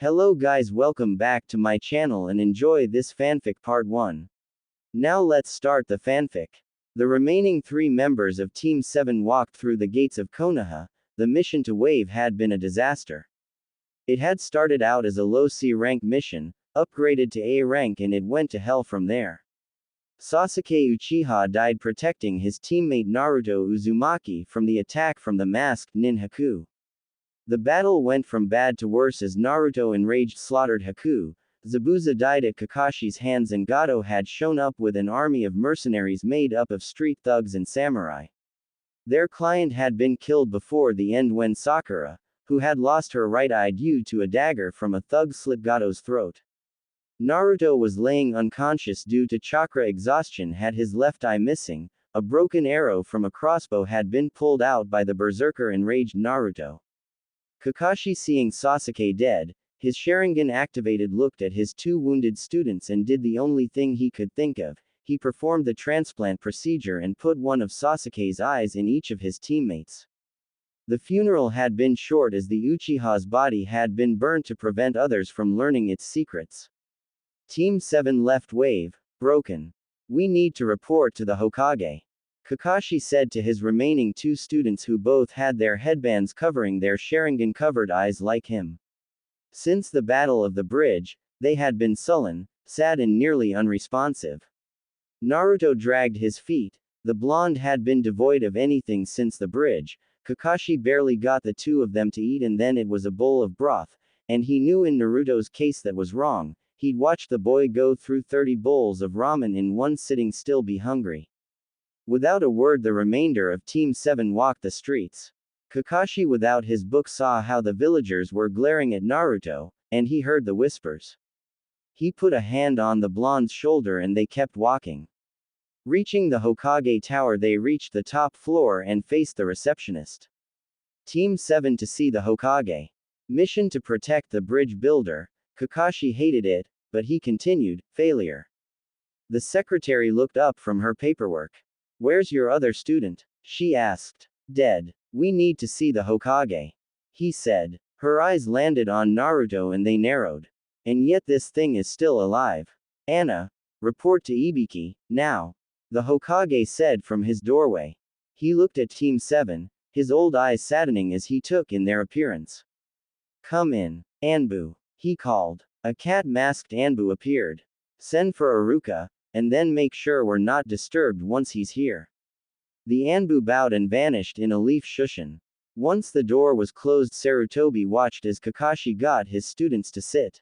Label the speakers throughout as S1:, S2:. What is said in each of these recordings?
S1: Hello guys, welcome back to my channel and enjoy this fanfic part 1. Now let's start the fanfic. The remaining 3 members of Team 7 walked through the gates of Konoha. The mission to Wave had been a disaster. It had started out as a low C rank mission, upgraded to A rank, and it went to hell from there. Sasuke Uchiha died protecting his teammate Naruto Uzumaki from the attack from the masked nin Haku. The battle went from bad to worse as Naruto enraged slaughtered Haku. Zabuza died at Kakashi's hands and Gato had shown up with an army of mercenaries made up of street thugs and samurai. Their client had been killed before the end when Sakura, who had lost her right eye due to a dagger from a thug, slit Gato's throat. Naruto was laying unconscious due to chakra exhaustion, had his left eye missing. A broken arrow from a crossbow had been pulled out by the berserker enraged Naruto. Kakashi, seeing Sasuke dead, his Sharingan activated, looked at his 2 wounded students and did the only thing he could think of. He performed the transplant procedure and put one of Sasuke's eyes in each of his teammates. The funeral had been short as the Uchiha's body had been burned to prevent others from learning its secrets. Team 7 left Wave, broken. We need to report to the Hokage. Kakashi said to his remaining 2 students who both had their headbands covering their Sharingan-covered eyes like him. Since the Battle of the Bridge, they had been sullen, sad and nearly unresponsive. Naruto dragged his feet. The blonde had been devoid of anything since the bridge. Kakashi barely got the 2 of them to eat, and then it was a bowl of broth, and he knew in Naruto's case that was wrong. He'd watched the boy go through 30 bowls of ramen in one sitting, still be hungry. Without a word, the remainder of Team 7 walked the streets. Kakashi, without his book, saw how the villagers were glaring at Naruto, and he heard the whispers. He put a hand on the blonde's shoulder and they kept walking. Reaching the Hokage Tower, they reached the top floor and faced the receptionist. Team 7 to see the Hokage. Mission to protect the bridge builder. Kakashi hated it, but he continued. Failure. The secretary looked up from her paperwork. Where's your other student? She asked. Dead. We need to see the Hokage. He said. Her eyes landed on Naruto and they narrowed. And yet this thing is still alive. Anna, report to Ibiki, now. The Hokage said from his doorway. He looked at Team 7, his old eyes saddening as he took in their appearance. Come in, Anbu, he called. A cat-masked Anbu appeared. Send for Aruka, and then make sure we're not disturbed once he's here. The Anbu bowed and vanished in a leaf shushin. Once the door was closed, Sarutobi watched as Kakashi got his students to sit.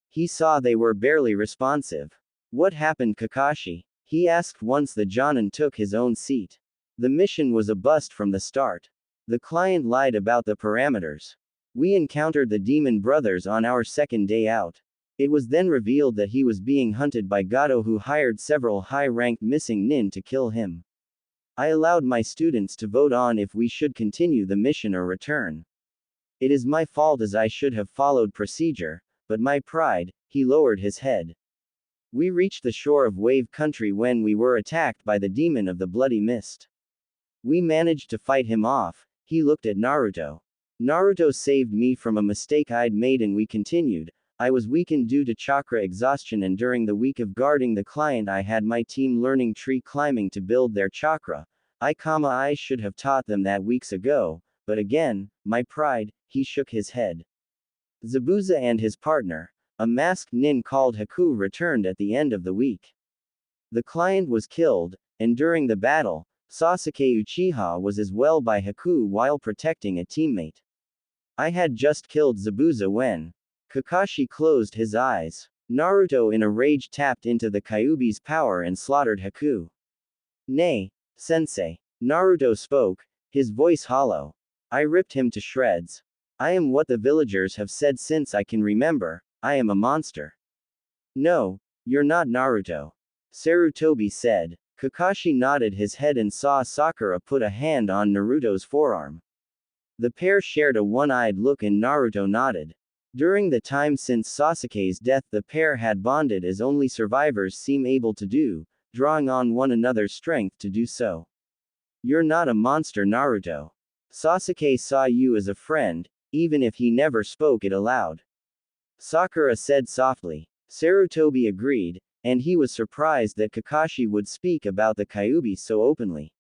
S1: He saw they were barely responsive. What happened, Kakashi? He asked once the Jonin took his own seat. The mission was a bust from the start. The client lied about the parameters. We encountered the Demon Brothers on our second day out. It was then revealed that he was being hunted by Gato, who hired several high-ranked missing nin to kill him. I allowed my students to vote on if we should continue the mission or return. It is my fault, as I should have followed procedure, but my pride. He lowered his head. We reached the shore of Wave Country when we were attacked by the demon of the bloody mist. We managed to fight him off. He looked at Naruto. Naruto saved me from a mistake I'd made, and we continued. I was weakened due to chakra exhaustion, and during the week of guarding the client I had my team learning tree climbing to build their chakra. I should have taught them that weeks ago, but again, my pride. He shook his head. Zabuza and his partner, a masked nin called Haku, returned at the end of the week. The client was killed, and during the battle, Sasuke Uchiha was as well by Haku while protecting a teammate. I had just killed Zabuza when Kakashi closed his eyes. Naruto in a rage tapped into the Kyuubi's power and slaughtered Haku. Nay, sensei. Naruto spoke, his voice hollow. I ripped him to shreds. I am what the villagers have said since I can remember. I am a monster. No, you're not, Naruto. Sarutobi said. Kakashi nodded his head and saw Sakura put a hand on Naruto's forearm. The pair shared a one-eyed look and Naruto nodded. During the time since Sasuke's death, the pair had bonded as only survivors seem able to do, drawing on one another's strength to do so. You're not a monster, Naruto. Sasuke saw you as a friend, even if he never spoke it aloud. Sakura said softly. Sarutobi agreed, and he was surprised that Kakashi would speak about the Kyuubi so openly.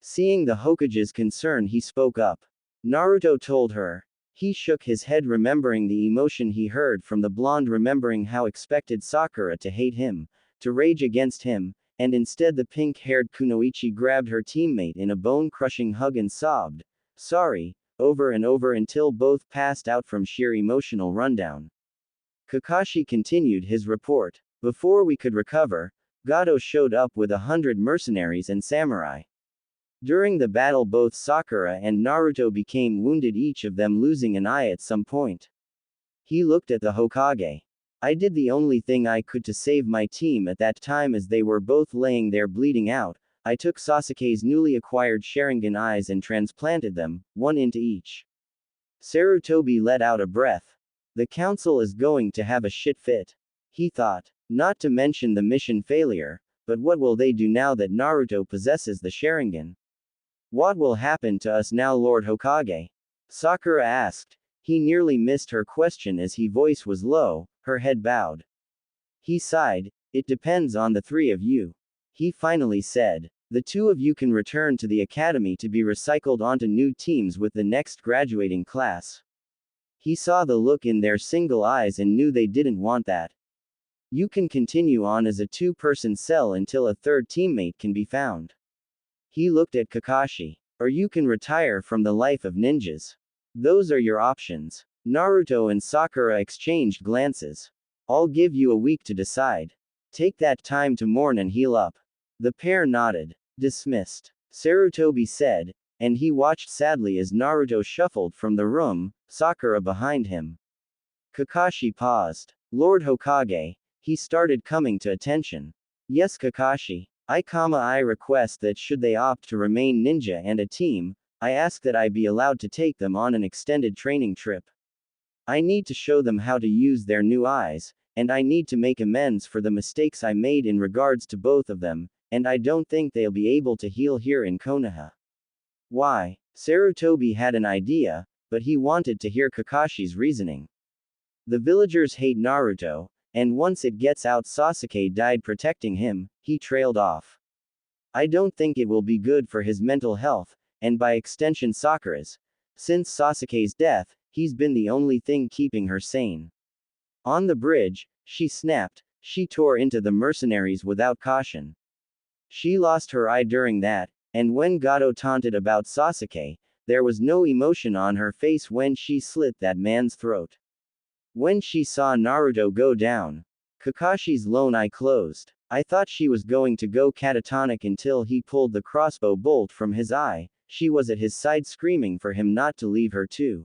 S1: Seeing the Hokage's concern, he spoke up. Naruto told her. He shook his head, remembering the emotion he heard from the blonde, remembering how expected Sakura to hate him, to rage against him, and instead the pink-haired Kunoichi grabbed her teammate in a bone-crushing hug and sobbed, "Sorry," over and over until both passed out from sheer emotional rundown. Kakashi continued his report. Before we could recover, Gato showed up with 100 mercenaries and samurai. During the battle, both Sakura and Naruto became wounded, each of them losing an eye at some point. He looked at the Hokage. I did the only thing I could to save my team at that time, as they were both laying there bleeding out. I took Sasuke's newly acquired Sharingan eyes and transplanted them, one into each. Sarutobi let out a breath. The council is going to have a shit fit. He thought. Not to mention the mission failure, but what will they do now that Naruto possesses the Sharingan? What will happen to us now, Lord Hokage? Sakura asked. He nearly missed her question as her voice was low, her head bowed. He sighed. It depends on the three of you. He finally said. The two of you can return to the academy to be recycled onto new teams with the next graduating class. He saw the look in their single eyes and knew they didn't want that. You can continue on as a two-person cell until a third teammate can be found. He looked at Kakashi. Or you can retire from the life of ninjas. Those are your options. Naruto and Sakura exchanged glances. I'll give you a week to decide. Take that time to mourn and heal up. The pair nodded. Dismissed. Sarutobi said, and he watched sadly as Naruto shuffled from the room, Sakura behind him. Kakashi paused. Lord Hokage. He started coming to attention. Yes, Kakashi. I request that should they opt to remain ninja and a team, I ask that I be allowed to take them on an extended training trip. I need to show them how to use their new eyes, and I need to make amends for the mistakes I made in regards to both of them, and I don't think they'll be able to heal here in Konoha. Why? Sarutobi had an idea, but he wanted to hear Kakashi's reasoning. The villagers hate Naruto, and once it gets out Sasuke died protecting him, he trailed off. I don't think it will be good for his mental health, and by extension Sakura's. Since Sasuke's death, he's been the only thing keeping her sane. On the bridge, she snapped. She tore into the mercenaries without caution. She lost her eye during that, and when Gato taunted about Sasuke, there was no emotion on her face when she slit that man's throat. When she saw Naruto go down, Kakashi's lone eye closed. I thought she was going to go catatonic until he pulled the crossbow bolt from his eye. She was at his side screaming for him not to leave her too.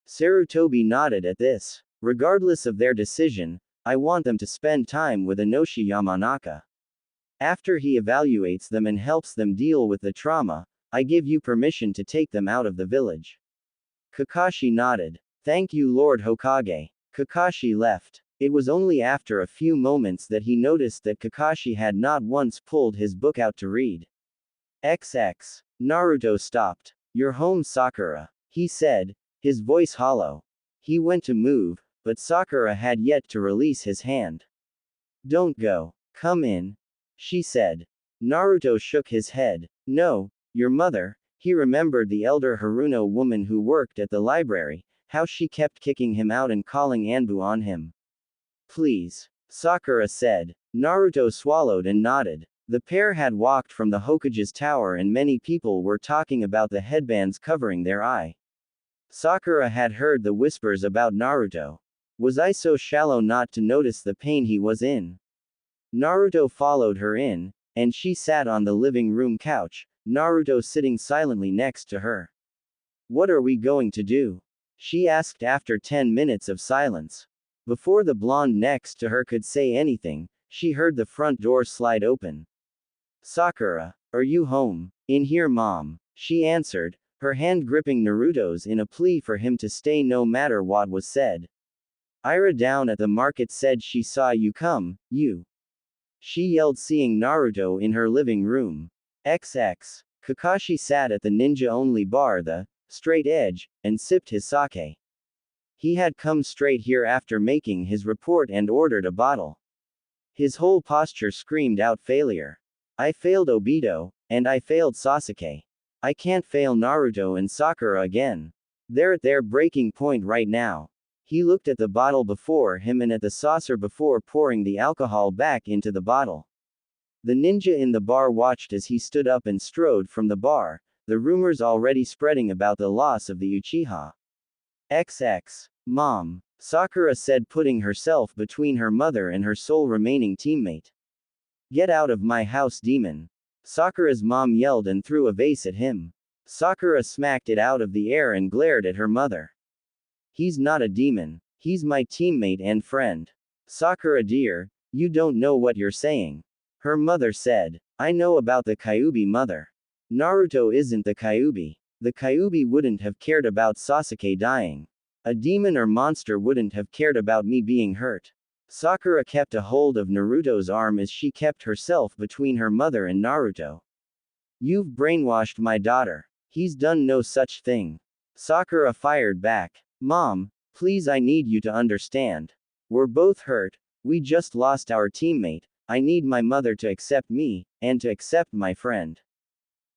S1: Sarutobi nodded at this. Regardless of their decision, I want them to spend time with Inoshi Yamanaka. After he evaluates them and helps them deal with the trauma, I give you permission to take them out of the village. Kakashi nodded. Thank you, Lord Hokage. Kakashi left. It was only after a few moments that he noticed that Kakashi had not once pulled his book out to read. XX. Naruto stopped. You're home, Sakura, he said, his voice hollow. He went to move, but Sakura had yet to release his hand. Don't go. Come in, she said. Naruto shook his head. No, your mother. He remembered the elder Haruno woman who worked at the library, how she kept kicking him out and calling Anbu on him. Please, Sakura said. Naruto swallowed and nodded. The pair had walked from the Hokage's tower and many people were talking about the headbands covering their eye. Sakura had heard the whispers about Naruto. Was I so shallow not to notice the pain he was in? Naruto followed her in, and she sat on the living room couch, Naruto sitting silently next to her. What are we going to do? She asked after 10 minutes of silence. Before the blonde next to her could say anything, she heard the front door slide open. Sakura, are you home? In here, Mom, she answered, her hand gripping Naruto's in a plea for him to stay no matter what was said. Ira down at the market said she saw you come, you. She yelled, seeing Naruto in her living room. XX. Kakashi sat at the ninja-only bar, the straight edge, and sipped his sake. He had come straight here after making his report and ordered a bottle. His whole posture screamed out failure. I failed Obito, and I failed Sasuke. I can't fail Naruto and Sakura again. They're at their breaking point right now. He looked at the bottle before him and at the saucer before pouring the alcohol back into the bottle. The ninja in the bar watched as he stood up and strode from the bar, the rumors already spreading about the loss of the Uchiha. XX. Mom, Sakura said, putting herself between her mother and her sole remaining teammate. Get out of my house, demon. Sakura's mom yelled and threw a vase at him. Sakura smacked it out of the air and glared at her mother. He's not a demon. He's my teammate and friend. Sakura dear, you don't know what you're saying. Her mother said. I know about the Kyuubi, mother. Naruto isn't the Kyuubi. The Kyuubi wouldn't have cared about Sasuke dying. A demon or monster wouldn't have cared about me being hurt. Sakura kept a hold of Naruto's arm as she kept herself between her mother and Naruto. You've brainwashed my daughter. He's done no such thing. Sakura fired back. Mom, please, I need you to understand. We're both hurt. We just lost our teammate. I need my mother to accept me, and to accept my friend.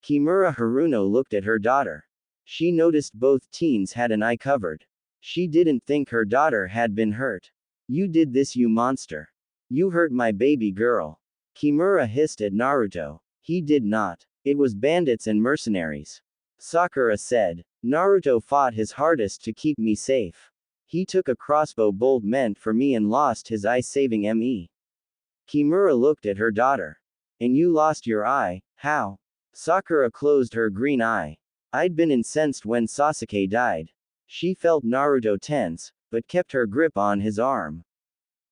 S1: Kimura Haruno looked at her daughter. She noticed both teens had an eye covered. She didn't think her daughter had been hurt. You did this, you monster. You hurt my baby girl. Kimura hissed at Naruto. He did not. It was bandits and mercenaries. Sakura said. Naruto fought his hardest to keep me safe. He took a crossbow bolt meant for me and lost his eye, saving me. Kimura looked at her daughter. And you lost your eye, how? Sakura closed her green eye. I'd been incensed when Sasuke died. She felt Naruto tense, but kept her grip on his arm.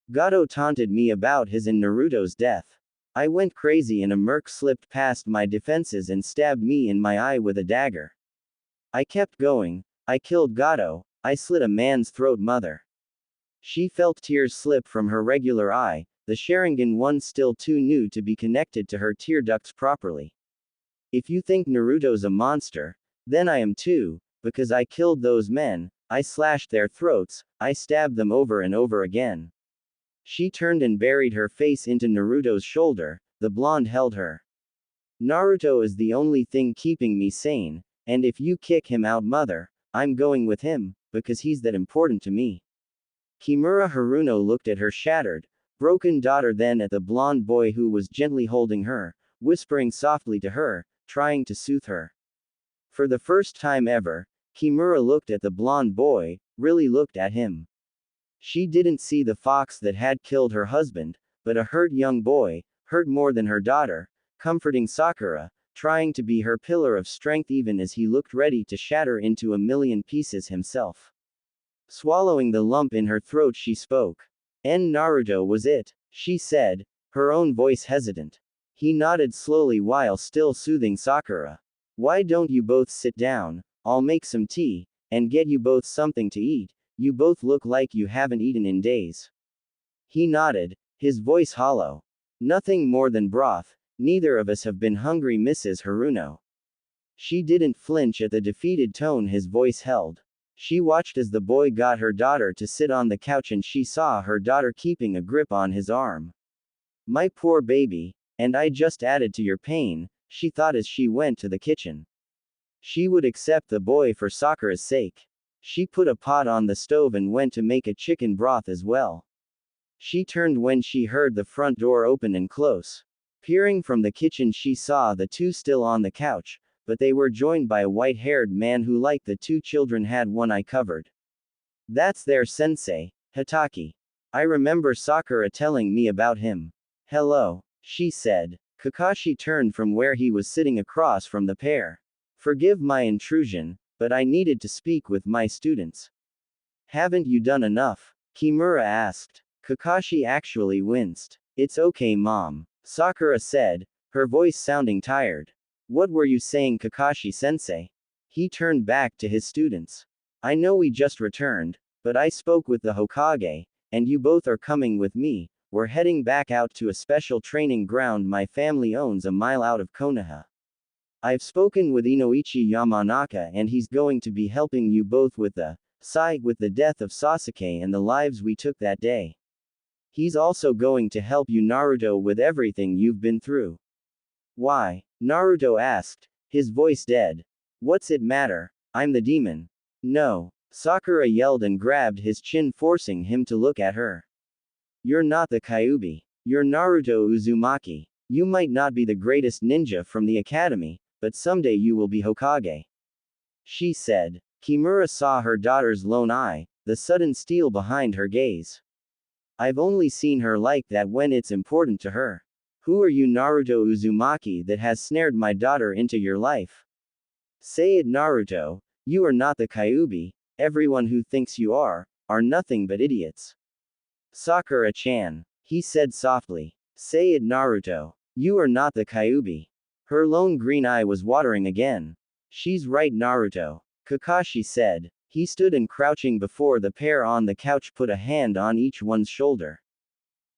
S1: Gato taunted me about his and Naruto's death. I went crazy and a merc slipped past my defenses and stabbed me in my eye with a dagger. I kept going. I killed Gato. I slit a man's throat, mother. She felt tears slip from her regular eye, the Sharingan one still too new to be connected to her tear ducts properly. If you think Naruto's a monster, then I am too, because I killed those men, I slashed their throats, I stabbed them over and over again. She turned and buried her face into Naruto's shoulder, the blonde held her. Naruto is the only thing keeping me sane, and if you kick him out, mother, I'm going with him, because he's that important to me. Kimura Haruno looked at her shattered, broken daughter, then at the blonde boy who was gently holding her, whispering softly to her, trying to soothe her. For the first time ever, Kimura looked at the blonde boy, really looked at him. She didn't see the fox that had killed her husband, but a hurt young boy, hurt more than her daughter, comforting Sakura, trying to be her pillar of strength even as he looked ready to shatter into a million pieces himself. Swallowing the lump in her throat, she spoke. Naruto was it, she said, her own voice hesitant. He nodded slowly while still soothing Sakura. Why don't you both sit down? I'll make some tea, and get you both something to eat. You both look like you haven't eaten in days. He nodded, his voice hollow. Nothing more than broth. Neither of us have been hungry, Mrs. Haruno. She didn't flinch at the defeated tone his voice held. She watched as the boy got her daughter to sit on the couch and she saw her daughter keeping a grip on his arm. My poor baby, and I just added to your pain, she thought as she went to the kitchen. She would accept the boy for Sakura's sake. She put a pot on the stove and went to make a chicken broth as well. She turned when she heard the front door open and close. Peering from the kitchen, she saw the two still on the couch, but they were joined by a white-haired man who, like the two children, had one eye covered. That's their sensei, Hitaki. I remember Sakura telling me about him. Hello, she said. Kakashi turned from where he was sitting across from the pair. Forgive my intrusion, but I needed to speak with my students. Haven't you done enough? Kimura asked. Kakashi actually winced. It's okay, Mom, Sakura said, her voice sounding tired. What were you saying, Kakashi-sensei? He turned back to his students. I know we just returned, but I spoke with the Hokage, and you both are coming with me. We're heading back out to a special training ground my family owns a mile out of Konoha. I've spoken with Inoichi Yamanaka and he's going to be helping you both with the Sigh, with the death of Sasuke and the lives we took that day. He's also going to help you, Naruto, with everything you've been through. Why? Naruto asked, his voice dead. What's it matter? I'm the demon. No. Sakura yelled and grabbed his chin, forcing him to look at her. You're not the Kyuubi. You're Naruto Uzumaki. You might not be the greatest ninja from the academy, but someday you will be Hokage. She said. Kimura saw her daughter's lone eye, the sudden steel behind her gaze. I've only seen her like that when it's important to her. Who are you, Naruto Uzumaki, that has snared my daughter into your life? Say it, Naruto. You are not the Kyuubi. Everyone who thinks you are nothing but idiots. Sakura-chan, he said softly. Say it, Naruto. You are not the Kyuubi. Her lone green eye was watering again. She's right, Naruto. Kakashi said. He stood and, crouching before the pair on the couch, put a hand on each one's shoulder.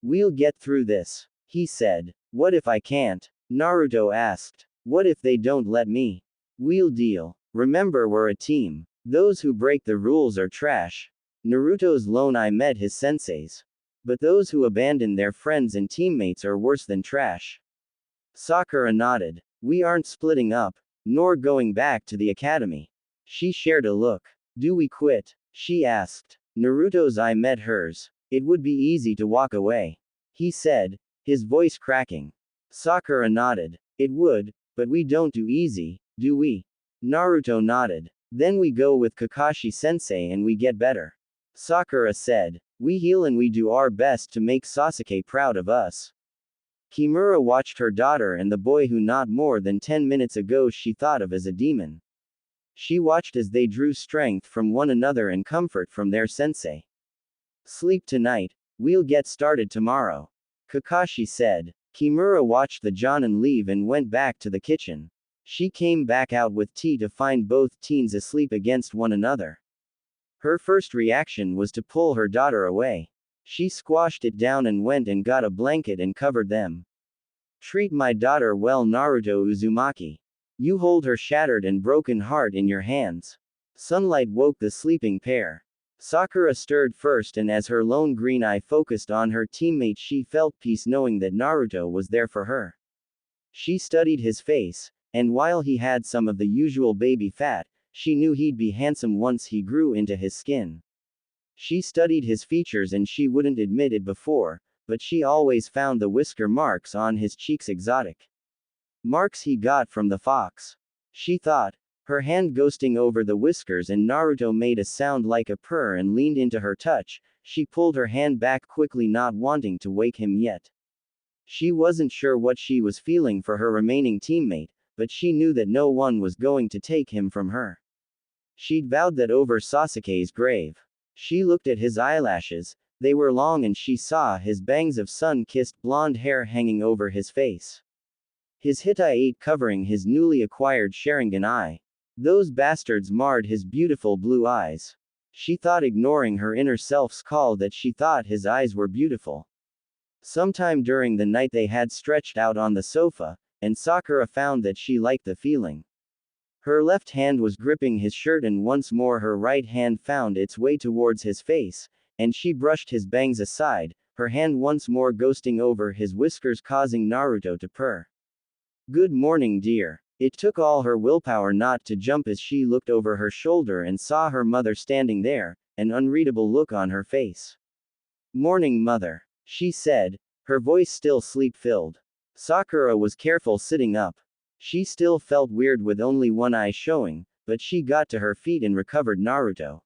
S1: We'll get through this, he said. What if I can't? Naruto asked. What if they don't let me? We'll deal. Remember, we're a team. Those who break the rules are trash. Naruto's lone eye met his sensei's. But those who abandon their friends and teammates are worse than trash. Sakura nodded. We aren't splitting up, nor going back to the academy. She shared a look. Do we quit? She asked. Naruto's eye met hers. It would be easy to walk away, he said, his voice cracking. Sakura nodded. It would, but we don't do easy, do we? Naruto nodded. Then we go with Kakashi-sensei and we get better. Sakura said. We heal and we do our best to make Sasuke proud of us. Kimura watched her daughter and the boy who not more than 10 minutes ago she thought of as a demon. She watched as they drew strength from one another and comfort from their sensei. Sleep tonight, we'll get started tomorrow, Kakashi said. Kimura watched the Jonin leave and went back to the kitchen. She came back out with tea to find both teens asleep against one another. Her first reaction was to pull her daughter away. She squashed it down and went and got a blanket and covered them. Treat my daughter well, Naruto Uzumaki. You hold her shattered and broken heart in your hands. Sunlight woke the sleeping pair. Sakura stirred first, and as her lone green eye focused on her teammate, she felt peace knowing that Naruto was there for her. She studied his face, and while he had some of the usual baby fat, she knew he'd be handsome once he grew into his skin. She studied his features, and she wouldn't admit it before, but she always found the whisker marks on his cheeks exotic. Marks he got from the fox. She thought, her hand ghosting over the whiskers, and Naruto made a sound like a purr and leaned into her touch. She pulled her hand back quickly, not wanting to wake him yet. She wasn't sure what she was feeling for her remaining teammate, but she knew that no one was going to take him from her. She'd vowed that over Sasuke's grave. She looked at his eyelashes. They were long, and she saw his bangs of sun-kissed blonde hair hanging over his face. His Hittite covering his newly acquired Sharingan eye. Those bastards marred his beautiful blue eyes. She thought, ignoring her inner self's call, that she thought his eyes were beautiful. Sometime during the night they had stretched out on the sofa, and Sakura found that she liked the feeling. Her left hand was gripping his shirt, and once more her right hand found its way towards his face, and she brushed his bangs aside, her hand once more ghosting over his whiskers, causing Naruto to purr. Good morning, dear. It took all her willpower not to jump as she looked over her shoulder and saw her mother standing there, an unreadable look on her face. Morning, mother, she said, her voice still sleep-filled. Sakura was careful sitting up. She still felt weird with only one eye showing, but she got to her feet and recovered Naruto.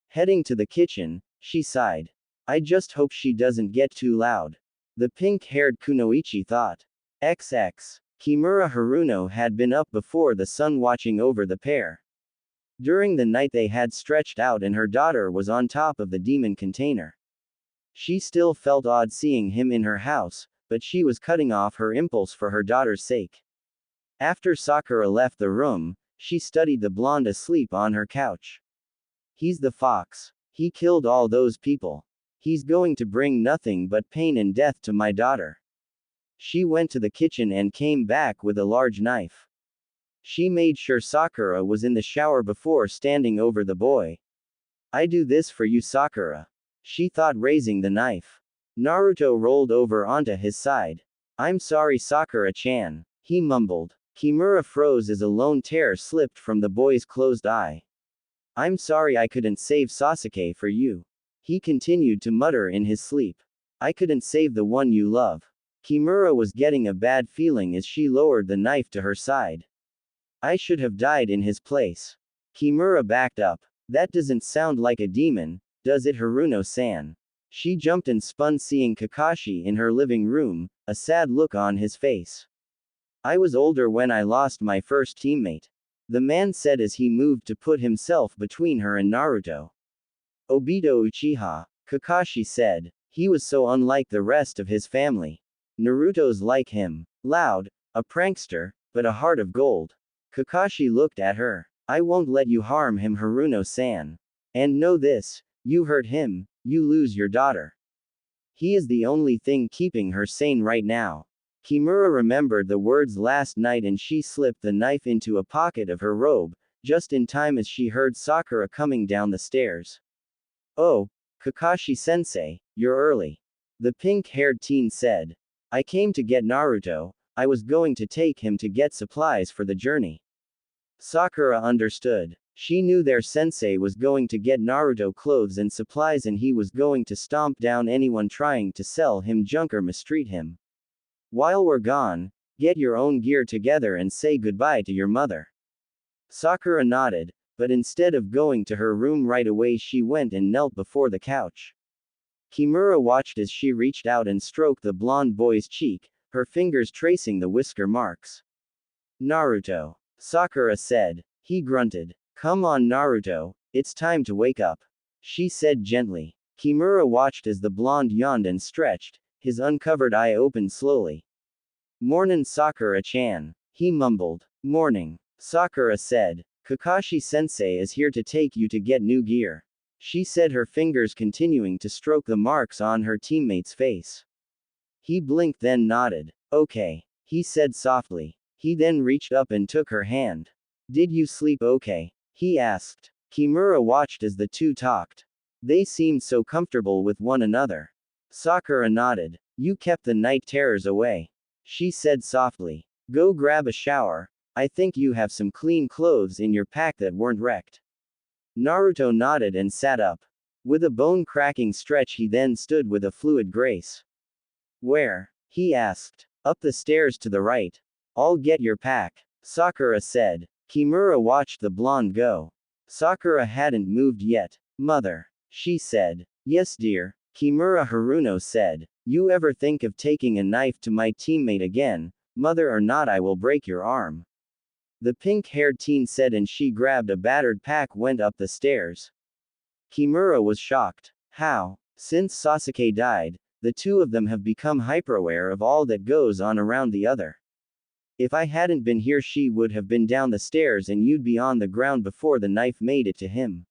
S1: Heading to the kitchen, she sighed. I just hope she doesn't get too loud. The pink-haired Kunoichi thought. XX. Kimura Haruno had been up before the sun, watching over the pair. During the night they had stretched out, and her daughter was on top of the demon container. She still felt odd seeing him in her house, but she was cutting off her impulse for her daughter's sake. After Sakura left the room, she studied the blonde asleep on her couch. He's the fox. He killed all those people. He's going to bring nothing but pain and death to my daughter. She went to the kitchen and came back with a large knife. She made sure Sakura was in the shower before standing over the boy. I do this for you, Sakura. She thought, raising the knife. Naruto rolled over onto his side. I'm sorry, Sakura-chan, he mumbled. Kimura froze as a lone tear slipped from the boy's closed eye. I'm sorry I couldn't save Sasuke for you. He continued to mutter in his sleep. I couldn't save the one you love. Kimura was getting a bad feeling as she lowered the knife to her side. I should have died in his place. Kimura backed up. That doesn't sound like a demon, does it, Haruno-san? She jumped and spun, seeing Kakashi in her living room, a sad look on his face. I was older when I lost my first teammate, the man said as he moved to put himself between her and Naruto. Obito Uchiha, Kakashi said. He was so unlike the rest of his family. Naruto's like him. Loud, a prankster, but a heart of gold. Kakashi looked at her. I won't let you harm him, Haruno-san. And know this, you hurt him, you lose your daughter. He is the only thing keeping her sane right now. Kimura remembered the words last night and she slipped the knife into a pocket of her robe, just in time as she heard Sakura coming down the stairs. Oh, Kakashi-sensei, you're early. The pink-haired teen said. I came to get Naruto, I was going to take him to get supplies for the journey. Sakura understood. She knew their sensei was going to get Naruto clothes and supplies and he was going to stomp down anyone trying to sell him junk or mistreat him. While we're gone, get your own gear together and say goodbye to your mother. Sakura nodded, but instead of going to her room right away she went and knelt before the couch. Kimura watched as she reached out and stroked the blonde boy's cheek, her fingers tracing the whisker marks. Naruto, Sakura said. He grunted. Come on, Naruto, it's time to wake up, she said gently. Kimura watched as the blonde yawned and stretched, his uncovered eye opened slowly. Mornin', Sakura-chan, he mumbled. Morning, Sakura said. Kakashi-sensei is here to take you to get new gear, she said, her fingers continuing to stroke the marks on her teammate's face. He blinked then nodded. Okay, he said softly. He then reached up and took her hand. Did you sleep okay? He asked. Kimura watched as the two talked. They seemed so comfortable with one another. Sakura nodded. You kept the night terrors away, she said softly. Go grab a shower. I think you have some clean clothes in your pack that weren't wrecked. Naruto nodded and sat up. With a bone-cracking stretch he then stood with a fluid grace. Where? He asked. Up the stairs to the right. I'll get your pack, Sakura said. Kimura watched the blonde go. Sakura hadn't moved yet. Mother, she said. Yes, dear, Kimura. Haruno said. You ever think of taking a knife to my teammate again, mother or not, I will break your arm. The pink-haired teen said, and she grabbed a battered pack went up the stairs. Kimura was shocked. How? Since Sasuke died, the two of them have become hyper-aware of all that goes on around the other. If I hadn't been here she would have been down the stairs and you'd be on the ground before the knife made it to him.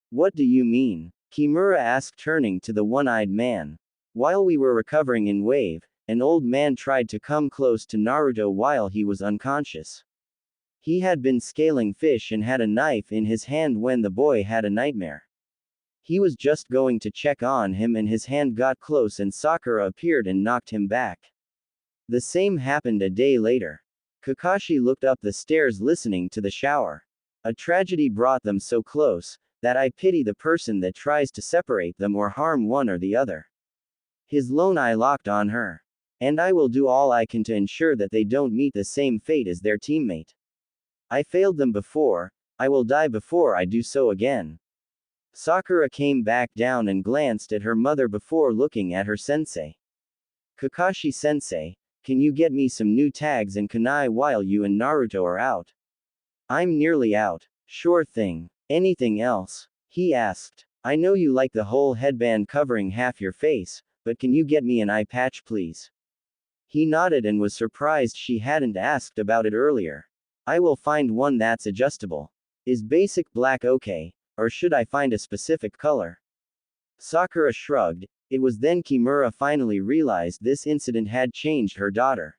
S1: What do you mean? Kimura asked, turning to the one-eyed man. While we were recovering in wave, an old man tried to come close to Naruto while he was unconscious. He had been scaling fish and had a knife in his hand when the boy had a nightmare. He was just going to check on him and his hand got close and Sakura appeared and knocked him back. The same happened a day later. Kakashi looked up the stairs listening to the shower. A tragedy brought them so close, that I pity the person that tries to separate them or harm one or the other. His lone eye locked on her. And I will do all I can to ensure that they don't meet the same fate as their teammate. I failed them before, I will die before I do so again. Sakura came back down and glanced at her mother before looking at her sensei. Kakashi-sensei, can you get me some new tags and kunai while you and Naruto are out? I'm nearly out. Sure thing. Anything else? He asked. I know you like the whole headband covering half your face, but can you get me an eye patch please? He nodded and was surprised she hadn't asked about it earlier. I will find one that's adjustable. Is basic black okay, or should I find a specific color? Sakura shrugged. It was then Kimura finally realized this incident had changed her daughter.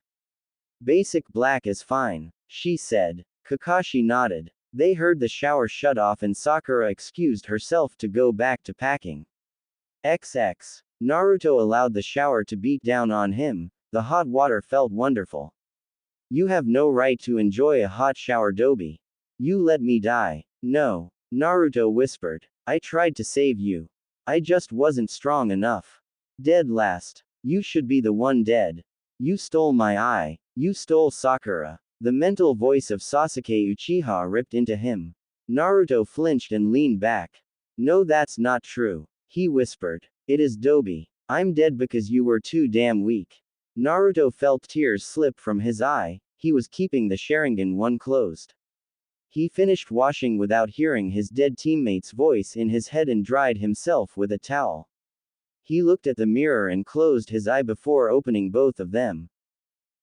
S1: Basic black is fine, she said. Kakashi nodded. They heard the shower shut off and Sakura excused herself to go back to packing. XX. Naruto allowed the shower to beat down on him. The hot water felt wonderful. You have no right to enjoy a hot shower, Dobi. You let me die. No. Naruto whispered. I tried to save you. I just wasn't strong enough. Dead last. You should be the one dead. You stole my eye. You stole Sakura. The mental voice of Sasuke Uchiha ripped into him. Naruto flinched and leaned back. No, that's not true. He whispered. It is Dobi. I'm dead because you were too damn weak. Naruto felt tears slip from his eye. He was keeping the Sharingan one closed. He finished washing without hearing his dead teammate's voice in his head and dried himself with a towel. He looked at the mirror and closed his eye before opening both of them.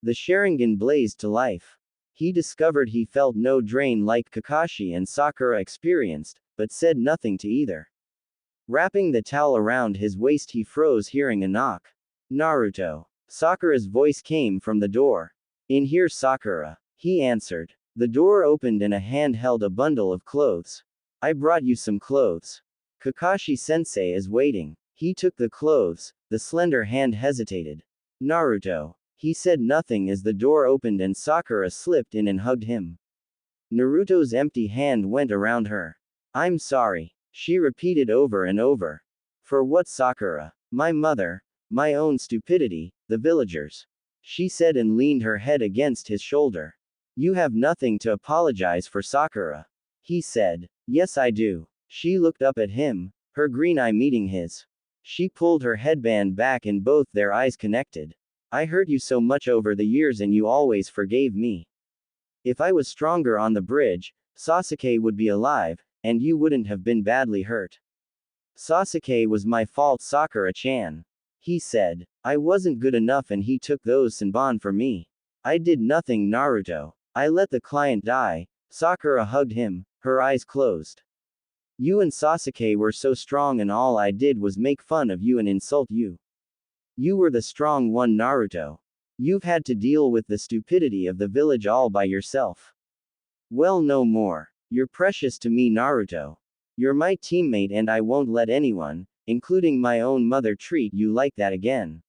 S1: The Sharingan blazed to life. He discovered he felt no drain like Kakashi and Sakura experienced, but said nothing to either. Wrapping the towel around his waist, he froze, hearing a knock. Naruto. Sakura's voice came from the door. In here, Sakura. He answered. The door opened and a hand held a bundle of clothes. I brought you some clothes. Kakashi-sensei is waiting. He took the clothes. The slender hand hesitated. Naruto. He said nothing as the door opened and Sakura slipped in and hugged him. Naruto's empty hand went around her. I'm sorry. She repeated over and over. For what, Sakura? My mother. My own stupidity. The villagers. She said and leaned her head against his shoulder. You have nothing to apologize for, Sakura. He said. Yes, I do. She looked up at him, her green eye meeting his. She pulled her headband back and both their eyes connected. I hurt you so much over the years and you always forgave me. If I was stronger on the bridge, Sasuke would be alive, and you wouldn't have been badly hurt. Sasuke was my fault, Sakura-chan. He said. I wasn't good enough and he took those Senbon for me. I did nothing, Naruto. I let the client die. Sakura hugged him, her eyes closed. You and Sasuke were so strong and all I did was make fun of you and insult you. You were the strong one, Naruto. You've had to deal with the stupidity of the village all by yourself. Well, no more. You're precious to me, Naruto. You're my teammate and I won't let anyone, including my own mother, treat you like that again.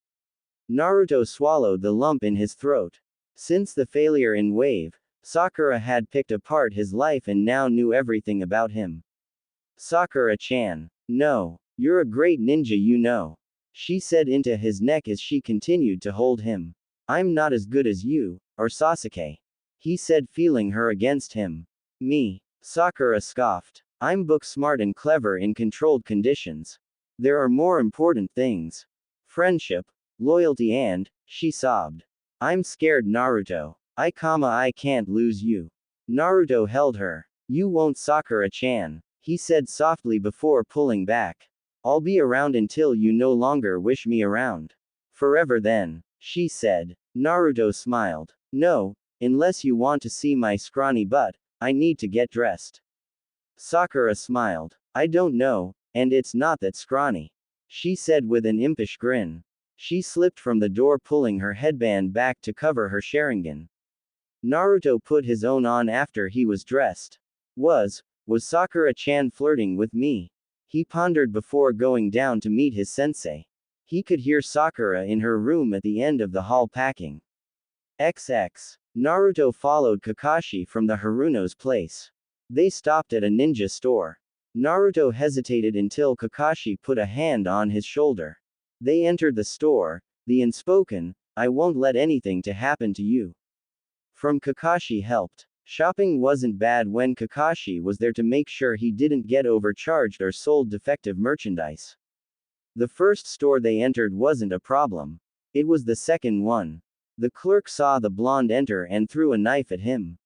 S1: Naruto swallowed the lump in his throat. Since the failure in Wave, Sakura had picked apart his life and now knew everything about him. Sakura-chan. No. You're a great ninja, you know. She said into his neck as she continued to hold him. I'm not as good as you, or Sasuke. He said, feeling her against him. Me. Sakura scoffed. I'm book smart and clever in controlled conditions. There are more important things. Friendship, loyalty and, she sobbed. I'm scared, Naruto. I can't lose you. Naruto held her. You won't, Sakura-chan. He said softly before pulling back. I'll be around until you no longer wish me around. Forever then, she said. Naruto smiled. No, unless you want to see my scrawny butt, I need to get dressed. Sakura smiled. I don't know, and it's not that scrawny. She said with an impish grin. She slipped from the door, pulling her headband back to cover her Sharingan. Naruto put his own on after he was dressed. Was Sakura-chan flirting with me? He pondered before going down to meet his sensei. He could hear Sakura in her room at the end of the hall packing. XX. Naruto followed Kakashi from the Haruno's place. They stopped at a ninja store. Naruto hesitated until Kakashi put a hand on his shoulder. They entered the store, the unspoken, I won't let anything to happen to you. From Kakashi helped. Shopping wasn't bad when Kakashi was there to make sure he didn't get overcharged or sold defective merchandise. The first store they entered wasn't a problem. It was the second one. The clerk saw the blonde enter and threw a knife at him.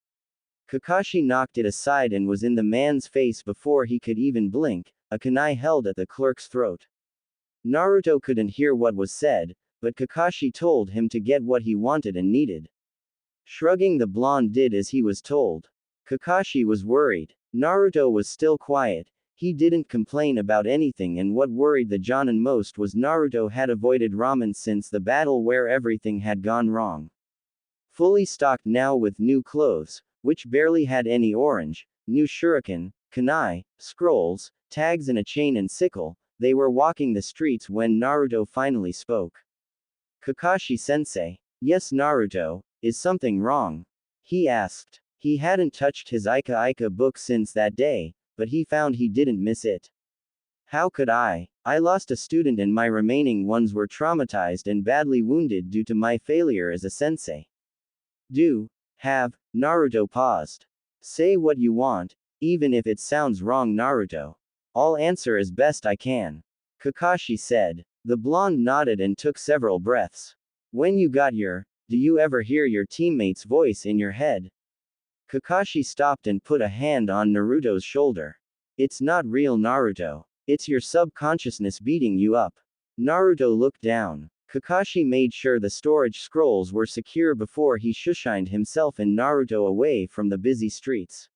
S1: Kakashi knocked it aside and was in the man's face before he could even blink, a kunai held at the clerk's throat. Naruto couldn't hear what was said, but Kakashi told him to get what he wanted and needed. Shrugging, the blonde did as he was told. Kakashi was worried. Naruto was still quiet. He didn't complain about anything, and what worried the Jonin most was Naruto had avoided ramen since the battle where everything had gone wrong. Fully stocked now with new clothes, which barely had any orange, new shuriken, kunai, scrolls, tags and a chain and sickle. They were walking the streets when Naruto finally spoke. Kakashi-sensei. Yes, Naruto, is something wrong? He asked. He hadn't touched his Ika Ika book since that day, but he found he didn't miss it. How could I? I lost a student and my remaining ones were traumatized and badly wounded due to my failure as a sensei. Naruto paused. Say what you want, even if it sounds wrong, Naruto. I'll answer as best I can. Kakashi said. The blonde nodded and took several breaths. When you got your, do you ever hear your teammate's voice in your head? Kakashi stopped and put a hand on Naruto's shoulder. It's not real, Naruto. It's your subconsciousness beating you up. Naruto looked down. Kakashi made sure the storage scrolls were secure before he shushined himself and Naruto away from the busy streets.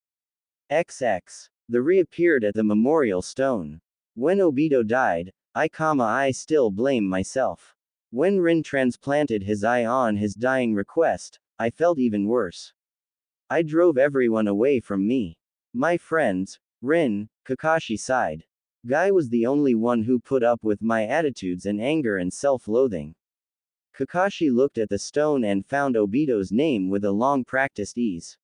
S1: XX. The reappeared at the memorial stone. When Obito died, I still blame myself. When Rin transplanted his eye on his dying request, I felt even worse. I drove everyone away from me. My friends, Rin, Kakashi sighed. Guy was the only one who put up with my attitudes and anger and self-loathing. Kakashi looked at the stone and found Obito's name with a long-practiced ease.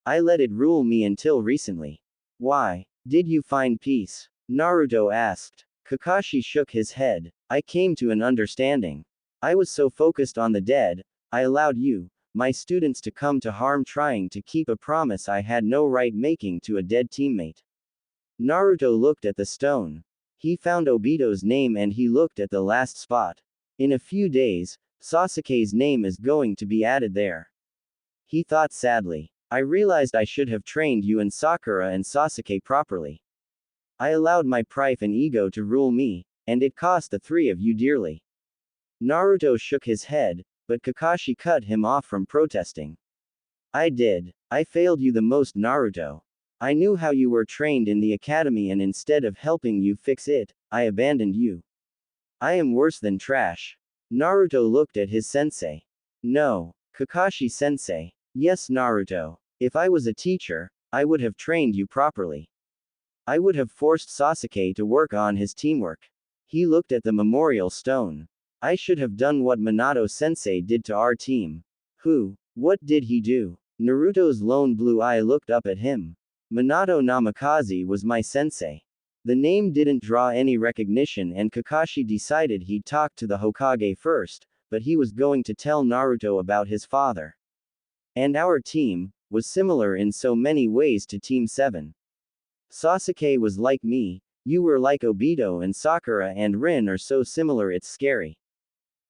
S1: I let it rule me until recently. Why? Did you find peace? Naruto asked. Kakashi shook his head. I came to an understanding. I was so focused on the dead, I allowed you, my students, to come to harm trying to keep a promise I had no right making to a dead teammate. Naruto looked at the stone. He found Obito's name and he looked at the last spot. In a few days, Sasuke's name is going to be added there. He thought sadly. I realized I should have trained you and Sakura and Sasuke properly. I allowed my pride and ego to rule me, and it cost the three of you dearly. Naruto shook his head, but Kakashi cut him off from protesting. I did. I failed you the most, Naruto. I knew how you were trained in the academy and instead of helping you fix it, I abandoned you. I am worse than trash. Naruto looked at his sensei. No. Kakashi-sensei. Yes, Naruto. If I was a teacher, I would have trained you properly. I would have forced Sasuke to work on his teamwork. He looked at the memorial stone. I should have done what Minato-sensei did to our team. What did he do? Naruto's lone blue eye looked up at him. Minato Namikaze was my sensei. The name didn't draw any recognition and Kakashi decided he'd talk to the Hokage first, but he was going to tell Naruto about his father. And our team was similar in so many ways to Team 7. Sasuke was like me, you were like Obito, and Sakura and Rin are so similar it's scary.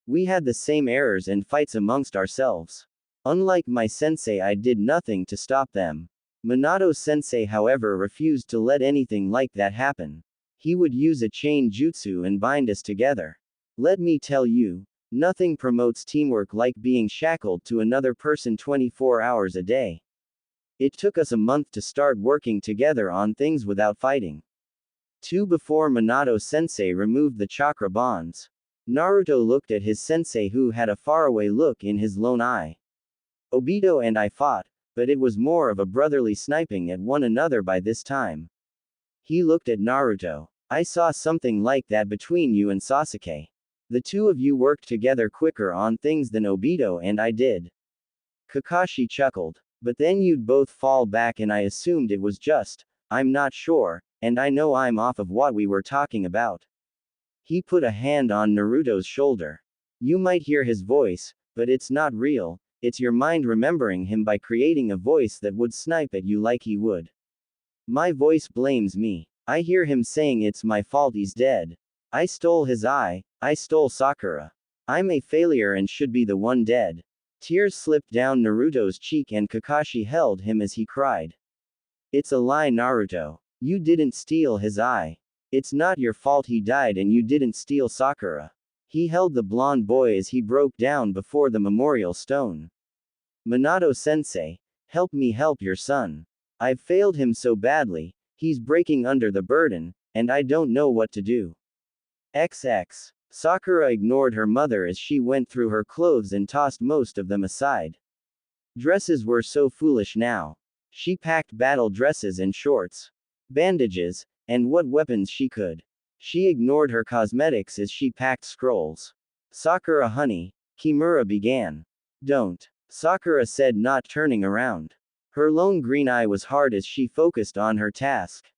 S1: We had the same errors and fights amongst ourselves. Unlike my sensei, I did nothing to stop them. Minato-sensei, however, refused to let anything like that happen. He would use a chain jutsu and bind us together. Let me tell you, nothing promotes teamwork like being shackled to another person 24 hours a day. It took us a month to start working together on things without fighting. Before Minato-sensei removed the chakra bonds. Naruto looked at his sensei who had a faraway look in his lone eye. Obito and I fought, but it was more of a brotherly sniping at one another by this time. He looked at Naruto. I saw something like that between you and Sasuke. The two of you worked together quicker on things than Obito and I did. Kakashi chuckled. But then you'd both fall back and I assumed it was just, I'm not sure, and I know I'm off of what we were talking about. He put a hand on Naruto's shoulder. You might hear his voice, but it's not real, it's your mind remembering him by creating a voice that would snipe at you like he would. My voice blames me. I hear him saying it's my fault he's dead. I stole his eye, I stole Sakura. I'm a failure and should be the one dead. Tears slipped down Naruto's cheek and Kakashi held him as he cried. It's a lie, Naruto. You didn't steal his eye. It's not your fault he died and you didn't steal Sakura. He held the blonde boy as he broke down before the memorial stone. Minato-sensei, help me help your son. I've failed him so badly, he's breaking under the burden, and I don't know what to do. XX. Sakura ignored her mother as she went through her clothes and tossed most of them aside. Dresses were so foolish now. She packed battle dresses and shorts, bandages, and what weapons she could. She ignored her cosmetics as she packed scrolls. Sakura honey, Kimura began. Don't, Sakura said, not turning around. Her lone green eye was hard as she focused on her task.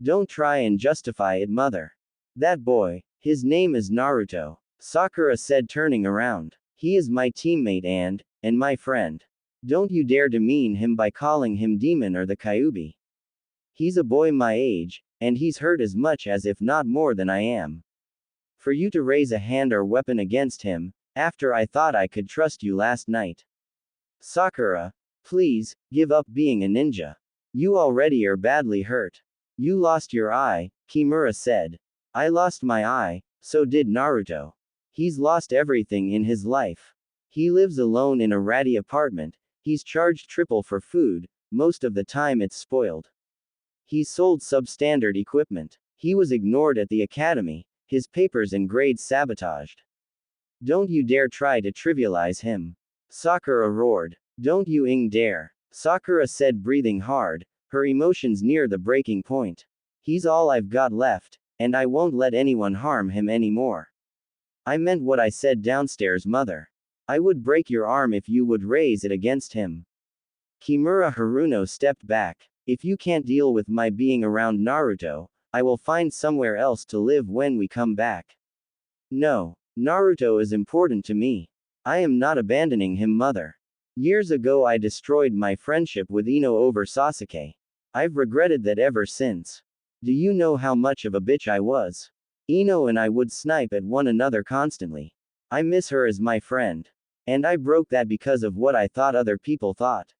S1: Don't try and justify it, mother. That boy, his name is Naruto, Sakura said, turning around. He is my teammate and my friend. Don't you dare demean him by calling him demon or the Kyuubi. He's a boy my age, and he's hurt as much as if not more than I am. For you to raise a hand or weapon against him, after I thought I could trust you last night. Sakura, please, give up being a ninja. You already are badly hurt. You lost your eye, Kimura said. I lost my eye, so did Naruto. He's lost everything in his life. He lives alone in a ratty apartment, he's charged triple for food, most of the time it's spoiled. He's sold substandard equipment. He was ignored at the academy, his papers and grades sabotaged. Don't you dare try to trivialize him. Sakura roared. Don't you dare. Sakura said, breathing hard, her emotions near the breaking point. He's all I've got left, and I won't let anyone harm him anymore. I meant what I said downstairs, mother. I would break your arm if you would raise it against him. Kimura Haruno stepped back. If you can't deal with my being around Naruto, I will find somewhere else to live when we come back. No, Naruto is important to me. I am not abandoning him, mother. Years ago I destroyed my friendship with Ino over Sasuke. I've regretted that ever since. Do you know how much of a bitch I was? Ino and I would snipe at one another constantly. I miss her as my friend. And I broke that because of what I thought other people thought.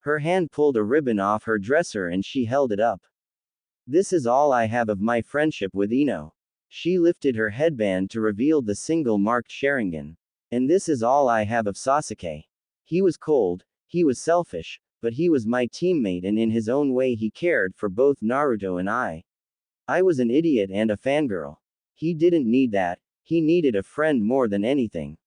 S1: Her hand pulled a ribbon off her dresser and she held it up. This is all I have of my friendship with Ino. She lifted her headband to reveal the single marked Sharingan. And this is all I have of Sasuke. He was cold, he was selfish, but he was my teammate and in his own way he cared for both Naruto and I. I was an idiot and a fangirl. He didn't need that, he needed a friend more than anything.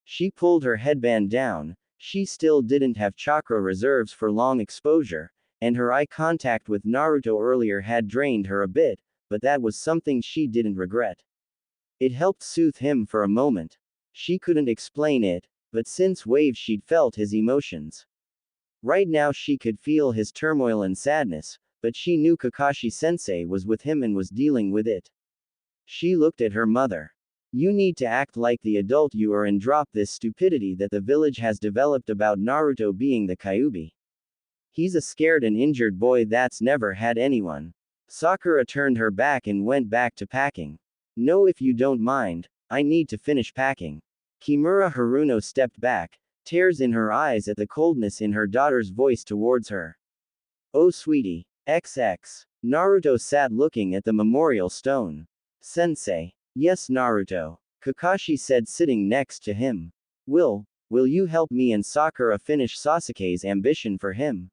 S1: She pulled her headband down, she still didn't have chakra reserves for long exposure, and her eye contact with Naruto earlier had drained her a bit, but that was something she didn't regret. It helped soothe him for a moment. She couldn't explain it, but since waves she'd felt his emotions. Right now she could feel his turmoil and sadness, but she knew Kakashi-sensei was with him and was dealing with it. She looked at her mother. You need to act like the adult you are and drop this stupidity that the village has developed about Naruto being the Kyuubi. He's a scared and injured boy that's never had anyone. Sakura turned her back and went back to packing. No, if you don't mind, I need to finish packing. Kimura Haruno stepped back, tears in her eyes at the coldness in her daughter's voice towards her. Oh sweetie, XX. Naruto sat looking at the memorial stone. Sensei. Yes, Naruto. Kakashi said, sitting next to him. Will you help me and Sakura finish Sasuke's ambition for him?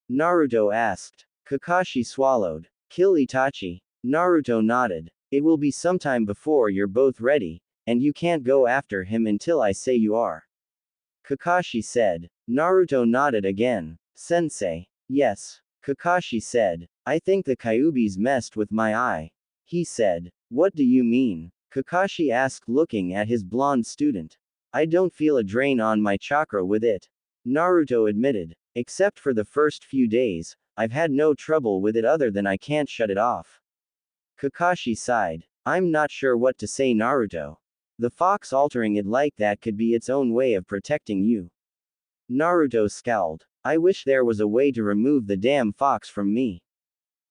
S1: Naruto asked. Kakashi swallowed. Kill Itachi. Naruto nodded. It will be sometime before you're both ready, and you can't go after him until I say you are. Kakashi said. Naruto nodded again. Sensei. Yes. Kakashi said. I think the Kyuubi's messed with my eye. He said. What do you mean? Kakashi asked, looking at his blonde student. I don't feel a drain on my chakra with it. Naruto admitted. Except for the first few days, I've had no trouble with it other than I can't shut it off. Kakashi sighed. I'm not sure what to say, Naruto. The fox altering it like that could be its own way of protecting you. Naruto scowled. I wish there was a way to remove the damn fox from me.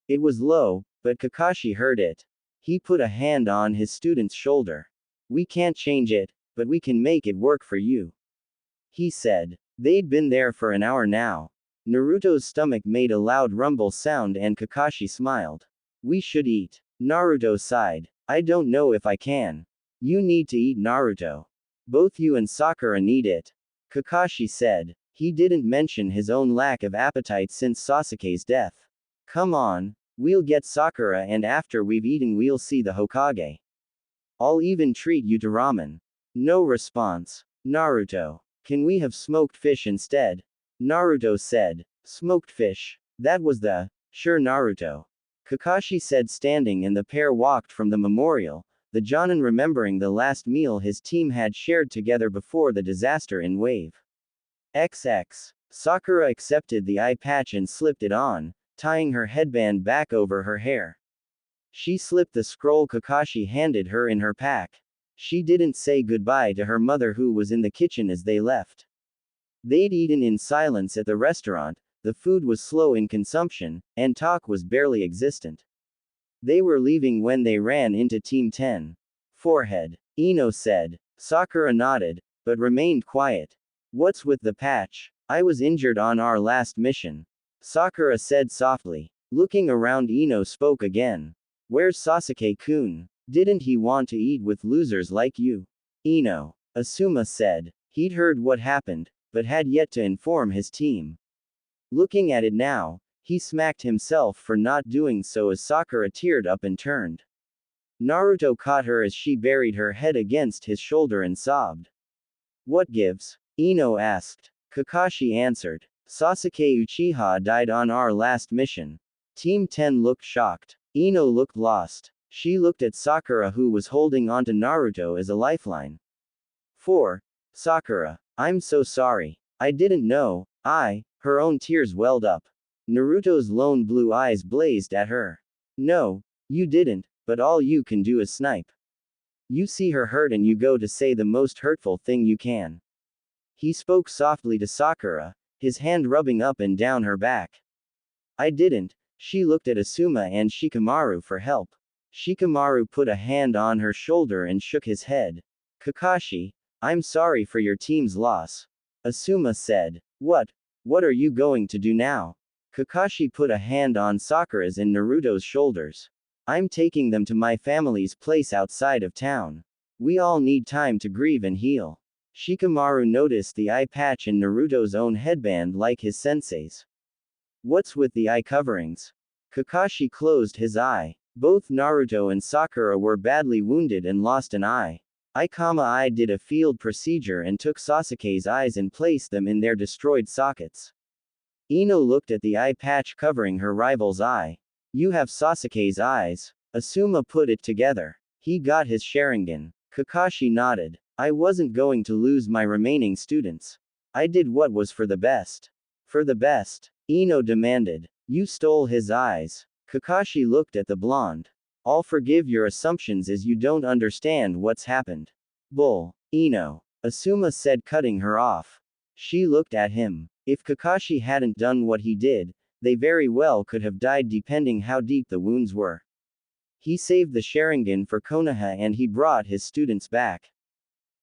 S1: It was low, but Kakashi heard it. He put a hand on his student's shoulder. We can't change it, but we can make it work for you. He said. They'd been there for an hour now. Naruto's stomach made a loud rumble sound and Kakashi smiled. We should eat. Naruto sighed. I don't know if I can. You need to eat, Naruto. Both you and Sakura need it. Kakashi said. He didn't mention his own lack of appetite since Sasuke's death. Come on. We'll get Sakura and after we've eaten we'll see the Hokage. I'll even treat you to ramen. No response. Naruto. Can we have smoked fish instead? Naruto said. Smoked fish. That was sure Naruto. Kakashi said, standing, and the pair walked from the memorial, the Jonin remembering the last meal his team had shared together before the disaster in Wave XX. Sakura accepted the eye patch and slipped it on, tying her headband back over her hair. She slipped the scroll Kakashi handed her in her pack. She didn't say goodbye to her mother, who was in the kitchen as they left. They'd eaten in silence at the restaurant, the food was slow in consumption, and talk was barely existent. They were leaving when they ran into Team 10. Forehead. Ino said. Sakura nodded, but remained quiet. What's with the patch? I was injured on our last mission. Sakura said softly. Looking around, Ino spoke again. Where's Sasuke-kun? Didn't he want to eat with losers like you? Ino. Asuma said. He'd heard what happened, but had yet to inform his team. Looking at it now, he smacked himself for not doing so as Sakura teared up and turned. Naruto caught her as she buried her head against his shoulder and sobbed. What gives? Ino asked. Kakashi answered. Sasuke Uchiha died on our last mission. Team 10 looked shocked. Ino looked lost. She looked at Sakura, who was holding onto Naruto as a lifeline. 4. Sakura. I'm so sorry. I didn't know. Her own tears welled up. Naruto's lone blue eyes blazed at her. No, you didn't, but all you can do is snipe. You see her hurt and you go to say the most hurtful thing you can. He spoke softly to Sakura, his hand rubbing up and down her back. I didn't. She looked at Asuma and Shikamaru for help. Shikamaru put a hand on her shoulder and shook his head. Kakashi, I'm sorry for your team's loss. Asuma said. What are you going to do now? Kakashi put a hand on Sakura's and Naruto's shoulders. I'm taking them to my family's place outside of town. We all need time to grieve and heal. Shikamaru noticed the eye patch in Naruto's own headband like his sensei's. What's with the eye coverings? Kakashi closed his eye. Both Naruto and Sakura were badly wounded and lost an eye. I did a field procedure and took Sasuke's eyes and placed them in their destroyed sockets. Ino looked at the eye patch covering her rival's eye. You have Sasuke's eyes. Asuma put it together. He got his Sharingan. Kakashi nodded. I wasn't going to lose my remaining students. I did what was for the best. For the best? Ino demanded. You stole his eyes. Kakashi looked at the blonde. I'll forgive your assumptions as you don't understand what's happened. Bull. Ino. Asuma said, cutting her off. She looked at him. If Kakashi hadn't done what he did, they very well could have died depending how deep the wounds were. He saved the Sharingan for Konoha and he brought his students back.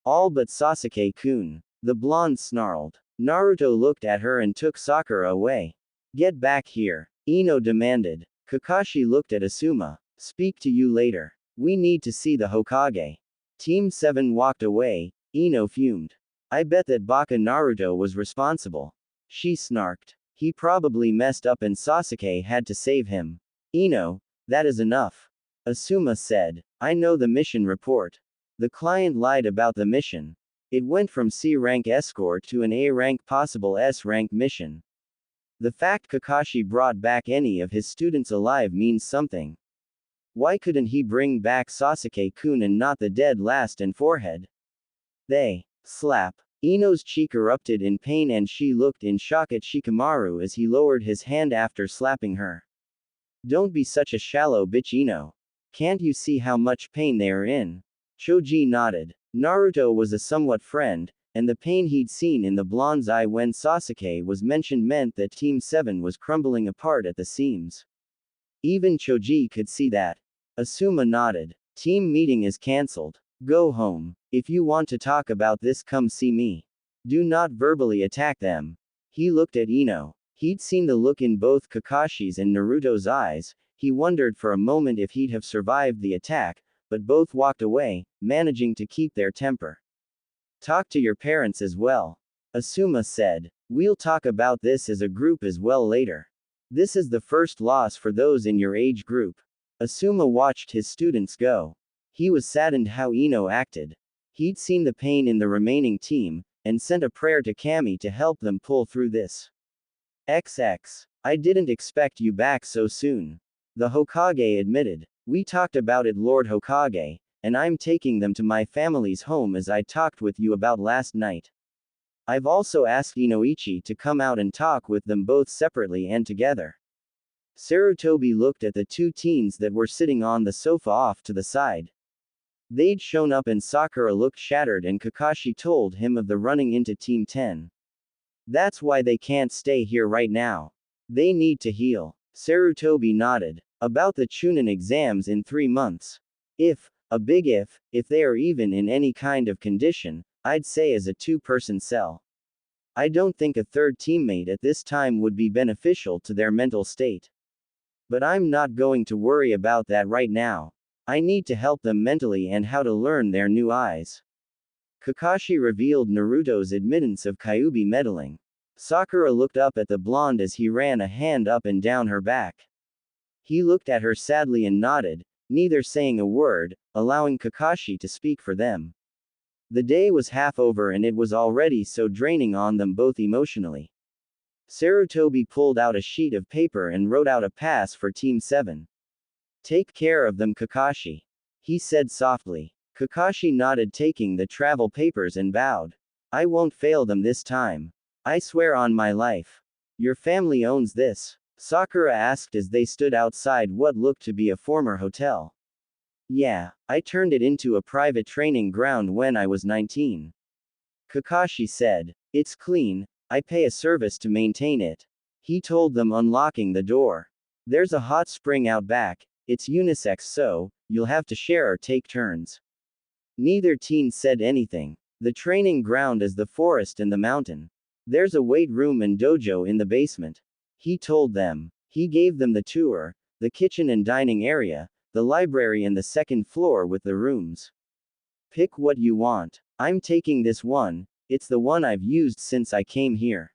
S1: All but Sasuke-kun. The blonde snarled. Naruto looked at her and took Sakura away. Get back here. Ino demanded. Kakashi looked at Asuma. Speak to you later. We need to see the Hokage. Team 7 walked away. Ino fumed. I bet that Baka Naruto was responsible. She snarked. He probably messed up and Sasuke had to save him. Ino, that is enough. Asuma said. I know the mission report. The client lied about the mission. It went from C rank escort to an A rank possible S rank mission. The fact Kakashi brought back any of his students alive means something. Why couldn't he bring back Sasuke-kun and not the dead last and forehead? They. Slap. Ino's cheek erupted in pain and she looked in shock at Shikamaru as he lowered his hand after slapping her. Don't be such a shallow bitch, Ino. Can't you see how much pain they are in? Choji nodded. Naruto was a somewhat friend, and the pain he'd seen in the blonde's eye when Sasuke was mentioned meant that Team 7 was crumbling apart at the seams. Even Choji could see that. Asuma nodded. Team meeting is cancelled. Go home. If you want to talk about this, come see me. Do not verbally attack them. He looked at Ino. He'd seen the look in both Kakashi's and Naruto's eyes. He wondered for a moment if he'd have survived the attack, but both walked away, managing to keep their temper. Talk to your parents as well. Asuma said. We'll talk about this as a group as well later. This is the first loss for those in your age group. Asuma watched his students go. He was saddened how Ino acted. He'd seen the pain in the remaining team, and sent a prayer to Kami to help them pull through this. XX. I didn't expect you back so soon. The Hokage admitted. We talked about it, Lord Hokage, and I'm taking them to my family's home as I talked with you about last night. I've also asked Inoichi to come out and talk with them both separately and together. Sarutobi looked at the two teens that were sitting on the sofa off to the side. They'd shown up and Sakura looked shattered and Kakashi told him of the running into Team 10. That's why they can't stay here right now. They need to heal. Sarutobi nodded. About the Chunin exams in 3 months. A big if they are even in any kind of condition, I'd say as a 2-person cell. I don't think a third teammate at this time would be beneficial to their mental state. But I'm not going to worry about that right now. I need to help them mentally and how to learn their new eyes. Kakashi revealed Naruto's admittance of Kyuubi meddling. Sakura looked up at the blonde as he ran a hand up and down her back. He looked at her sadly and nodded, neither saying a word, allowing Kakashi to speak for them. The day was half over and it was already so draining on them both emotionally. Sarutobi pulled out a sheet of paper and wrote out a pass for Team 7. Take care of them, Kakashi. He said softly. Kakashi nodded, taking the travel papers, and bowed. I won't fail them this time. I swear on my life. Your family owns this? Sakura asked as they stood outside what looked to be a former hotel. Yeah, I turned it into a private training ground when I was 19. Kakashi said. It's clean, I pay a service to maintain it. He told them, unlocking the door. There's a hot spring out back, it's unisex, so you'll have to share or take turns. Neither teen said anything. The training ground is the forest and the mountain. There's a weight room and dojo in the basement. He told them. He gave them the tour, the kitchen and dining area, the library and the second floor with the rooms. Pick what you want. I'm taking this one, it's the one I've used since I came here.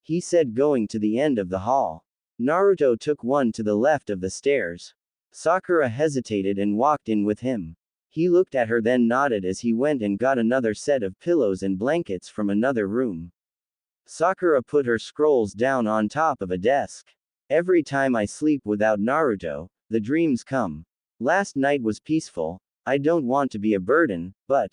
S1: He said, going to the end of the hall. Naruto took one to the left of the stairs. Sakura hesitated and walked in with him. He looked at her, then nodded as he went and got another set of pillows and blankets from another room. Sakura put her scrolls down on top of a desk. Every time I sleep without Naruto, the dreams come. Last night was peaceful, I don't want to be a burden, but...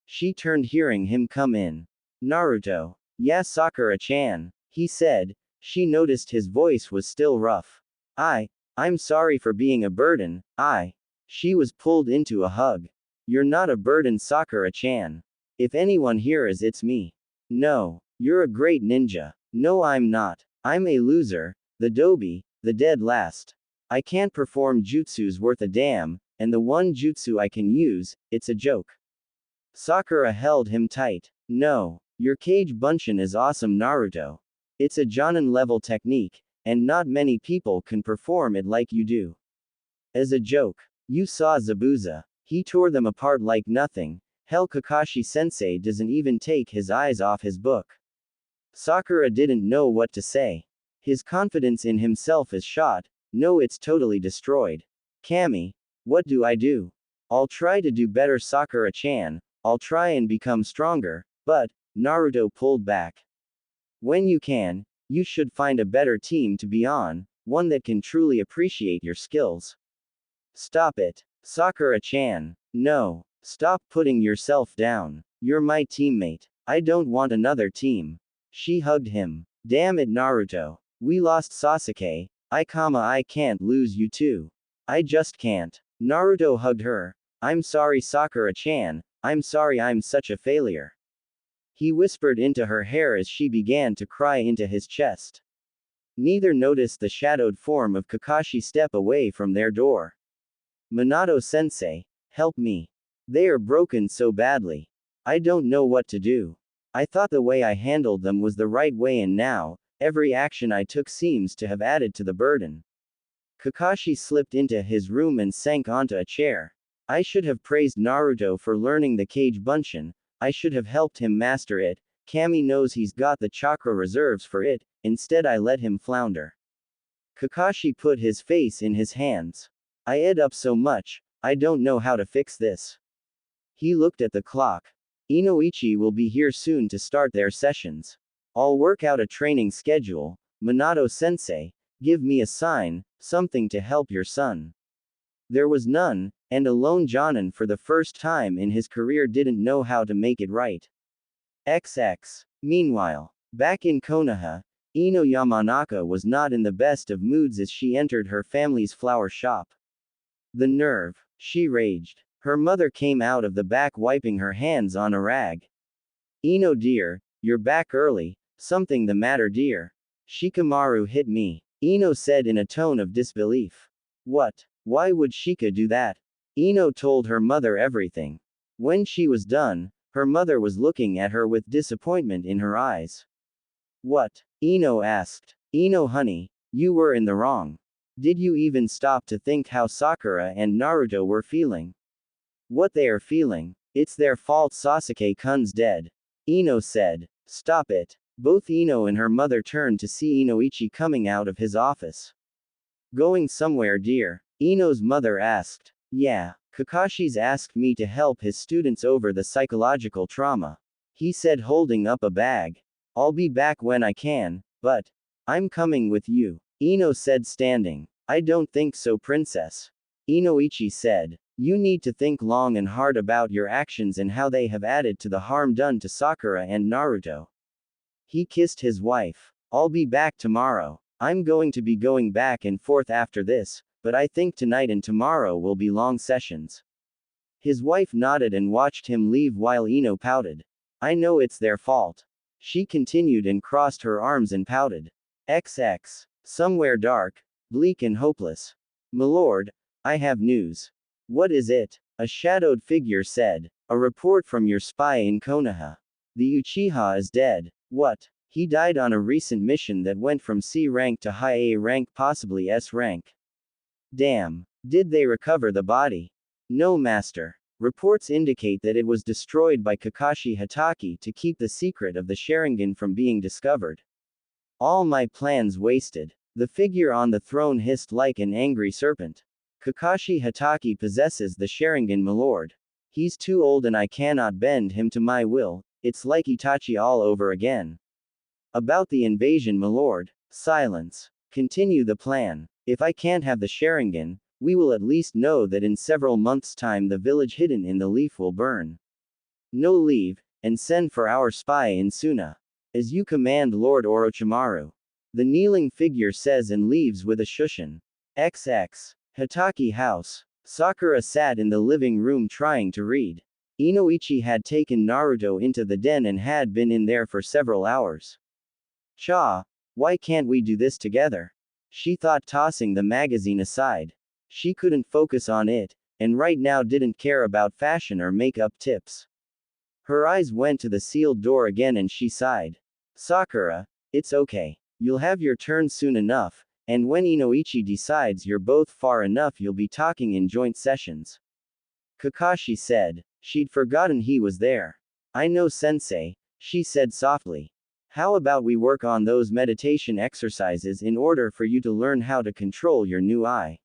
S1: She turned hearing him come in. Naruto. Yeah, Sakura-chan, he said. She noticed his voice was still rough. I'm sorry for being a burden, She was pulled into a hug. You're not a burden, Sakura-chan. If anyone here is, it's me. No. You're a great ninja. No, I'm not. I'm a loser, the dobi, the dead last. I can't perform jutsus worth a damn, and the one jutsu I can use, it's a joke. Sakura held him tight. No. Your Kage Bunshin is awesome, Naruto. It's a Jonin level technique, and not many people can perform it like you do. As a joke. You saw Zabuza. He tore them apart like nothing. Hell, Kakashi-sensei doesn't even take his eyes off his book. Sakura didn't know what to say. His confidence in himself is shot. No, it's totally destroyed. Kami. What do I do? I'll try to do better, Sakura-chan. I'll try and become stronger, but... Naruto pulled back. When you can, you should find a better team to be on, one that can truly appreciate your skills. Stop it. Sakura-chan. No. Stop putting yourself down. You're my teammate. I don't want another team. She hugged him. Damn it, Naruto. We lost Sasuke. I can't lose you too. I just can't. Naruto hugged her. I'm sorry, Sakura-chan. I'm sorry I'm such a failure. He whispered into her hair as she began to cry into his chest. Neither noticed the shadowed form of Kakashi step away from their door. Minato-sensei, help me. They are broken so badly. I don't know what to do. I thought the way I handled them was the right way, and now, every action I took seems to have added to the burden. Kakashi slipped into his room and sank onto a chair. I should have praised Naruto for learning the Kage Bunshin. I should have helped him master it. Kami knows he's got the chakra reserves for it, instead I let him flounder. Kakashi put his face in his hands. I ate up so much, I don't know how to fix this. He looked at the clock. Inoichi will be here soon to start their sessions. I'll work out a training schedule, Minato-sensei, give me a sign, something to help your son. There was none, and alone Jonin for the first time in his career didn't know how to make it right. XX. Meanwhile, back in Konoha, Ino Yamanaka was not in the best of moods as she entered her family's flower shop. The nerve, she raged. Her mother came out of the back wiping her hands on a rag. Ino dear, you're back early, something the matter dear? Shikamaru hit me, Ino said in a tone of disbelief. What? Why would Shika do that? Ino told her mother everything. When she was done, her mother was looking at her with disappointment in her eyes. What? Ino asked. Ino honey, you were in the wrong. Did you even stop to think how Sakura and Naruto were feeling? What they are feeling? It's their fault Sasuke-kun's dead. Ino said. Stop it. Both Ino and her mother turned to see Inoichi coming out of his office. Going somewhere dear? Ino's mother asked. Yeah, Kakashi's asked me to help his students over the psychological trauma. He said holding up a bag. I'll be back when I can, but I'm coming with you, Ino said standing. I don't think so princess. Inoichi said. You need to think long and hard about your actions and how they have added to the harm done to Sakura and Naruto. He kissed his wife. I'll be back tomorrow. I'm going to be going back and forth after this, but I think tonight and tomorrow will be long sessions. His wife nodded and watched him leave while Ino pouted. I know it's their fault. She continued and crossed her arms and pouted. XX. Somewhere dark, bleak and hopeless. Milord, I have news. What is it? A shadowed figure said. A report from your spy in Konoha. The Uchiha is dead. What? He died on a recent mission that went from C rank to high A rank, possibly S rank. Damn. Did they recover the body? No, master. Reports indicate that it was destroyed by Kakashi Hatake to keep the secret of the Sharingan from being discovered. All my plans wasted. The figure on the throne hissed like an angry serpent. Kakashi Hatake possesses the Sharingan, milord. He's too old and I cannot bend him to my will. It's like Itachi all over again. About the invasion, milord. Silence. Continue the plan. If I can't have the Sharingan, we will at least know that in several months' time the village hidden in the leaf will burn. No, leave, and send for our spy in Suna. As you command, Lord Orochimaru. The kneeling figure says and leaves with a shushin. XX. Hatake house. Sakura sat in the living room trying to read. Inoichi had taken Naruto into the den and had been in there for several hours. Cha, why can't we do this together? She thought, tossing the magazine aside. She couldn't focus on it, and right now didn't care about fashion or makeup tips. Her eyes went to the sealed door again and she sighed. Sakura, it's okay. You'll have your turn soon enough, and when Inoichi decides you're both far enough you'll be talking in joint sessions. Kakashi said. She'd forgotten he was there. I know sensei, she said softly. How about we work on those meditation exercises in order for you to learn how to control your new eye?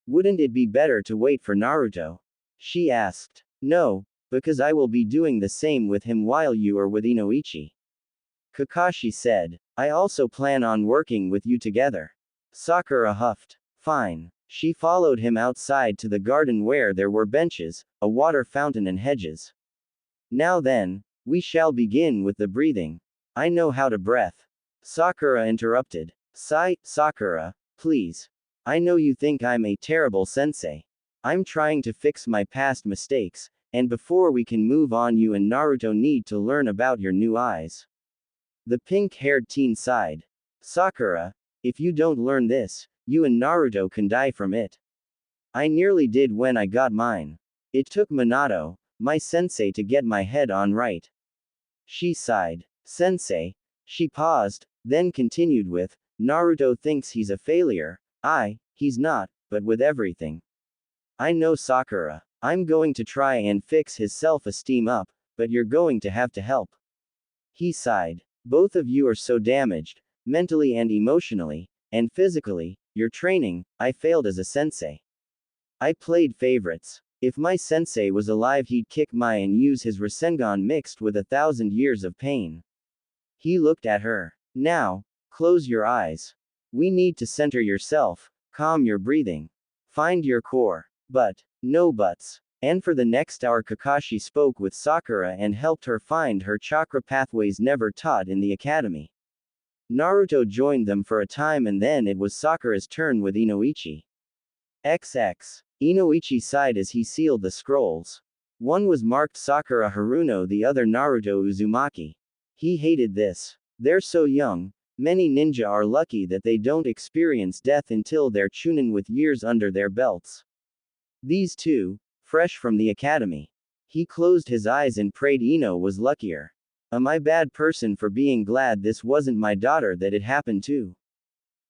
S1: Wouldn't it be better to wait for Naruto? She asked. No, because I will be doing the same with him while you are with Inoichi. Kakashi said. I also plan on working with you together. Sakura huffed. Fine. She followed him outside to the garden where there were benches, a water fountain and hedges. Now then, we shall begin with the breathing. I know how to breath. Sakura interrupted. Sakura, please. I know you think I'm a terrible sensei. I'm trying to fix my past mistakes, and before we can move on you and Naruto need to learn about your new eyes. The pink-haired teen sighed. Sakura, if you don't learn this, you and Naruto can die from it. I nearly did when I got mine. It took Minato, my sensei, to get my head on right. She sighed. Sensei. She paused, then continued with, Naruto thinks he's a failure. He's not, but with everything. I know Sakura. I'm going to try and fix his self-esteem up, but you're going to have to help. He sighed. Both of you are so damaged, mentally and emotionally, and physically. Your training, I failed as a sensei. I played favorites. If my sensei was alive he'd kick my and use his Rasengan mixed with 1,000 years of pain. He looked at her. Now, Close your eyes. We need to center yourself, calm your breathing. Find your core. But, no buts. And for the next hour Kakashi spoke with Sakura and helped her find her chakra pathways never taught in the academy. Naruto joined them for a time and then it was Sakura's turn with Inoichi. XX. Inoichi sighed as he sealed the scrolls. One was marked Sakura Haruno, the other Naruto Uzumaki. He hated this. They're so young. Many ninja are lucky that they don't experience death until they're chunin with years under their belts. These two, fresh from the academy. He closed his eyes and prayed Ino was luckier. Am I bad person for being glad this wasn't my daughter that it happened to?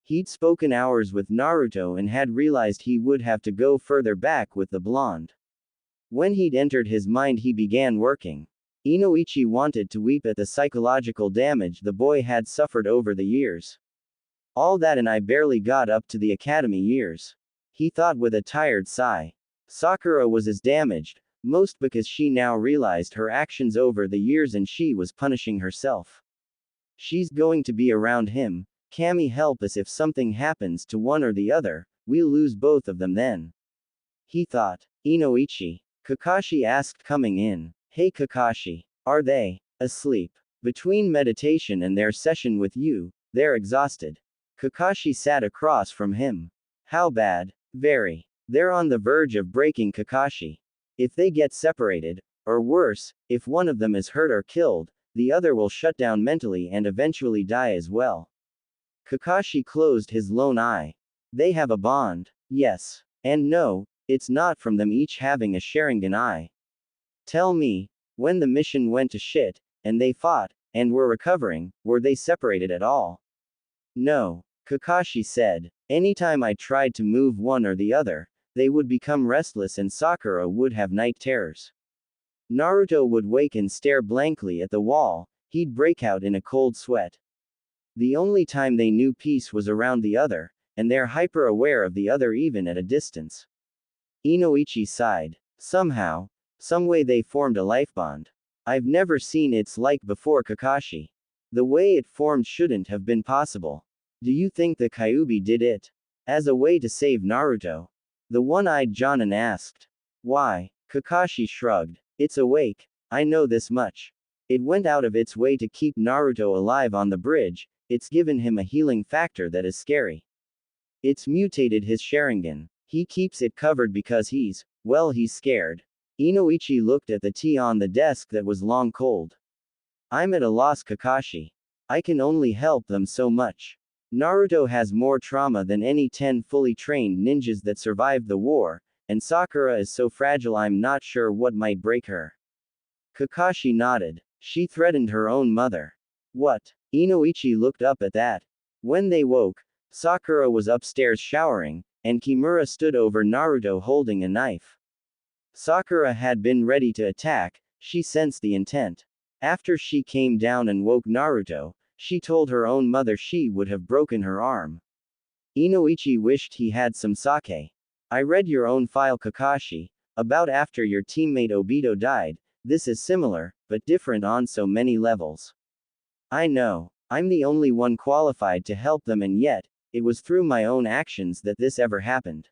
S1: He'd spoken hours with Naruto and had realized he would have to go further back with the blonde. When he'd entered his mind he began working. Inoichi wanted to weep at the psychological damage the boy had suffered over the years. All that and I barely got up to the academy years. He thought with a tired sigh. Sakura was as damaged, most because she now realized her actions over the years and she was punishing herself. She's going to be around him. Kami help us if something happens to one or the other, we'll lose both of them then. He thought. Inoichi. Kakashi asked coming in. Hey Kakashi. Are they asleep? Between meditation and their session with you, they're exhausted. Kakashi sat across from him. How bad? Very. They're on the verge of breaking Kakashi. If they get separated, or worse, if one of them is hurt or killed, the other will shut down mentally and eventually die as well. Kakashi closed his lone eye. They have a bond. Yes. And no, it's not from them each having a Sharingan eye. Tell me, when the mission went to shit, and they fought, and were recovering, were they separated at all? No. Kakashi said. Anytime I tried to move one or the other, they would become restless and Sakura would have night terrors. Naruto would wake and stare blankly at the wall, he'd break out in a cold sweat. The only time they knew peace was around the other, and they're hyper aware of the other even at a distance. Inoichi sighed. Somehow, some way they formed a life bond. I've never seen its like before Kakashi. The way it formed shouldn't have been possible. Do you think the Kyuubi did it? As a way to save Naruto? The one-eyed Jonin asked. Why? Kakashi shrugged. It's awake. I know this much. It went out of its way to keep Naruto alive on the bridge, it's given him a healing factor that is scary. It's mutated his Sharingan. He keeps it covered because he's scared. Inoichi looked at the tea on the desk that was long cold. I'm at a loss Kakashi. I can only help them so much. Naruto has more trauma than any 10 fully trained ninjas that survived the war, and Sakura is so fragile I'm not sure what might break her. Kakashi nodded. She threatened her own mother. What? Inoichi looked up at that. When they woke, Sakura was upstairs showering, and Kimura stood over Naruto holding a knife. Sakura had been ready to attack, she sensed the intent. After she came down and woke Naruto, she told her own mother she would have broken her arm. Inoichi wished he had some sake. I read your own file Kakashi, about after your teammate Obito died, this is similar, but different on so many levels. I know. I'm the only one qualified to help them and yet, it was through my own actions that this ever happened.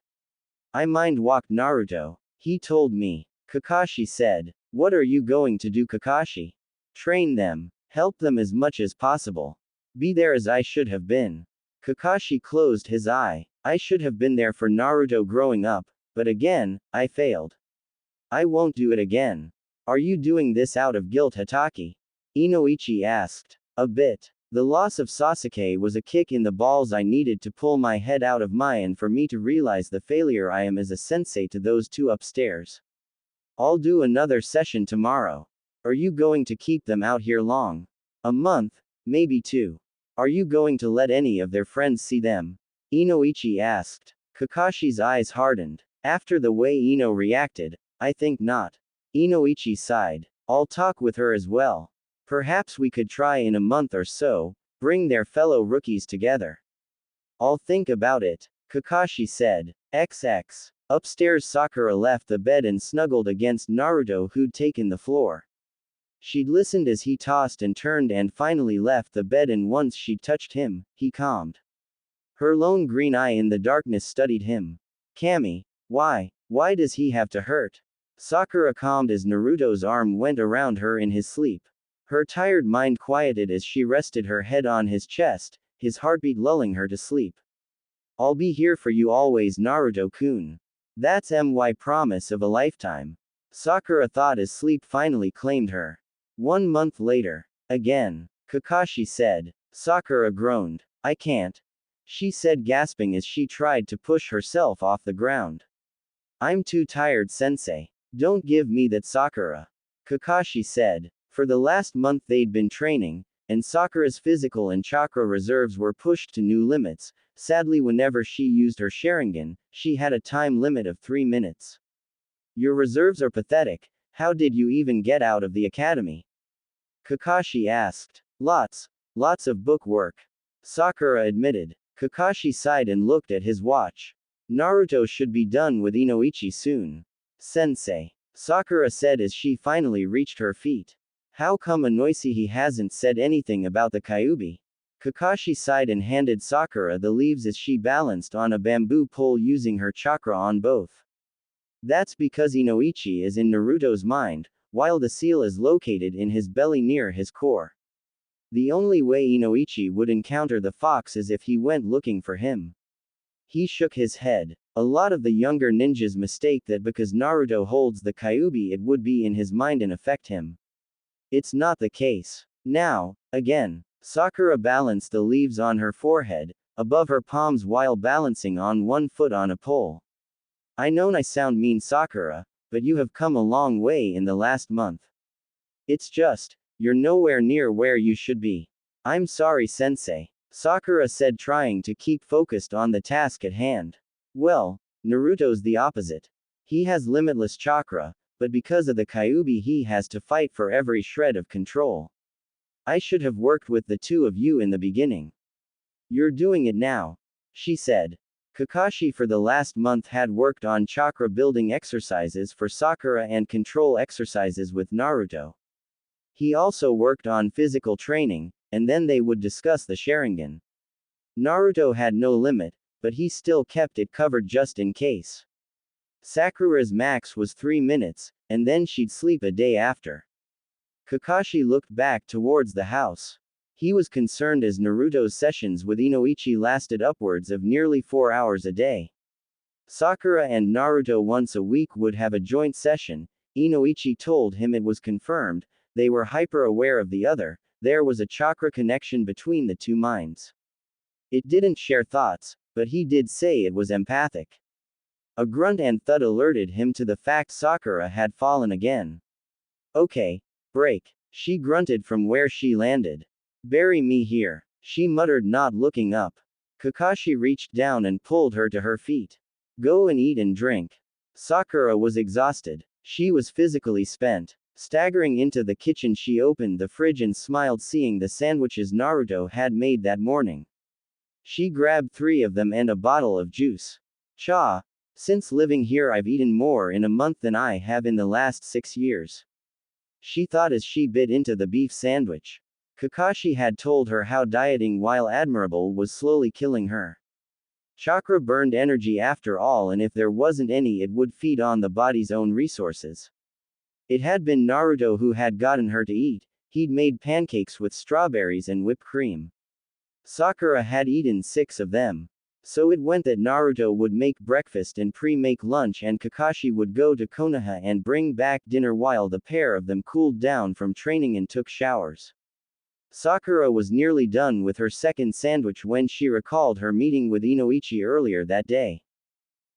S1: I mind-walked Naruto. He told me. Kakashi said. What are you going to do Kakashi? Train them. Help them as much as possible. Be there as I should have been. Kakashi closed his eye. I should have been there for Naruto growing up, but again, I failed. I won't do it again. Are you doing this out of guilt Hatake? Inoichi asked. A bit. The loss of Sasuke was a kick in the balls I needed to pull my head out of mine and for me to realize the failure I am as a sensei to those two upstairs. I'll do another session tomorrow. Are you going to keep them out here long? A month, maybe 2. Are you going to let any of their friends see them? Inoichi asked. Kakashi's eyes hardened. After the way Ino reacted, I think not. Inoichi sighed. I'll talk with her as well. Perhaps we could try in a month or so, bring their fellow rookies together. I'll think about it, Kakashi said. XX. Upstairs Sakura left the bed and snuggled against Naruto who'd taken the floor. She'd listened as he tossed and turned and finally left the bed, and once she touched him, he calmed. Her lone green eye in the darkness studied him. Kami, why? Why does he have to hurt? Sakura calmed as Naruto's arm went around her in his sleep. Her tired mind quieted as she rested her head on his chest, his heartbeat lulling her to sleep. I'll be here for you always, Naruto-kun. That's my promise of a lifetime. Sakura thought as sleep finally claimed her. 1 month later. Again. Kakashi said. Sakura groaned. I can't. She said, gasping as she tried to push herself off the ground. I'm too tired, sensei. Don't give me that, Sakura. Kakashi said. For the last month they'd been training, and Sakura's physical and chakra reserves were pushed to new limits. Sadly, whenever she used her Sharingan, she had a time limit of 3 minutes. Your reserves are pathetic. How did you even get out of the academy? Kakashi asked. Lots of book work. Sakura admitted. Kakashi sighed and looked at his watch. Naruto should be done with Inoichi soon. Sensei. Sakura said as she finally reached her feet. How come Inoichi hasn't said anything about the Kyuubi? Kakashi sighed and handed Sakura the leaves as she balanced on a bamboo pole using her chakra on both. That's because Inoichi is in Naruto's mind, while the seal is located in his belly near his core. The only way Inoichi would encounter the fox is if he went looking for him. He shook his head. A lot of the younger ninjas mistake that because Naruto holds the Kyuubi it would be in his mind and affect him. It's not the case. Now, again. Sakura balanced the leaves on her forehead, above her palms while balancing on one foot on a pole. I know I sound mean, Sakura, but you have come a long way in the last month. It's just, you're nowhere near where you should be. I'm sorry, sensei. Sakura said, trying to keep focused on the task at hand. Well, Naruto's the opposite. He has limitless chakra, but because of the Kyuubi he has to fight for every shred of control. I should have worked with the two of you in the beginning. You're doing it now, she said. Kakashi for the last month had worked on chakra building exercises for Sakura and control exercises with Naruto. He also worked on physical training, and then they would discuss the Sharingan. Naruto had no limit, but he still kept it covered just in case. Sakura's max was 3 minutes, and then she'd sleep a day after. Kakashi looked back towards the house. He was concerned as Naruto's sessions with Inoichi lasted upwards of nearly 4 hours a day. Sakura and Naruto once a week would have a joint session. Inoichi told him it was confirmed, they were hyper-aware of the other, there was a chakra connection between the two minds. It didn't share thoughts, but he did say it was empathic. A grunt and thud alerted him to the fact Sakura had fallen again. Okay. Break. She grunted from where she landed. Bury me here, she muttered, not looking up. Kakashi reached down and pulled her to her feet. Go and eat and drink. Sakura was exhausted. She was physically spent. Staggering into the kitchen, she opened the fridge and smiled, seeing the sandwiches Naruto had made that morning. She grabbed 3 of them and a bottle of juice. Cha! Since living here I've eaten more in a month than I have in the last 6 years. She thought as she bit into the beef sandwich. Kakashi had told her how dieting while admirable was slowly killing her. Chakra burned energy after all, and if there wasn't any it would feed on the body's own resources. It had been Naruto who had gotten her to eat. He'd made pancakes with strawberries and whipped cream. Sakura had eaten 6 of them. So it went that Naruto would make breakfast and pre-make lunch, and Kakashi would go to Konoha and bring back dinner while the pair of them cooled down from training and took showers. Sakura was nearly done with her second sandwich when she recalled her meeting with Inoichi earlier that day.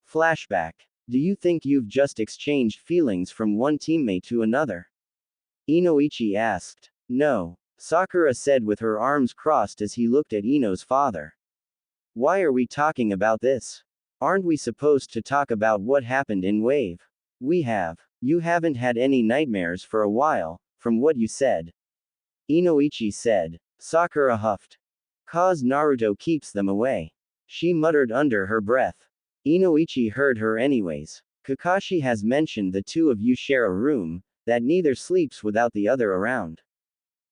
S1: Flashback. Do you think you've just exchanged feelings from one teammate to another? Inoichi asked. No, Sakura said with her arms crossed as he looked at Ino's father. Why are we talking about this? Aren't we supposed to talk about what happened in Wave? We have. You haven't had any nightmares for a while, from what you said. Inoichi said. Sakura huffed. Cause Naruto keeps them away. She muttered under her breath. Inoichi heard her anyways. Kakashi has mentioned the two of you share a room, that neither sleeps without the other around.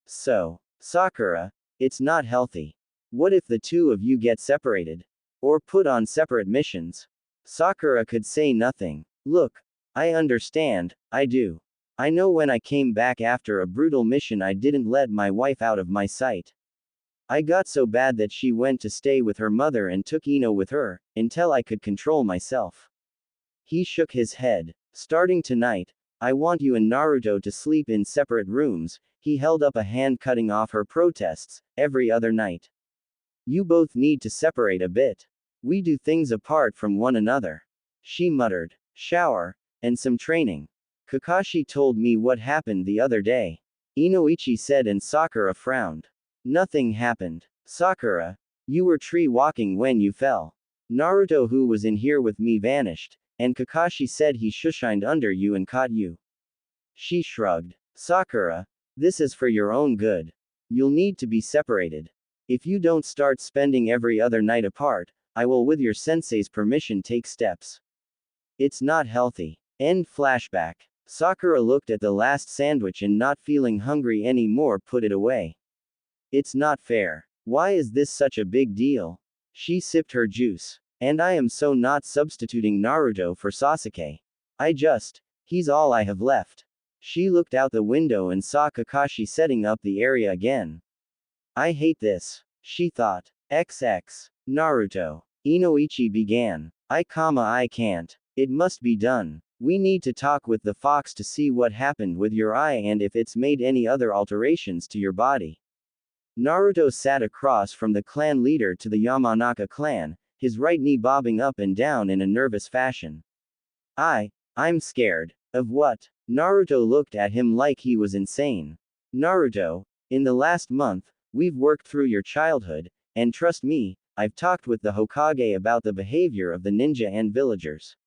S1: So, Sakura, it's not healthy. What if the two of you get separated? Or put on separate missions? Sakura could say nothing. Look, I understand, I do. I know when I came back after a brutal mission I didn't let my wife out of my sight. I got so bad that she went to stay with her mother and took Ino with her, until I could control myself. He shook his head. Starting tonight, I want you and Naruto to sleep in separate rooms. He held up a hand cutting off her protests, every other night. You both need to separate a bit. We do things apart from one another. She muttered. Shower, and some training. Kakashi told me what happened the other day. Inoichi said and Sakura frowned. Nothing happened. Sakura, you were tree walking when you fell. Naruto who was in here with me vanished, and Kakashi said he shushined under you and caught you. She shrugged. Sakura, this is for your own good. You'll need to be separated. If you don't start spending every other night apart, I will with your sensei's permission take steps. It's not healthy. End flashback. Sakura looked at the last sandwich and not feeling hungry anymore put it away. It's not fair. Why is this such a big deal? She sipped her juice. And I am so not substituting Naruto for Sasuke. He's all I have left. She looked out the window and saw Kakashi setting up the area again. I hate this, she thought. XX. Naruto. Inoichi began. I can't. It must be done. We need to talk with the fox to see what happened with your eye and if it's made any other alterations to your body. Naruto sat across from the clan leader to the Yamanaka clan, his right knee bobbing up and down in a nervous fashion. I'm scared. Of what? Naruto looked at him like he was insane. Naruto, in the last month, we've worked through your childhood, and trust me, I've talked with the Hokage about the behavior of the ninja and villagers.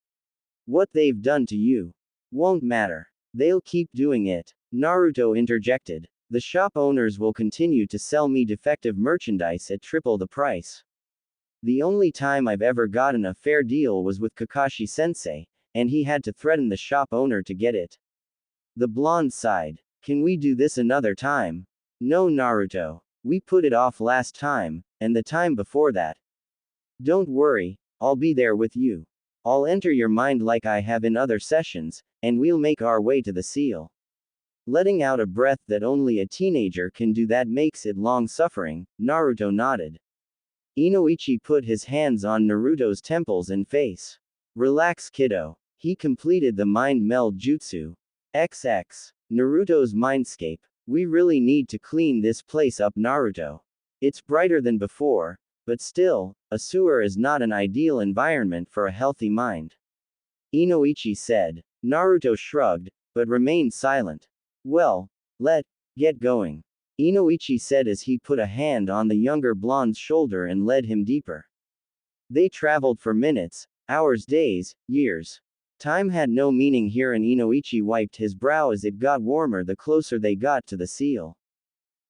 S1: What they've done to you won't matter. They'll keep doing it. Naruto interjected. The shop owners will continue to sell me defective merchandise at triple the price. The only time I've ever gotten a fair deal was with Kakashi Sensei, and he had to threaten the shop owner to get it. The blonde sighed. Can we do this another time? No, Naruto. We put it off last time, and the time before that. Don't worry, I'll be there with you. I'll enter your mind like I have in other sessions, and we'll make our way to the seal. Letting out a breath that only a teenager can do that makes it long-suffering, Naruto nodded. Inoichi put his hands on Naruto's temples and face. Relax, kiddo. He completed the mind meld jutsu. XX. Naruto's mindscape. We really need to clean this place up, Naruto. It's brighter than before, but still, a sewer is not an ideal environment for a healthy mind. Inoichi said. Naruto shrugged, but remained silent. Well, get going. Inoichi said as he put a hand on the younger blonde's shoulder and led him deeper. They traveled for minutes, hours, days, years. Time had no meaning here and Inoichi wiped his brow as it got warmer the closer they got to the seal.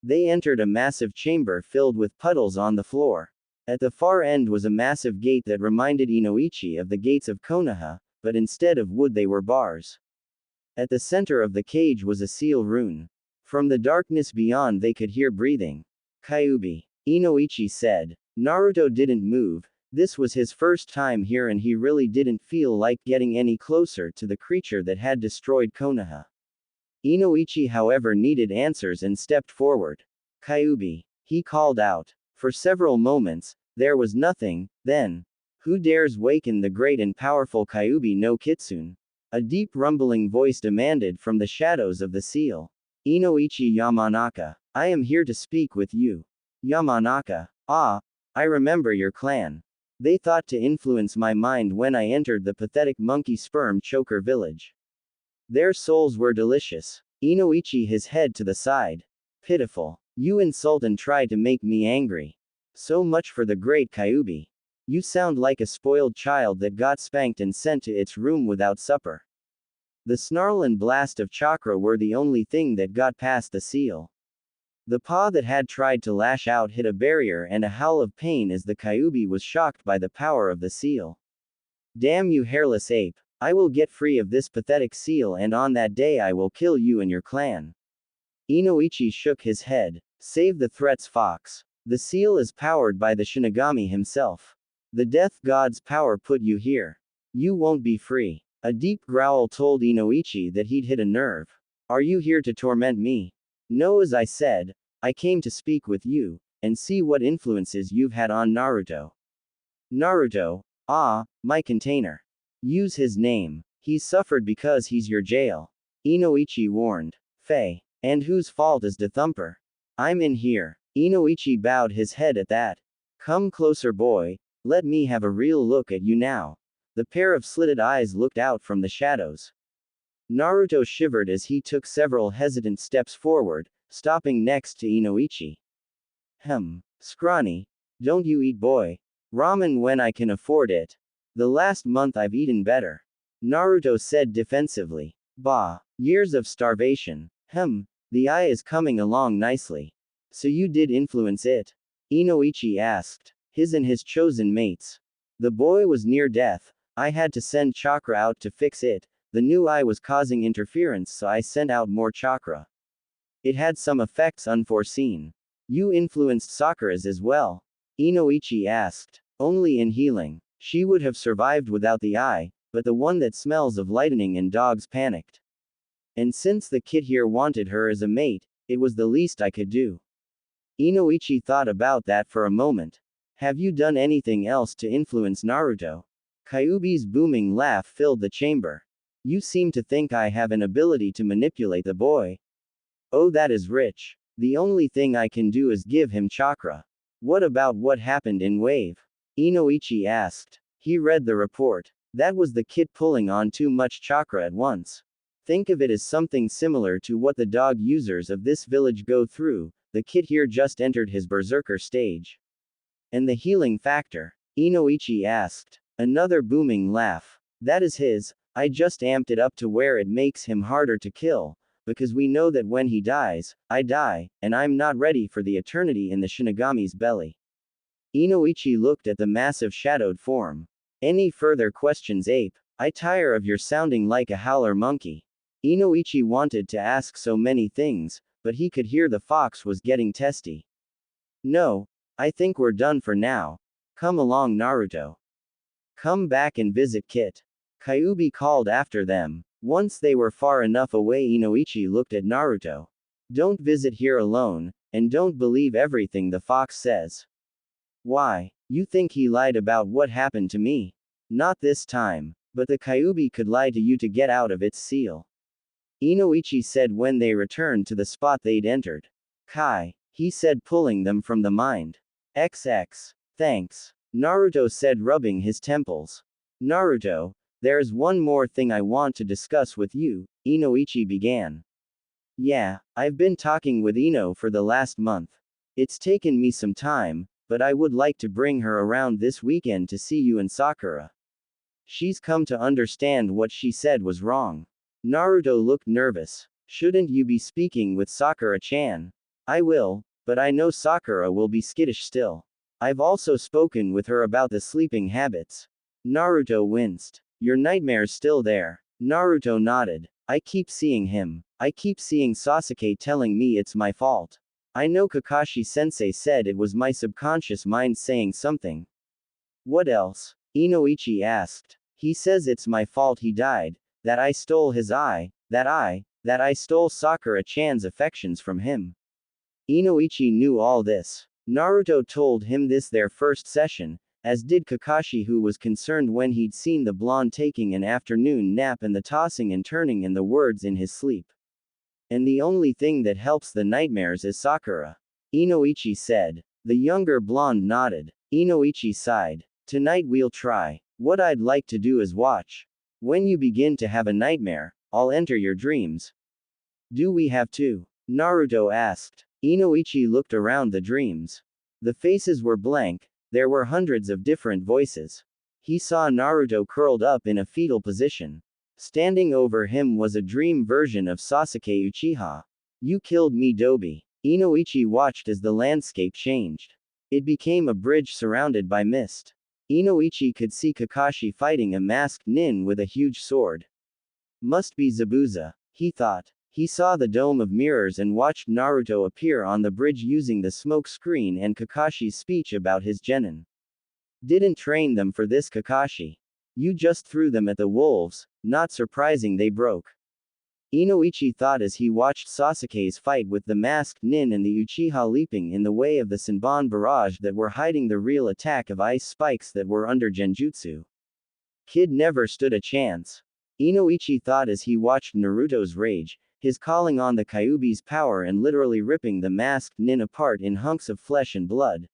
S1: They entered a massive chamber filled with puddles on the floor. At the far end was a massive gate that reminded Inoichi of the gates of Konoha, but instead of wood they were bars. At the center of the cage was a seal rune. From the darkness beyond they could hear breathing. Kyuubi. Inoichi said. Naruto didn't move. This was his first time here and he really didn't feel like getting any closer to the creature that had destroyed Konoha. Inoichi however needed answers and stepped forward. Kyuubi. He called out. For several moments, there was nothing, then. Who dares waken the great and powerful Kyuubi no Kitsune? A deep rumbling voice demanded from the shadows of the seal. Inoichi Yamanaka. I am here to speak with you. Yamanaka. Ah, I remember your clan. They thought to influence my mind when I entered the pathetic monkey sperm choker village. Their souls were delicious. Inoichi his head to the side. Pitiful. You insult and try to make me angry. So much for the great Kyuubi. You sound like a spoiled child that got spanked and sent to its room without supper. The snarl and blast of chakra were the only thing that got past the seal. The paw that had tried to lash out hit a barrier and a howl of pain as the Kyuubi was shocked by the power of the seal. Damn you hairless ape. I will get free of this pathetic seal, and on that day I will kill you and your clan. Inoichi shook his head. Save the threats, Fox. The seal is powered by the Shinigami himself. The death god's power put you here. You won't be free. A deep growl told Inoichi that he'd hit a nerve. Are you here to torment me? No, as I said, I came to speak with you, and see what influences you've had on Naruto. Naruto? Ah, my container. Use his name. He's suffered because he's your jail. Inoichi warned. Faye. And whose fault is the thumper? I'm in here. Inoichi bowed his head at that. Come closer, boy. Let me have a real look at you now. The pair of slitted eyes looked out from the shadows. Naruto shivered as he took several hesitant steps forward, stopping next to Inoichi. Scrawny. Don't you eat, boy? Ramen when I can afford it. The last month I've eaten better. Naruto said defensively. Bah. Years of starvation. The eye is coming along nicely. So you did influence it? Inoichi asked. His and his chosen mates. The boy was near death. I had to send chakra out to fix it. The new eye was causing interference, so I sent out more chakra. It had some effects unforeseen. You influenced Sakura's as well? Inoichi asked. Only in healing. She would have survived without the eye, but the one that smells of lightning and dogs panicked. And since the kid here wanted her as a mate, it was the least I could do. Inoichi thought about that for a moment. Have you done anything else to influence Naruto? Kyuubi's booming laugh filled the chamber. You seem to think I have an ability to manipulate the boy. Oh, that is rich. The only thing I can do is give him chakra. What about what happened in Wave? Inoichi asked. He read the report. That was the kid pulling on too much chakra at once. Think of it as something similar to what the dog users of this village go through. The kid here just entered his berserker stage. And the healing factor? Inoichi asked. Another booming laugh. That is his. I just amped it up to where it makes him harder to kill, because we know that when he dies, I die, and I'm not ready for the eternity in the Shinigami's belly. Inoichi looked at the massive shadowed form. Any further questions, ape? I tire of your sounding like a howler monkey. Inoichi wanted to ask so many things, but he could hear the fox was getting testy. No, I think we're done for now. Come along, Naruto. Come back and visit Kit. Kyuubi called after them. Once they were far enough away, Inoichi looked at Naruto. Don't visit here alone, and don't believe everything the fox says. Why? You think he lied about what happened to me? Not this time. But the Kyuubi could lie to you to get out of its seal. Inoichi said when they returned to the spot they'd entered. Kai, he said, pulling them from the mind. XX. Thanks. Naruto said, rubbing his temples. Naruto, there's one more thing I want to discuss with you, Inoichi began. Yeah, I've been talking with Ino for the last month. It's taken me some time, but I would like to bring her around this weekend to see you and Sakura. She's come to understand what she said was wrong. Naruto looked nervous. Shouldn't you be speaking with Sakura-chan? I will, but I know Sakura will be skittish still. I've also spoken with her about the sleeping habits. Naruto winced. Your nightmare's still there. Naruto nodded. I keep seeing him. I keep seeing Sasuke telling me it's my fault. I know Kakashi-sensei said it was my subconscious mind saying something. What else? Inoichi asked. He says it's my fault he died, that I stole his eye, that I stole Sakura-chan's affections from him. Inoichi knew all this. Naruto told him this their first session, as did Kakashi, who was concerned when he'd seen the blonde taking an afternoon nap and the tossing and turning in the words in his sleep. And the only thing that helps the nightmares is Sakura. Inoichi said. The younger blonde nodded. Inoichi sighed. Tonight we'll try. What I'd like to do is watch. When you begin to have a nightmare, I'll enter your dreams. Do we have to? Naruto asked. Inoichi looked around the dreams. The faces were blank, there were hundreds of different voices. He saw Naruto curled up in a fetal position. Standing over him was a dream version of Sasuke Uchiha. You killed me, Dobi. Inoichi watched as the landscape changed. It became a bridge surrounded by mist. Inoichi could see Kakashi fighting a masked nin with a huge sword. Must be Zabuza, he thought. He saw the dome of mirrors and watched Naruto appear on the bridge using the smoke screen and Kakashi's speech about his genin. Didn't train them for this, Kakashi. You just threw them at the wolves, not surprising they broke. Inoichi thought as he watched Sasuke's fight with the masked nin and the Uchiha leaping in the way of the Senbon barrage that were hiding the real attack of ice spikes that were under genjutsu. Kid never stood a chance. Inoichi thought as he watched Naruto's rage, his calling on the Kyuubi's power and literally ripping the masked nin apart in hunks of flesh and blood.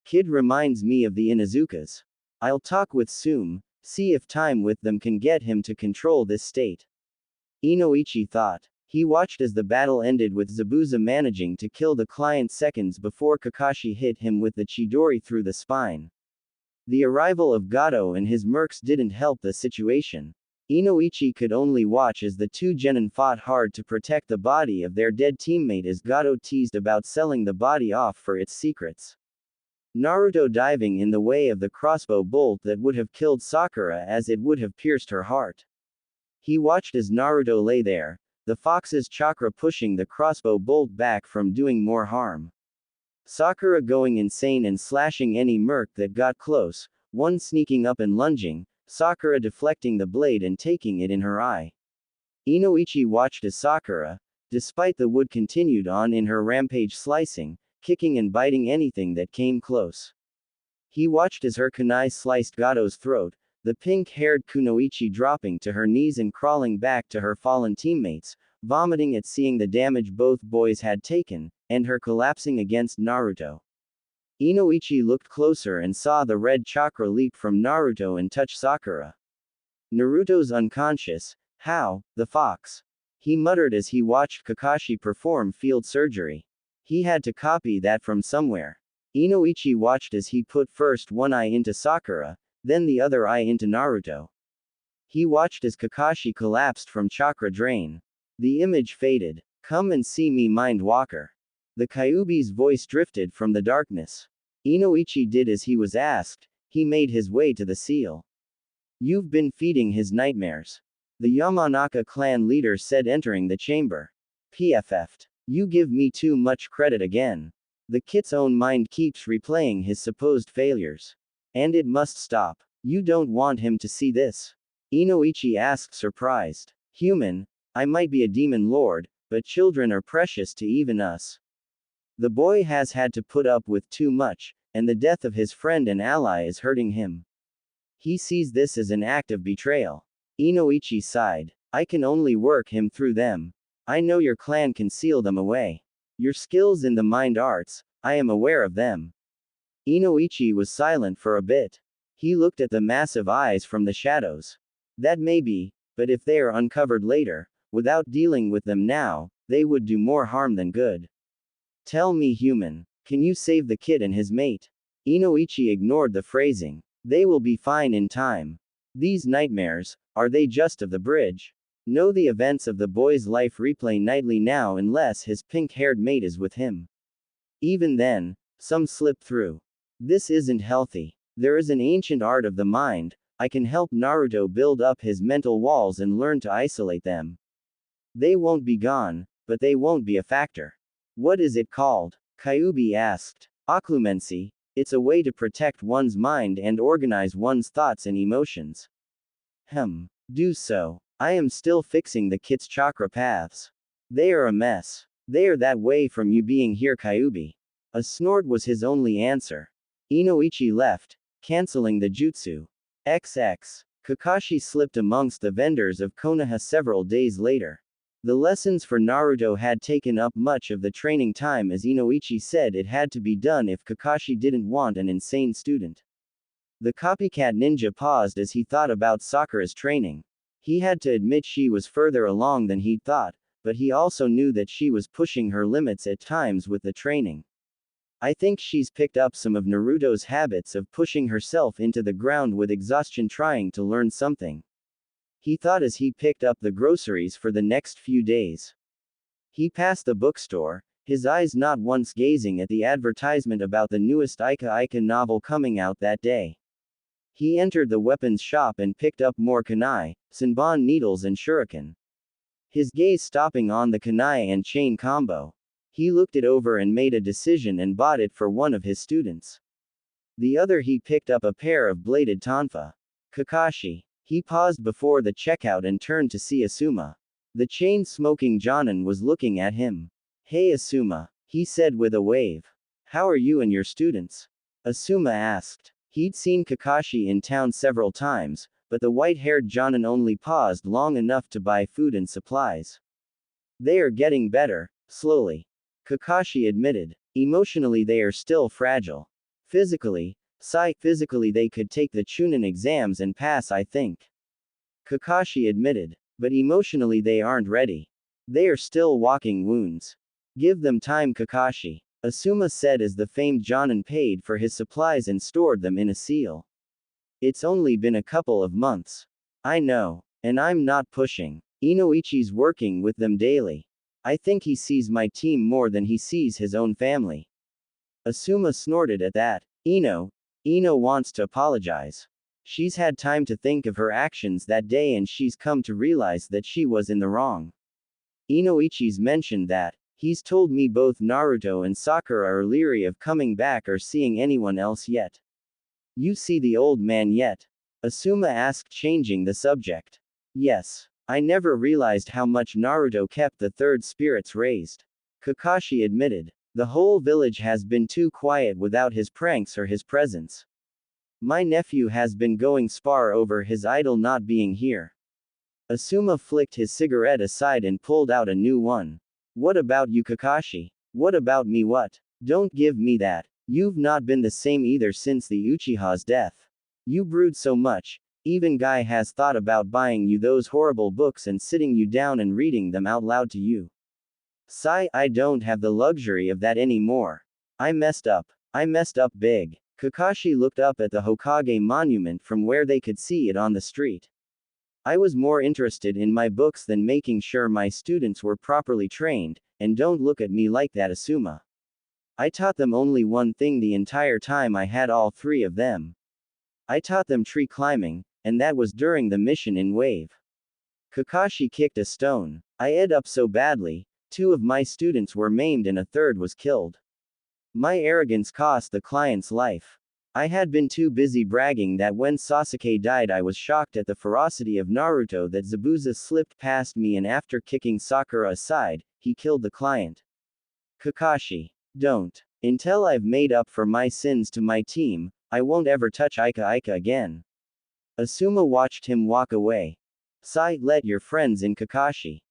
S1: Kid reminds me of the Inuzukas. I'll talk with Sume, see if time with them can get him to control this state. Inoichi thought. He watched as the battle ended with Zabuza managing to kill the client seconds before Kakashi hit him with the Chidori through the spine. The arrival of Gato and his mercs didn't help the situation. Inoichi could only watch as the two genin fought hard to protect the body of their dead teammate as Gato teased about selling the body off for its secrets. Naruto diving in the way of the crossbow bolt that would have killed Sakura as it would have pierced her heart. He watched as Naruto lay there, the fox's chakra pushing the crossbow bolt back from doing more harm. Sakura going insane and slashing any merc that got close, one sneaking up and lunging, Sakura deflecting the blade and taking it in her eye. Inoichi watched as Sakura, despite the wood, continued on in her rampage, slicing, kicking and biting anything that came close. He watched as her kunai sliced Gato's throat, the pink-haired Kunoichi dropping to her knees and crawling back to her fallen teammates, vomiting at seeing the damage both boys had taken, and her collapsing against Naruto. Inoichi looked closer and saw the red chakra leap from Naruto and touch Sakura. Naruto's unconscious. How? The fox. He muttered as he watched Kakashi perform field surgery. He had to copy that from somewhere. Inoichi watched as he put first one eye into Sakura, then the other eye into Naruto. He watched as Kakashi collapsed from chakra drain. The image faded. Come and see me, Mind Walker. The Kyuubi's voice drifted from the darkness. Inoichi did as he was asked. He made his way to the seal. You've been feeding his nightmares. The Yamanaka clan leader said, entering the chamber. PFF'd. You give me too much credit again. The kid's own mind keeps replaying his supposed failures. And it must stop. You don't want him to see this? Inoichi asked, surprised. Human, I might be a demon lord, but children are precious to even us. The boy has had to put up with too much, and the death of his friend and ally is hurting him. He sees this as an act of betrayal. Inoichi sighed. I can only work him through them. I know your clan can seal them away. Your skills in the mind arts, I am aware of them. Inoichi was silent for a bit. He looked at the massive eyes from the shadows. That may be, but if they are uncovered later, without dealing with them now, they would do more harm than good. Tell me, human, can you save the kid and his mate? Inoichi ignored the phrasing. They will be fine in time. These nightmares, are they just of the bridge? Know the events of the boy's life replay nightly now unless his pink-haired mate is with him. Even then, some slip through. This isn't healthy. There is an ancient art of the mind. I can help Naruto build up his mental walls and learn to isolate them. They won't be gone, but they won't be a factor. What is it called? Kyuubi asked. Occlumency. It's a way to protect one's mind and organize one's thoughts and emotions. Do so. I am still fixing the kid's chakra paths. They are a mess. They are that way from you being here, Kyuubi. A snort was his only answer. Inoichi left, canceling the jutsu. XX. Kakashi slipped amongst the vendors of Konoha several days later. The lessons for Naruto had taken up much of the training time, as Inoichi said it had to be done if Kakashi didn't want an insane student. The copycat ninja paused as he thought about Sakura's training. He had to admit she was further along than he'd thought, but he also knew that she was pushing her limits at times with the training. I think she's picked up some of Naruto's habits of pushing herself into the ground with exhaustion trying to learn something. He thought as he picked up the groceries for the next few days. He passed the bookstore, his eyes not once gazing at the advertisement about the newest Ika Ika novel coming out that day. He entered the weapons shop and picked up more kunai, senbon needles and shuriken. His gaze stopping on the kunai and chain combo. He looked it over and made a decision and bought it for one of his students. The other he picked up a pair of bladed tonfa. Kakashi. He paused before the checkout and turned to see Asuma. The chain-smoking Jonin was looking at him. Hey Asuma, he said with a wave. How are you and your students? Asuma asked. He'd seen Kakashi in town several times, but the white-haired Jonin only paused long enough to buy food and supplies. They are getting better, slowly. Kakashi admitted. Emotionally they are still fragile. Physically they could take the Chunin exams and pass I think. Kakashi admitted. But emotionally they aren't ready. They are still walking wounds. Give them time Kakashi. Asuma said as the famed Jonin paid for his supplies and stored them in a seal. It's only been a couple of months. I know. And I'm not pushing. Inoichi's working with them daily. I think he sees my team more than he sees his own family. Asuma snorted at that. Ino wants to apologize. She's had time to think of her actions that day and she's come to realize that she was in the wrong. Inoichi's mentioned that. He's told me both Naruto and Sakura are leery of coming back or seeing anyone else yet. You see the old man yet? Asuma asked, changing the subject. Yes. I never realized how much Naruto kept the third spirits raised. Kakashi admitted. The whole village has been too quiet without his pranks or his presence. My nephew has been going spar over his idol not being here. Asuma flicked his cigarette aside and pulled out a new one. What about you Kakashi? What about me what? Don't give me that. You've not been the same either since the Uchiha's death. You brood so much, even Guy has thought about buying you those horrible books and sitting you down and reading them out loud to you. Sigh, I don't have the luxury of that anymore. I messed up big. Kakashi looked up at the Hokage monument from where they could see it on the street. I was more interested in my books than making sure my students were properly trained, and don't look at me like that Asuma. I taught them only one thing the entire time I had all three of them. I taught them tree climbing, and that was during the mission in Wave. Kakashi kicked a stone. I ed up so badly, 2 of my students were maimed and a third was killed. My arrogance cost the client's life. I had been too busy bragging that when Sasuke died I was shocked at the ferocity of Naruto that Zabuza slipped past me and after kicking Sakura aside, he killed the client. Kakashi. Don't. Until I've made up for my sins to my team, I won't ever touch Ika again. Asuma watched him walk away. Sigh, let your friends in Kakashi.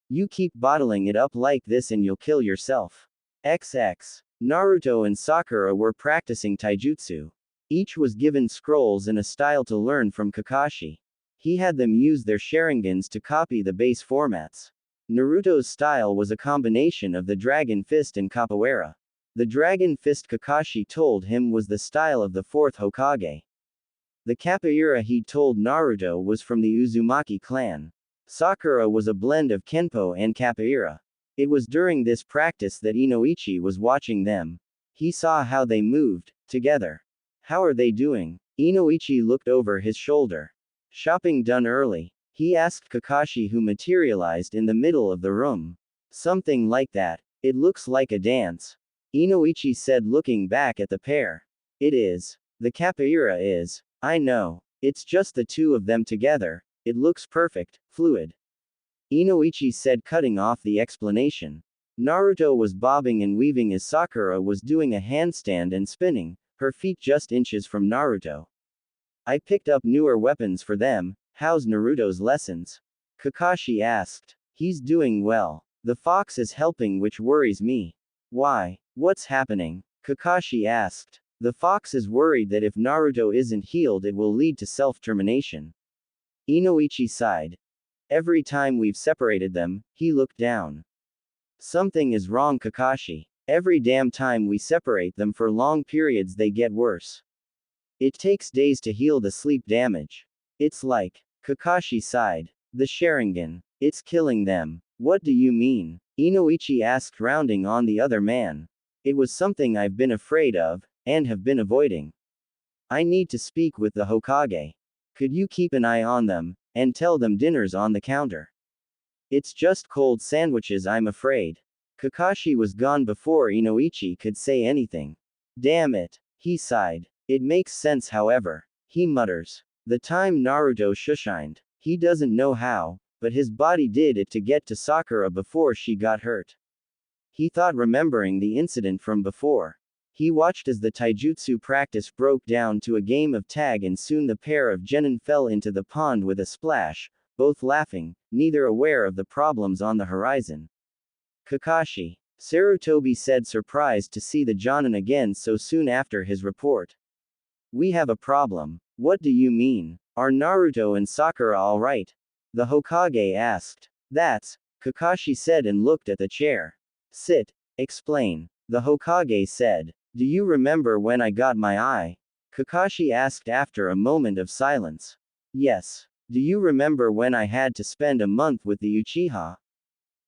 S1: You keep bottling it up like this and you'll kill yourself. XX. Naruto and Sakura were practicing taijutsu. Each was given scrolls and a style to learn from Kakashi. He had them use their Sharingans to copy the base formats. Naruto's style was a combination of the Dragon Fist and Capoeira. The Dragon Fist Kakashi told him was the style of the 4th Hokage. The Capoeira he told Naruto was from the Uzumaki clan. Sakura was a blend of Kenpo and Capoeira. It was during this practice that Inoichi was watching them. He saw how they moved, together. How are they doing? Inoichi looked over his shoulder. Shopping done early? He asked Kakashi, who materialized in the middle of the room. Something like that. It looks like a dance. Inoichi said, looking back at the pair. It is. The capoeira is. I know. It's just the 2 of them together. It looks perfect, fluid. Inoichi said, cutting off the explanation. Naruto was bobbing and weaving as Sakura was doing a handstand and spinning, her feet just inches from Naruto. I picked up newer weapons for them. How's Naruto's lessons? Kakashi asked. He's doing well. The fox is helping, which worries me. Why? What's happening? Kakashi asked. The fox is worried that if Naruto isn't healed it will lead to self-termination. Inoichi sighed. Every time we've separated them, he looked down. Something is wrong Kakashi. Every damn time we separate them for long periods they get worse. It takes days to heal the sleep damage. It's like. Kakashi sighed. The Sharingan. It's killing them. What do you mean? Inoichi asked, rounding on the other man. It was something I've been afraid of, and have been avoiding. I need to speak with the Hokage. Could you keep an eye on them, and tell them dinner's on the counter? It's just cold sandwiches, I'm afraid. Kakashi was gone before Inoichi could say anything. Damn it. He sighed. It makes sense, however. He mutters. The time Naruto shushined. He doesn't know how, but his body did it to get to Sakura before she got hurt. He thought, remembering the incident from before. He watched as the taijutsu practice broke down to a game of tag, and soon the pair of genin fell into the pond with a splash, both laughing, neither aware of the problems on the horizon. Kakashi. Sarutobi said, surprised to see the Jonin again so soon after his report. We have a problem. What do you mean? Are Naruto and Sakura alright? The Hokage asked. That's, Kakashi said and looked at the chair. Sit. Explain. The Hokage said. Do you remember when I got my eye? Kakashi asked after a moment of silence. Yes. Do you remember when I had to spend a month with the Uchiha?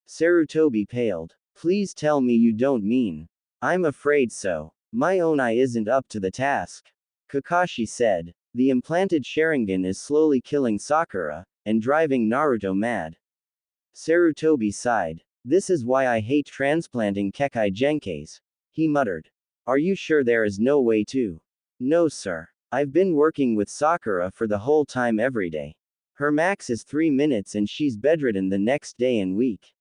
S1: Sarutobi paled. Please tell me you don't mean. I'm afraid so. My own eye isn't up to the task. Kakashi said. The implanted Sharingan is slowly killing Sakura, and driving Naruto mad. Sarutobi sighed. This is why I hate transplanting Kekai Genkais. He muttered. Are you sure there is no way to? No, sir. I've been working with Sakura for the whole time every day. Her max is 3 minutes and she's bedridden the next day and week.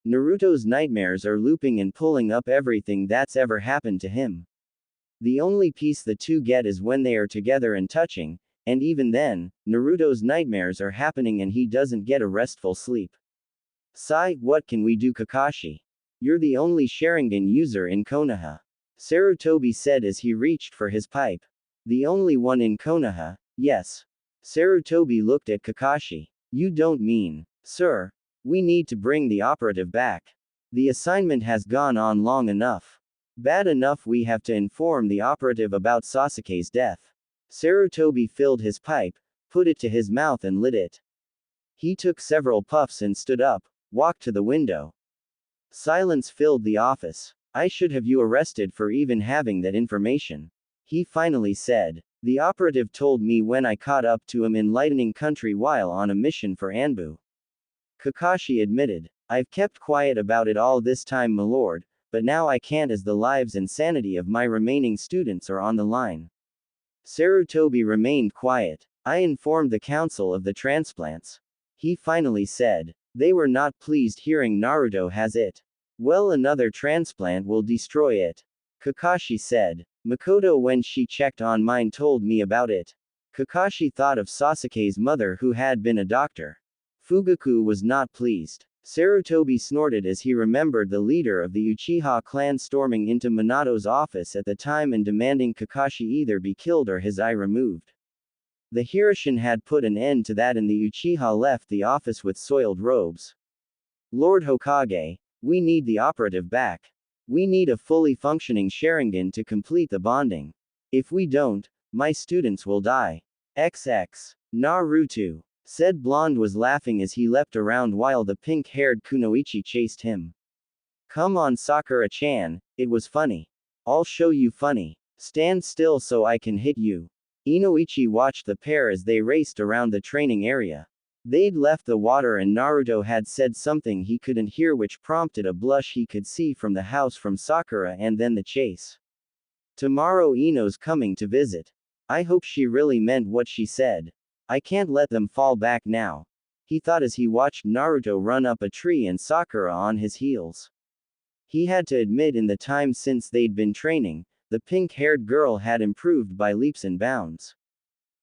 S1: Naruto's nightmares are looping and pulling up everything that's ever happened to him. The only peace the two get is when they are together and touching, and even then, Naruto's nightmares are happening and he doesn't get a restful sleep. Sigh, what can we do, Kakashi? You're the only Sharingan user in Konoha. Sarutobi said as he reached for his pipe. The only one in Konoha? Yes. Sarutobi looked at Kakashi. You don't mean, sir? We need to bring the operative back. The assignment has gone on long enough. Bad enough we have to inform the operative about Sasuke's death. Sarutobi filled his pipe, put it to his mouth and lit it. He took several puffs and stood up, walked to the window. Silence filled the office. I should have you arrested for even having that information. He finally said. The operative told me when I caught up to him in Lightning Country while on a mission for Anbu. Kakashi admitted. I've kept quiet about it all this time, my lord, but now I can't as the lives and sanity of my remaining students are on the line. Sarutobi remained quiet. I informed the council of the transplants. He finally said. They were not pleased hearing Naruto has it. Well, another transplant will destroy it. Kakashi said. Makoto, when she checked on mine, told me about it. Kakashi thought of Sasuke's mother, who had been a doctor. Fugaku was not pleased. Sarutobi snorted as he remembered the leader of the Uchiha clan storming into Minato's office at the time and demanding Kakashi either be killed or his eye removed. The Hirishin had put an end to that and the Uchiha left the office with soiled robes. Lord Hokage, we need the operative back. We need a fully functioning Sharingan to complete the bonding. If we don't, my students will die. XX. Naruto. Said Blonde was laughing as he leapt around while the pink-haired Kunoichi chased him. Come on, Sakura-chan, it was funny. I'll show you funny. Stand still so I can hit you. Inoichi watched the pair as they raced around the training area. They'd left the water and Naruto had said something he couldn't hear, which prompted a blush he could see from the house from Sakura, and then the chase. Tomorrow Ino's coming to visit. I hope she really meant what she said. I can't let them fall back now. He thought as he watched Naruto run up a tree and Sakura on his heels. He had to admit, in the time since they'd been training, the pink-haired girl had improved by leaps and bounds.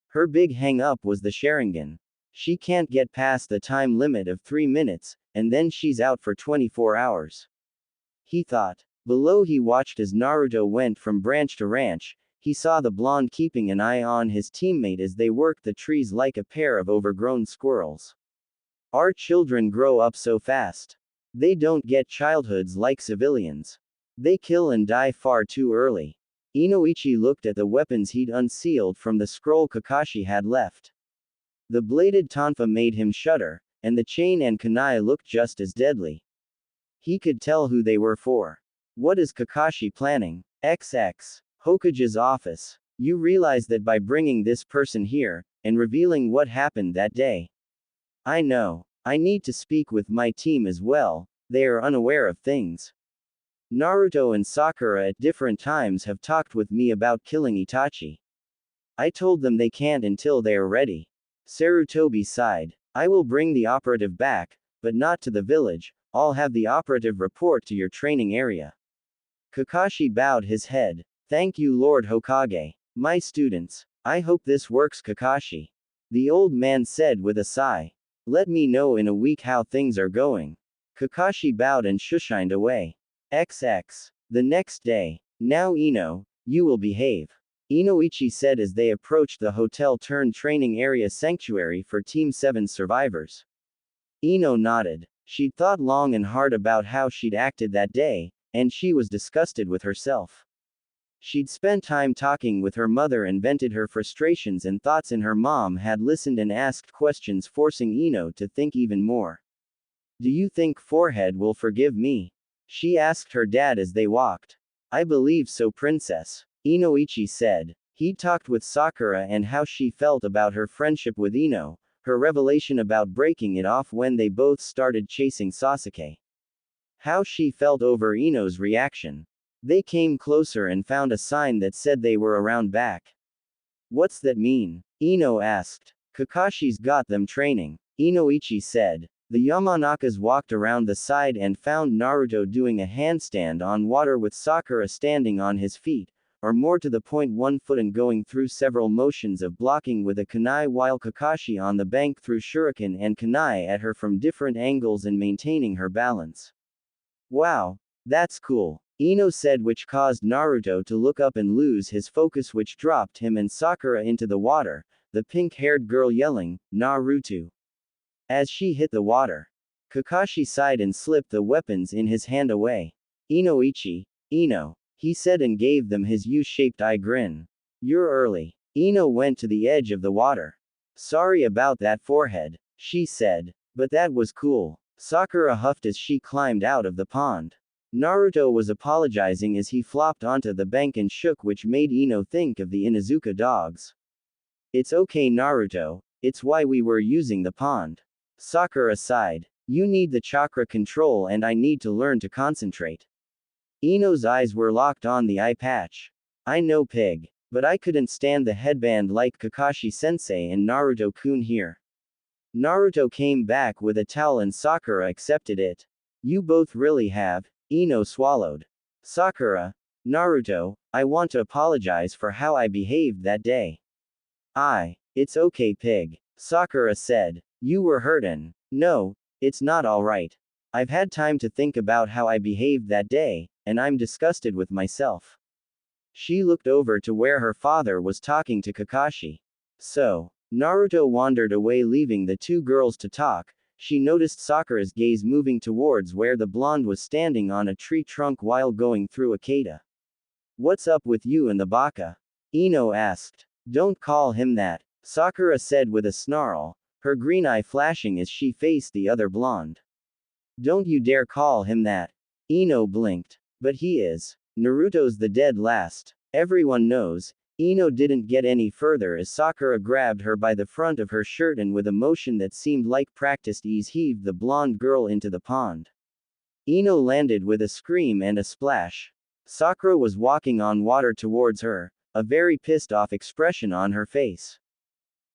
S1: Her big hang-up was the Sharingan. She can't get past the time limit of 3 minutes, and then she's out for 24 hours. He thought. Below he watched as Naruto went from branch to branch. He saw the blonde keeping an eye on his teammate as they worked the trees like a pair of overgrown squirrels. Our children grow up so fast. They don't get childhoods like civilians. They kill and die far too early. Inoichi looked at the weapons he'd unsealed from the scroll Kakashi had left. The bladed tonfa made him shudder, and the chain and kunai looked just as deadly. He could tell who they were for. What is Kakashi planning? XX. Hokage's office. You realize that by bringing this person here, and revealing what happened that day. I know. I need to speak with my team as well, they are unaware of things. Naruto and Sakura at different times have talked with me about killing Itachi. I told them they can't until they are ready. Sarutobi sighed. I will bring the operative back, but not to the village. I'll have the operative report to your training area. Kakashi bowed his head. Thank you, Lord Hokage. My students. I hope this works, Kakashi. The old man said with a sigh. Let me know in a week how things are going. Kakashi bowed and shushined away. XX. The next day. Now Ino, you will behave. Inoichi said as they approached the hotel-turned-training area sanctuary for Team 7 survivors. Ino nodded. She'd thought long and hard about how she'd acted that day, and she was disgusted with herself. She'd spent time talking with her mother and vented her frustrations and thoughts, and her mom had listened and asked questions, forcing Ino to think even more. Do you think Forehead will forgive me? She asked her dad as they walked. I believe so, Princess. Inoichi said. He talked with Sakura and how she felt about her friendship with Ino, her revelation about breaking it off when they both started chasing Sasuke. How she felt over Ino's reaction. They came closer and found a sign that said they were around back. What's that mean? Ino asked. Kakashi's got them training. Inoichi said. The Yamanakas walked around the side and found Naruto doing a handstand on water with Sakura standing on his feet, or more to the point 1 foot, and going through several motions of blocking with a kunai, while Kakashi on the bank threw shuriken and kunai at her from different angles and maintaining her balance. Wow. That's cool. Ino said, which caused Naruto to look up and lose his focus, which dropped him and Sakura into the water, the pink-haired girl yelling, Naruto. As she hit the water, Kakashi sighed and slipped the weapons in his hand away. Inoichi, Ino, he said and gave them his U-shaped eye grin. You're early. Ino went to the edge of the water. Sorry about that, Forehead, she said. But that was cool. Sakura huffed as she climbed out of the pond. Naruto was apologizing as he flopped onto the bank and shook, which made Ino think of the Inuzuka dogs. It's okay, Naruto, it's why we were using the pond. Sakura sighed. You need the chakra control and I need to learn to concentrate. Ino's eyes were locked on the eye patch. I know, Pig. But I couldn't stand the headband like Kakashi-sensei and Naruto-kun here. Naruto came back with a towel and Sakura accepted it. You both really have. Ino swallowed. Sakura. Naruto, I want to apologize for how I behaved that day. It's okay, Pig. Sakura said. You were hurtin'. No, it's not alright. I've had time to think about how I behaved that day, and I'm disgusted with myself. She looked over to where her father was talking to Kakashi. So, Naruto wandered away, leaving the two girls to talk. She noticed Sakura's gaze moving towards where the blonde was standing on a tree trunk while going through a cata. What's up with you and the baka? Ino asked. Don't call him that, Sakura said with a snarl, her green eye flashing as she faced the other blonde. Don't you dare call him that. Ino blinked. But he is. Naruto's the dead last. Everyone knows. Ino didn't get any further as Sakura grabbed her by the front of her shirt and with a motion that seemed like practiced ease heaved the blonde girl into the pond. Ino landed with a scream and a splash. Sakura was walking on water towards her, a very pissed off expression on her face.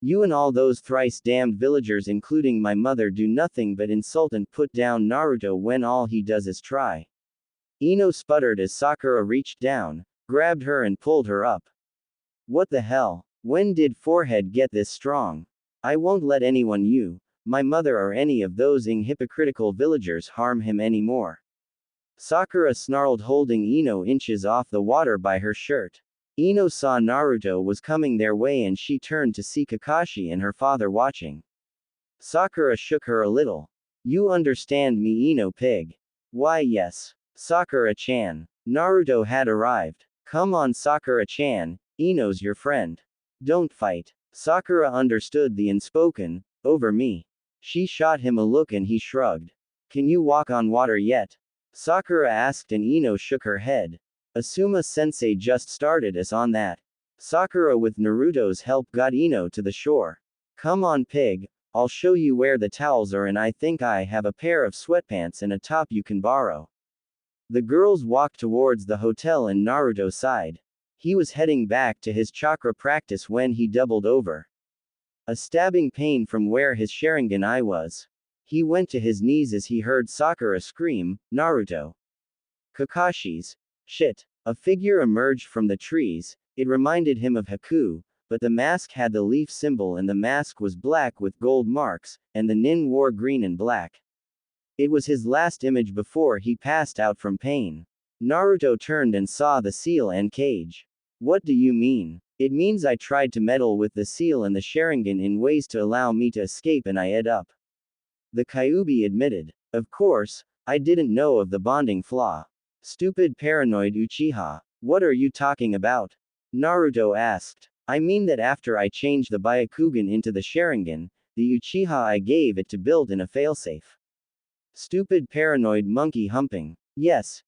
S1: You and all those thrice damned villagers, including my mother, do nothing but insult and put down Naruto when all he does is try. Ino sputtered as Sakura reached down, grabbed her and pulled her up. What the hell? When did Forehead get this strong? I won't let anyone, you, my mother, or any of those hypocritical villagers harm him anymore. Sakura snarled, holding Ino inches off the water by her shirt. Ino saw Naruto was coming their way and she turned to see Kakashi and her father watching. Sakura shook her a little. You understand me, Ino, Pig? Why, yes. Sakura-chan. Naruto had arrived. Come on, Sakura-chan, Ino's your friend. Don't fight. Sakura understood the unspoken, over me. She shot him a look and he shrugged. Can you walk on water yet? Sakura asked and Ino shook her head. Asuma-sensei just started us on that. Sakura with Naruto's help got Ino to the shore. Come on pig, I'll show you where the towels are and I think I have a pair of sweatpants and a top you can borrow. The girls walked towards the hotel and Naruto sighed. He was heading back to his chakra practice when he doubled over. A stabbing pain from where his Sharingan eye was. He went to his knees as he heard Sakura scream, Naruto. Kakashi's. Shit. A figure emerged from the trees. It reminded him of Haku, but the mask had the leaf symbol and the mask was black with gold marks, and the nin wore green and black. It was his last image before he passed out from pain. Naruto turned and saw the seal and cage. What do you mean? It means I tried to meddle with the seal and the Sharingan in ways to allow me to escape and I ed up. The Kyuubi admitted. Of course, I didn't know of the bonding flaw. Stupid paranoid Uchiha. What are you talking about? Naruto asked. I mean that after I changed the Byakugan into the Sharingan, the Uchiha I gave it to build in a failsafe. Stupid paranoid monkey humping. Yes,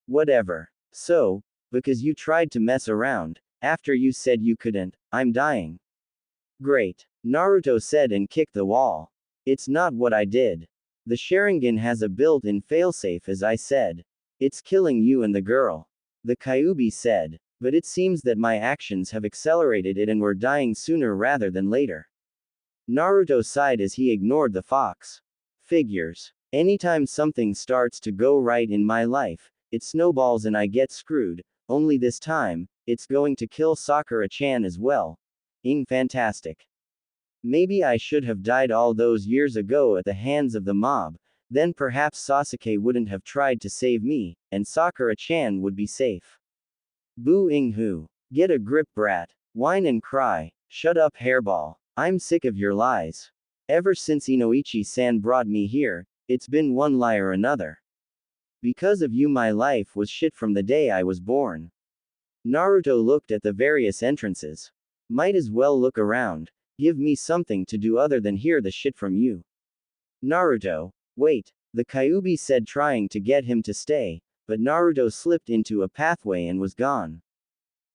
S1: whatever. So, because you tried to mess around, after you said you couldn't, I'm dying. Great. Naruto said and kicked the wall. It's not what I did. The Sharingan has a built-in failsafe as I said. It's killing you and the girl. The Kyuubi said. But it seems that my actions have accelerated it and we're dying sooner rather than later. Naruto sighed as he ignored the fox. Figures. Anytime something starts to go right in my life, it snowballs and I get screwed, only this time, it's going to kill Sakura-chan as well. Fantastic. Maybe I should have died all those years ago at the hands of the mob, then perhaps Sasuke wouldn't have tried to save me, and Sakura-chan would be safe. Boo-ing-hoo. Get a grip brat. Whine and cry. Shut up hairball. I'm sick of your lies. Ever since Inoichi-san brought me here, it's been one lie or another. Because of you my life was shit from the day I was born. Naruto looked at the various entrances. Might as well look around. Give me something to do other than hear the shit from you. Naruto. Wait. The Kyuubi said trying to get him to stay, but Naruto slipped into a pathway and was gone.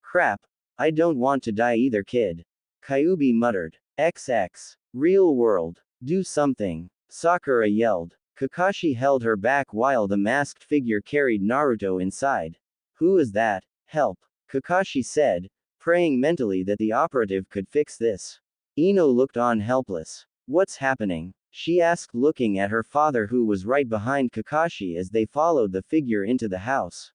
S1: Crap. I don't want to die either kid. Kyuubi muttered. XX. Real world. Do something. Sakura yelled. Kakashi held her back while the masked figure carried Naruto inside. Who is that? Help. Kakashi said, praying mentally that the operative could fix this. Ino looked on helpless. What's happening? She asked looking at her father who was right behind Kakashi as they followed the figure into the house.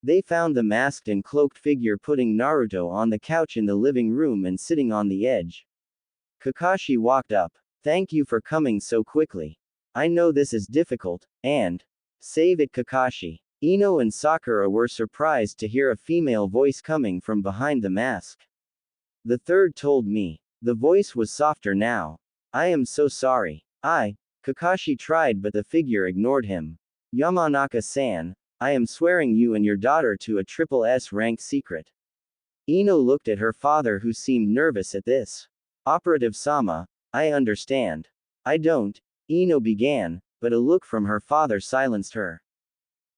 S1: They found the masked and cloaked figure putting Naruto on the couch in the living room and sitting on the edge. Kakashi walked up. Thank you for coming so quickly. I know this is difficult, and save it Kakashi. Ino and Sakura were surprised to hear a female voice coming from behind the mask. The third told me. The voice was softer now. I am so sorry. Kakashi tried but the figure ignored him. Yamanaka-san, I am swearing you and your daughter to a triple S rank secret. Ino looked at her father who seemed nervous at this. Operative Sama, I understand. I don't, Ino began, but a look from her father silenced her.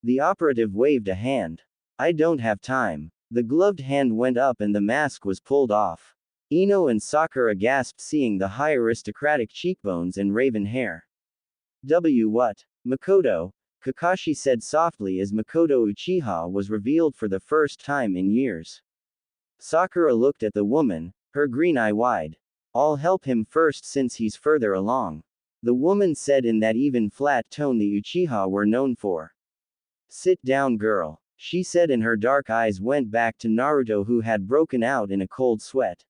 S1: The operative waved a hand. I don't have time. The gloved hand went up and the mask was pulled off. Ino and Sakura gasped seeing the high aristocratic cheekbones and raven hair. What? Makoto, Kakashi said softly as Makoto Uchiha was revealed for the first time in years. Sakura looked at the woman, her green eye wide. I'll help him first since he's further along. The woman said in that even flat tone the Uchiha were known for. Sit down girl, she said and her dark eyes went back to Naruto who had broken out in a cold sweat.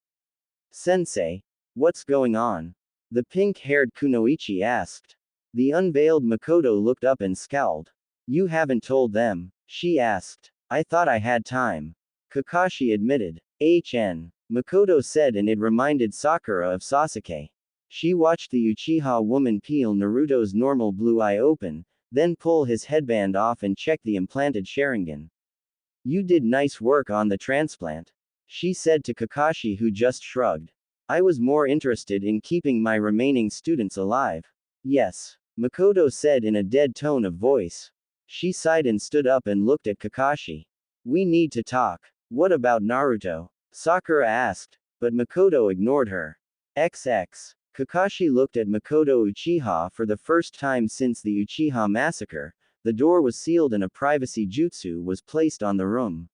S1: Sensei, what's going on? The pink-haired Kunoichi asked. The unveiled Makoto looked up and scowled. You haven't told them, she asked. I thought I had time. Kakashi admitted. Makoto said and it reminded Sakura of Sasuke. She watched the Uchiha woman peel Naruto's normal blue eye open, then pull his headband off and check the implanted Sharingan. You did nice work on the transplant, she said to Kakashi who just shrugged. I was more interested in keeping my remaining students alive. Yes, Makoto said in a dead tone of voice. She sighed and stood up and looked at Kakashi. We need to talk. What about Naruto? Sakura asked, but Makoto ignored her. XX. Kakashi looked at Makoto Uchiha for the first time since the Uchiha massacre. The door was sealed and a privacy jutsu was placed on the room.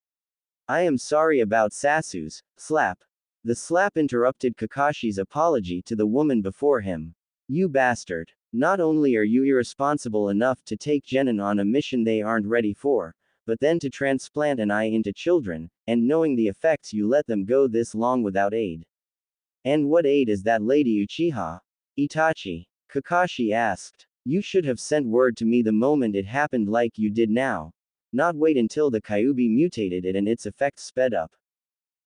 S1: I am sorry about Sasu's slap. The slap interrupted Kakashi's apology to the woman before him. You bastard. Not only are you irresponsible enough to take Genin on a mission they aren't ready for, but then to transplant an eye into children, and knowing the effects you let them go this long without aid. And what aid is that Lady Uchiha? Itachi. Kakashi asked. You should have sent word to me the moment it happened like you did now. Not wait until the Kyuubi mutated it and its effects sped up.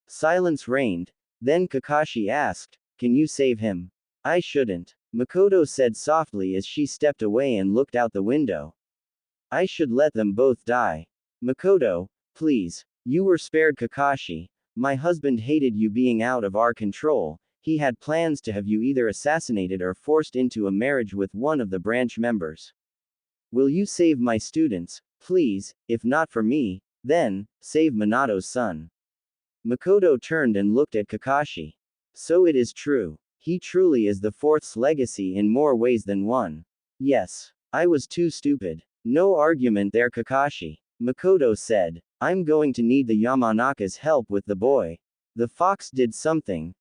S1: Silence reigned. Then Kakashi asked, can you save him? I shouldn't. Makoto said softly as she stepped away and looked out the window. I should let them both die. Makoto, please. You were spared Kakashi. My husband hated you being out of our control. He had plans to have you either assassinated or forced into a marriage with one of the branch members. Will you save my students, please? If not for me, then, save Minato's son. Makoto turned and looked at Kakashi. So it is true. He truly is the fourth's legacy in more ways than one. Yes. I was too stupid. No argument there Kakashi. Makoto said. I'm going to need the Yamanaka's help with the boy. The fox did something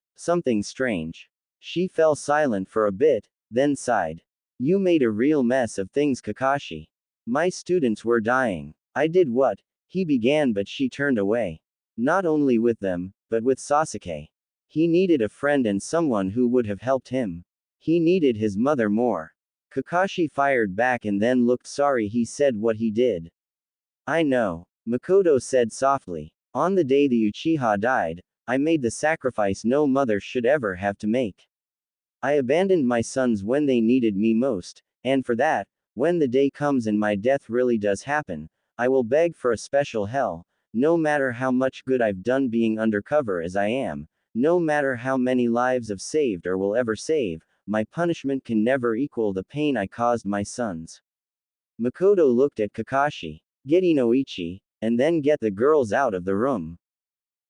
S1: strange. She fell silent for a bit, then sighed. You made a real mess of things Kakashi. My students were dying. I did what? He began but she turned away. Not only with them, but with Sasuke. He needed a friend and someone who would have helped him. He needed his mother more. Kakashi fired back and then looked sorry he said what he did. I know. Makoto said softly. On the day the Uchiha died, I made the sacrifice no mother should ever have to make. I abandoned my sons when they needed me most, and for that, when the day comes and my death really does happen, I will beg for a special hell, no matter how much good I've done being undercover as I am, no matter how many lives I've saved or will ever save, my punishment can never equal the pain I caused my sons. Makoto looked at Kakashi. Get Inoichi, and then get the girls out of the room.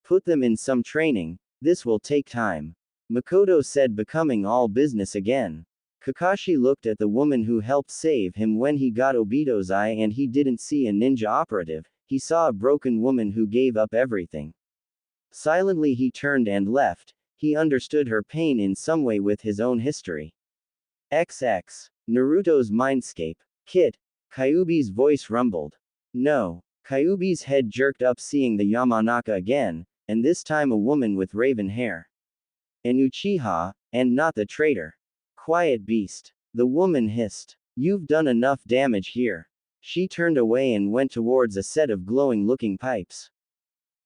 S1: Put them in some training, this will take time. Makoto said, becoming all business again. Kakashi looked at the woman who helped save him when he got Obito's eye and he didn't see a ninja operative, he saw a broken woman who gave up everything. Silently he turned and left, he understood her pain in some way with his own history. XX. Naruto's Mindscape. Kit. Kyuubi's voice rumbled. No. Kyuubi's head jerked up seeing the Yamanaka again, and this time a woman with raven hair. An Uchiha, and not the traitor. Quiet beast. The woman hissed. You've done enough damage here. She turned away and went towards a set of glowing-looking pipes.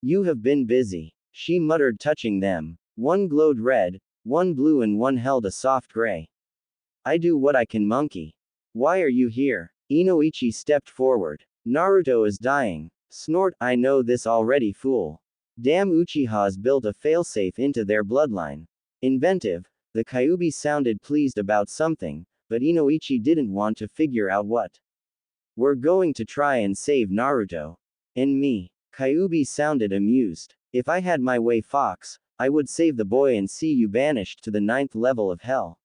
S1: You have been busy. She muttered touching them. One glowed red, one blue and one held a soft gray. I do what I can monkey. Why are you here? Inoichi stepped forward. Naruto is dying. Snort, I know this already fool. Damn Uchihas built a failsafe into their bloodline. Inventive. The Kyuubi sounded pleased about something, but Inoichi didn't want to figure out what. We're going to try and save Naruto. And me. Kyuubi sounded amused. If I had my way Fox, I would save the boy and see you banished to the 9th level of hell.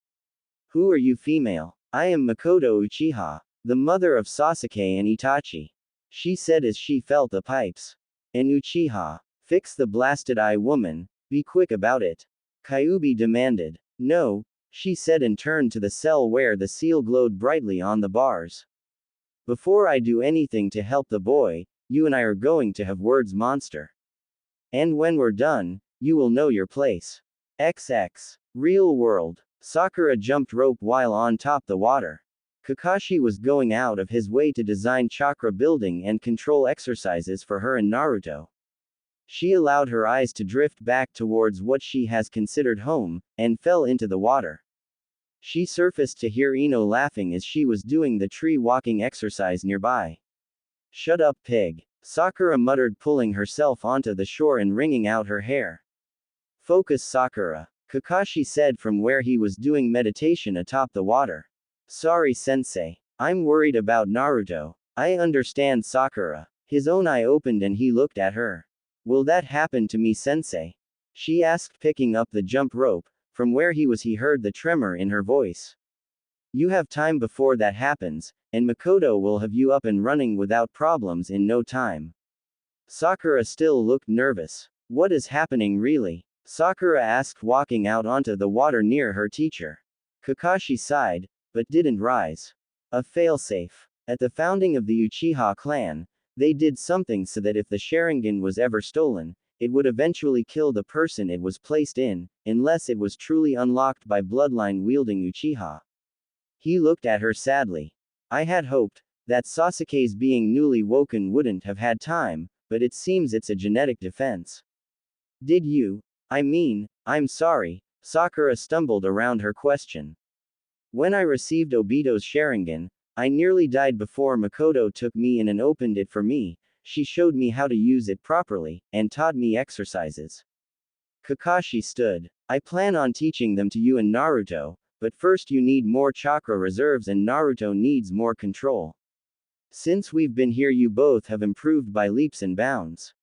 S1: Who are you female? I am Makoto Uchiha. The mother of Sasuke and Itachi. She said as she felt the pipes. And Uchiha. Fix the blasted eye woman, be quick about it. Kyuubi demanded. No, she said and turned to the cell where the seal glowed brightly on the bars. Before I do anything to help the boy, you and I are going to have words monster. And when we're done, you will know your place. XX. Real world. Sakura jumped rope while on top the water. Kakashi was going out of his way to design chakra building and control exercises for her and Naruto. She allowed her eyes to drift back towards what she has considered home, and fell into the water. She surfaced to hear Ino laughing as she was doing the tree walking exercise nearby. Shut up, pig. Sakura muttered, pulling herself onto the shore and wringing out her hair. Focus, Sakura. Kakashi said from where he was doing meditation atop the water. Sorry, sensei. I'm worried about Naruto. I understand, Sakura. His own eye opened and he looked at her. Will that happen to me, sensei? She asked, picking up the jump rope. From where he heard the tremor in her voice. You have time before that happens, and Makoto will have you up and running without problems in no time. Sakura still looked nervous. What is happening really? Sakura asked, walking out onto the water near her teacher. Kakashi sighed, but didn't rise. A failsafe. At the founding of the Uchiha clan, they did something so that if the Sharingan was ever stolen, it would eventually kill the person it was placed in, unless it was truly unlocked by bloodline-wielding Uchiha. He looked at her sadly. I had hoped that Sasuke's being newly woken wouldn't have had time, but it seems it's a genetic defense. Did you? I'm sorry, Sakura stumbled around her question. When I received Obito's Sharingan, I nearly died before Makoto took me in and opened it for me. She showed me how to use it properly, and taught me exercises. Kakashi stood. I plan on teaching them to you and Naruto, but first you need more chakra reserves and Naruto needs more control. Since we've been here you both have improved by leaps and bounds.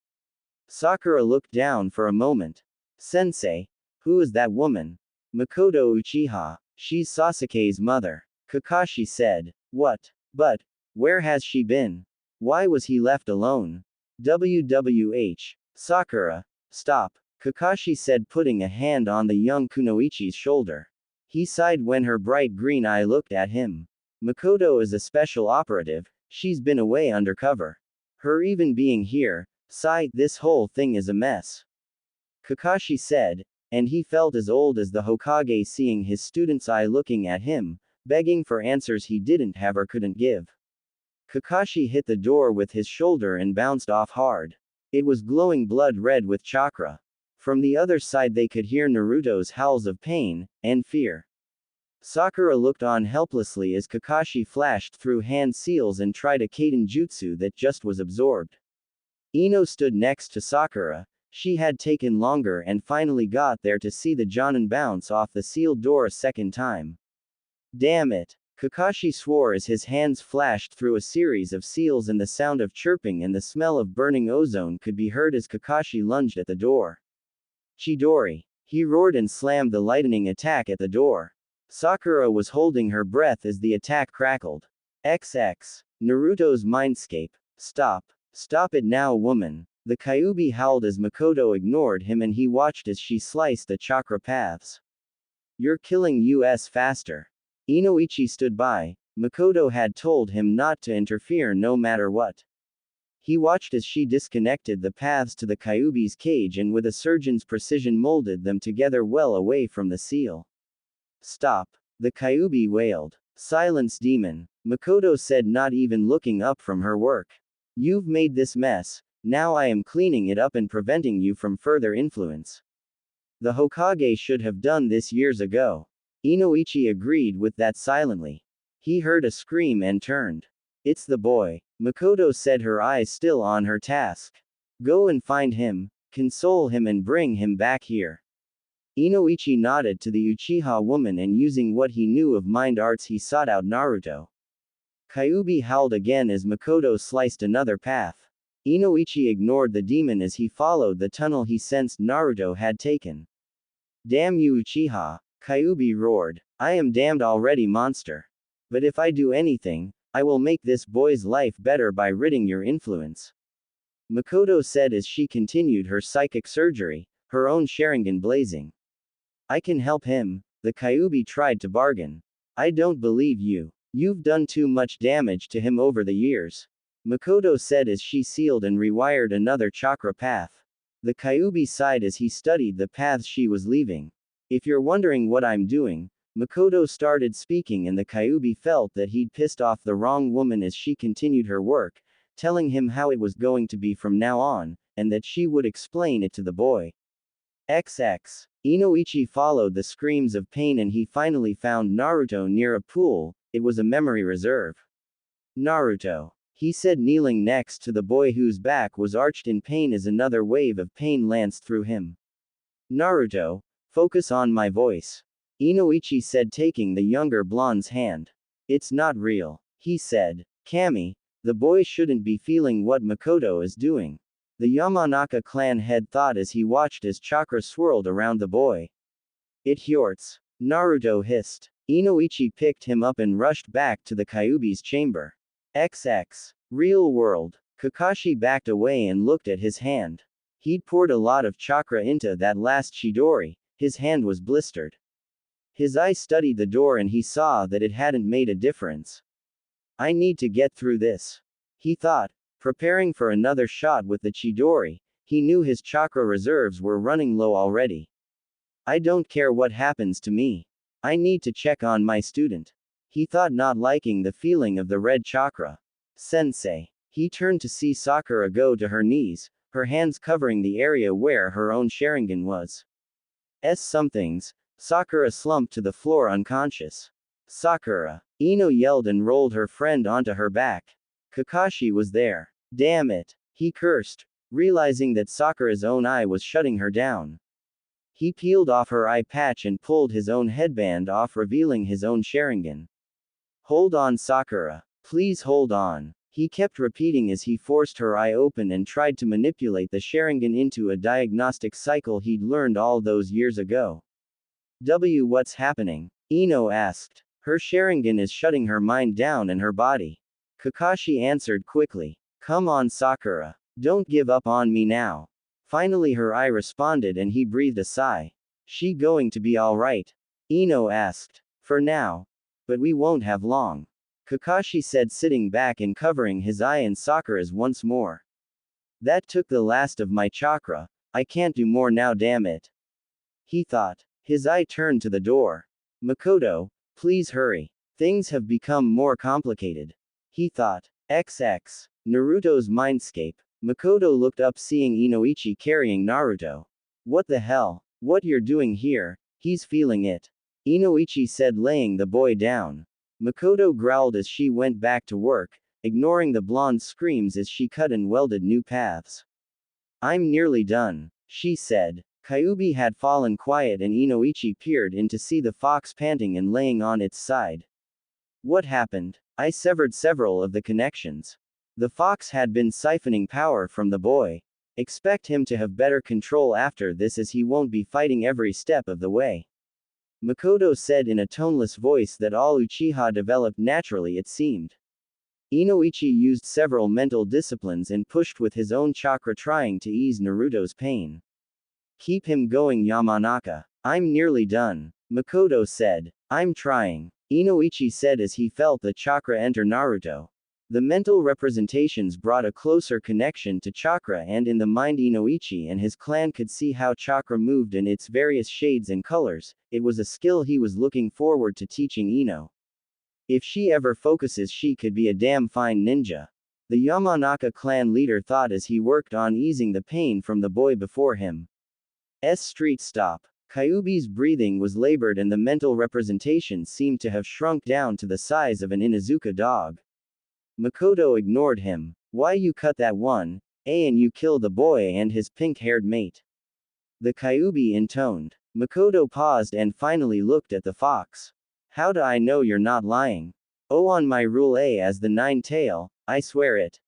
S1: Sakura looked down for a moment. Sensei, who is that woman? Makoto Uchiha. She's Sasuke's mother. Kakashi said. What? But, where has she been? Why was he left alone? WWH. Sakura. Stop. Kakashi said, putting a hand on the young Kunoichi's shoulder. He sighed when her bright green eye looked at him. Makoto is a special operative, she's been away undercover. Her even being here, this whole thing is a mess. Kakashi said, and he felt as old as the Hokage seeing his student's eye looking at him, begging for answers he didn't have or couldn't give. Kakashi hit the door with his shoulder and bounced off hard. It was glowing blood red with chakra. From the other side they could hear Naruto's howls of pain and fear. Sakura looked on helplessly as Kakashi flashed through hand seals and tried a Kaiden jutsu that just was absorbed. Ino stood next to Sakura. She had taken longer and finally got there to see the Jonin bounce off the sealed door a second time. Damn it! Kakashi swore as his hands flashed through a series of seals and the sound of chirping and the smell of burning ozone could be heard as Kakashi lunged at the door. Chidori! He roared and slammed the lightning attack at the door. Sakura was holding her breath as the attack crackled. XX. Naruto's mindscape. Stop. Stop it now, woman. The Kyuubi howled as Makoto ignored him and he watched as she sliced the chakra paths. You're killing us faster. Inoichi stood by. Makoto had told him not to interfere no matter what. He watched as she disconnected the paths to the Kyuubi's cage and with a surgeon's precision molded them together well away from the seal. Stop. The Kyuubi wailed. Silence, demon. Makoto said, not even looking up from her work. You've made this mess. Now I am cleaning it up and preventing you from further influence. The Hokage should have done this years ago. Inoichi agreed with that silently. He heard a scream and turned. It's the boy. Makoto said, her eyes still on her task. Go and find him, console him and bring him back here. Inoichi nodded to the Uchiha woman and using what he knew of mind arts he sought out Naruto. Kyuubi howled again as Makoto sliced another path. Inoichi ignored the demon as he followed the tunnel he sensed Naruto had taken. Damn you, Uchiha! Kyuubi roared. I am damned already, monster. But if I do anything, I will make this boy's life better by ridding your influence. Makoto said as she continued her psychic surgery, her own Sharingan blazing. I can help him, the Kyuubi tried to bargain. I don't believe you. You've done too much damage to him over the years. Makoto said as she sealed and rewired another chakra path. The Kyuubi sighed as he studied the paths she was leaving. If you're wondering what I'm doing, Makoto started speaking and the Kyuubi felt that he'd pissed off the wrong woman as she continued her work, telling him how it was going to be from now on, and that she would explain it to the boy. XX. Inoichi followed the screams of pain and he finally found Naruto near a pool. It was a memory reserve. Naruto. He said, kneeling next to the boy whose back was arched in pain as another wave of pain lanced through him. Naruto, focus on my voice. Inoichi said, taking the younger blonde's hand. It's not real. He said. Kami, the boy shouldn't be feeling what Makoto is doing. the Yamanaka clan head thought as he watched as chakra swirled around the boy. It hurts. Naruto hissed. Inoichi picked him up and rushed back to the Kyuubi's chamber. XX. Real world. Kakashi backed away and looked at his hand. He'd poured a lot of chakra into that last Chidori, his hand was blistered. His eye studied the door and he saw that it hadn't made a difference. I need to get through this, he thought, preparing for another shot with the Chidori. He knew his chakra reserves were running low already. I don't care what happens to me. I need to check on my student. He thought, not liking the feeling of the red chakra. Sensei. He turned to see Sakura go to her knees, her hands covering the area where her own Sharingan was. Somethings. Sakura slumped to the floor unconscious. Sakura. Ino yelled and rolled her friend onto her back. Kakashi was there. Damn it. He cursed, realizing that Sakura's own eye was shutting her down. He peeled off her eye patch and pulled his own headband off, revealing his own Sharingan. Hold on, Sakura. Please hold on. He kept repeating as he forced her eye open and tried to manipulate the Sharingan into a diagnostic cycle he'd learned all those years ago. What's happening? Ino asked. Her Sharingan is shutting her mind down and her body. Kakashi answered quickly. Come on, Sakura. Don't give up on me now. Finally her eye responded and he breathed a sigh. She going to be alright? Ino asked. For now. But we won't have long. Kakashi said, sitting back and covering his eye and Sakura's once more. That took the last of my chakra. I can't do more now, damn it. He thought. His eye turned to the door. Makoto, please hurry. Things have become more complicated. He thought. XX. Naruto's mindscape. Makoto looked up, seeing Inoichi carrying Naruto. What the hell? What you're doing here? He's feeling it. Inoichi said, laying the boy down. Makoto growled as she went back to work, ignoring the blonde's screams as she cut and welded new paths. I'm nearly done, she said. Kyuubi had fallen quiet and Inoichi peered in to see the fox panting and laying on its side. What happened? I severed several of the connections. The fox had been siphoning power from the boy. Expect him to have better control after this, as he won't be fighting every step of the way. Makoto said in a toneless voice that all Uchiha developed naturally, it seemed. Inoichi used several mental disciplines and pushed with his own chakra, trying to ease Naruto's pain. Keep him going, Yamanaka. I'm nearly done. Makoto said. I'm trying. Inoichi said as he felt the chakra enter Naruto. The mental representations brought a closer connection to chakra, and in the mind Inoichi and his clan could see how chakra moved in its various shades and colors. It was a skill he was looking forward to teaching Ino. If she ever focuses, she could be a damn fine ninja. The Yamanaka clan leader thought as he worked on easing the pain from the boy before him. Street stop. Kyuubi's breathing was labored and the mental representations seemed to have shrunk down to the size of an Inuzuka dog. Makoto ignored him. Why you cut that one, and you kill the boy and his pink-haired mate? The Kyuubi intoned. Makoto paused and finally looked at the fox. How do I know you're not lying? Oh, on my rule A as the nine-tail, I swear it.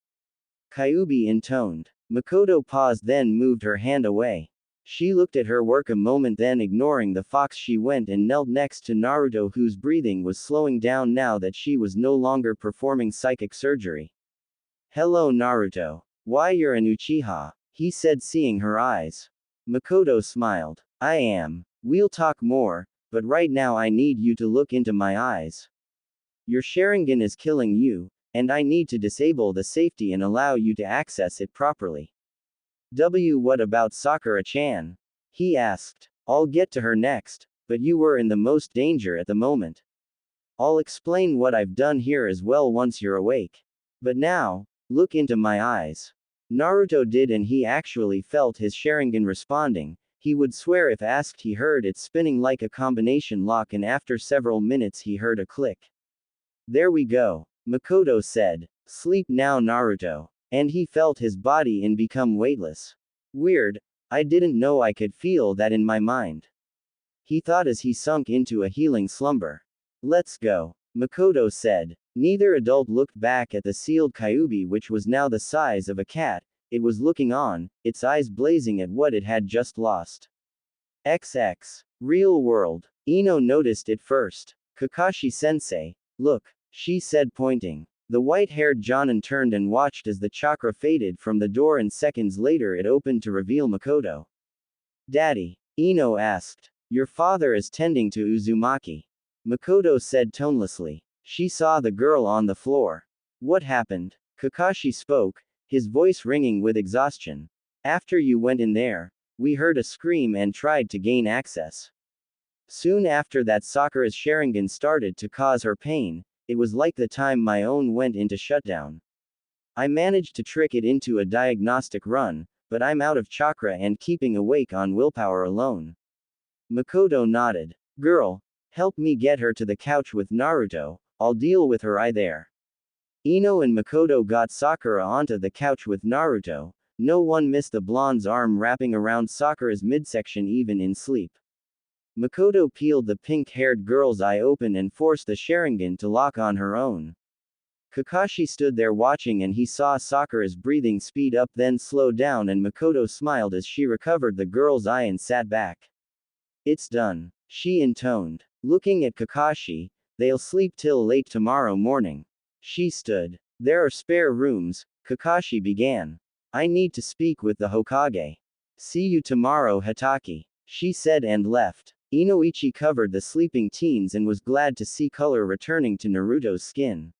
S1: Kyuubi intoned. Makoto paused, then moved her hand away. She looked at her work a moment, then ignoring the fox she went and knelt next to Naruto, whose breathing was slowing down now that she was no longer performing psychic surgery. Hello, Naruto. Why, you're an Uchiha, he said, seeing her eyes. Makoto smiled. I am. We'll talk more, but right now I need you to look into my eyes. Your Sharingan is killing you, and I need to disable the safety and allow you to access it properly. What about Sakura-chan? He asked. I'll get to her next, but you were in the most danger at the moment. I'll explain what I've done here as well once you're awake. But now, look into my eyes. Naruto did, and he actually felt his Sharingan responding. He would swear if asked he heard it spinning like a combination lock, and after several minutes he heard a click. There we go, Makoto said. Sleep now, Naruto. And he felt his body become weightless. Weird, I didn't know I could feel that in my mind. He thought as he sunk into a healing slumber. Let's go, Makoto said. Neither adult looked back at the sealed Kyuubi, which was now the size of a cat. it was looking on, its eyes blazing at what it had just lost. XX. Real world. Ino noticed it first. Kakashi-sensei. Look, she said pointing. The white-haired Jonin turned and watched as the chakra faded from the door and seconds later it opened to reveal Makoto. Daddy? Ino asked. Your father is tending to Uzumaki. Makoto said tonelessly. She saw the girl on the floor. What happened? Kakashi spoke, his voice ringing with exhaustion. After you went in there, we heard a scream and tried to gain access. Soon after that Sakura's Sharingan started to cause her pain, it was like the time my own went into shutdown. I managed to trick it into a diagnostic run, but I'm out of chakra and keeping awake on willpower alone. Makoto nodded. Girl, help me get her to the couch with Naruto, I'll deal with her there. Ino and Makoto got Sakura onto the couch with Naruto. No one missed the blonde's arm wrapping around Sakura's midsection even in sleep. Makoto peeled the pink-haired girl's eye open and forced the Sharingan to lock on her own. Kakashi stood there watching and he saw Sakura's breathing speed up then slow down and Makoto smiled as she recovered the girl's eye and sat back. It's done, she intoned. Looking at Kakashi, they'll sleep till late tomorrow morning. She stood. There are spare rooms, Kakashi began. I need to speak with the Hokage. See you tomorrow Hatake. She said and left. Inoichi covered the sleeping teens and was glad to see color returning to Naruto's skin.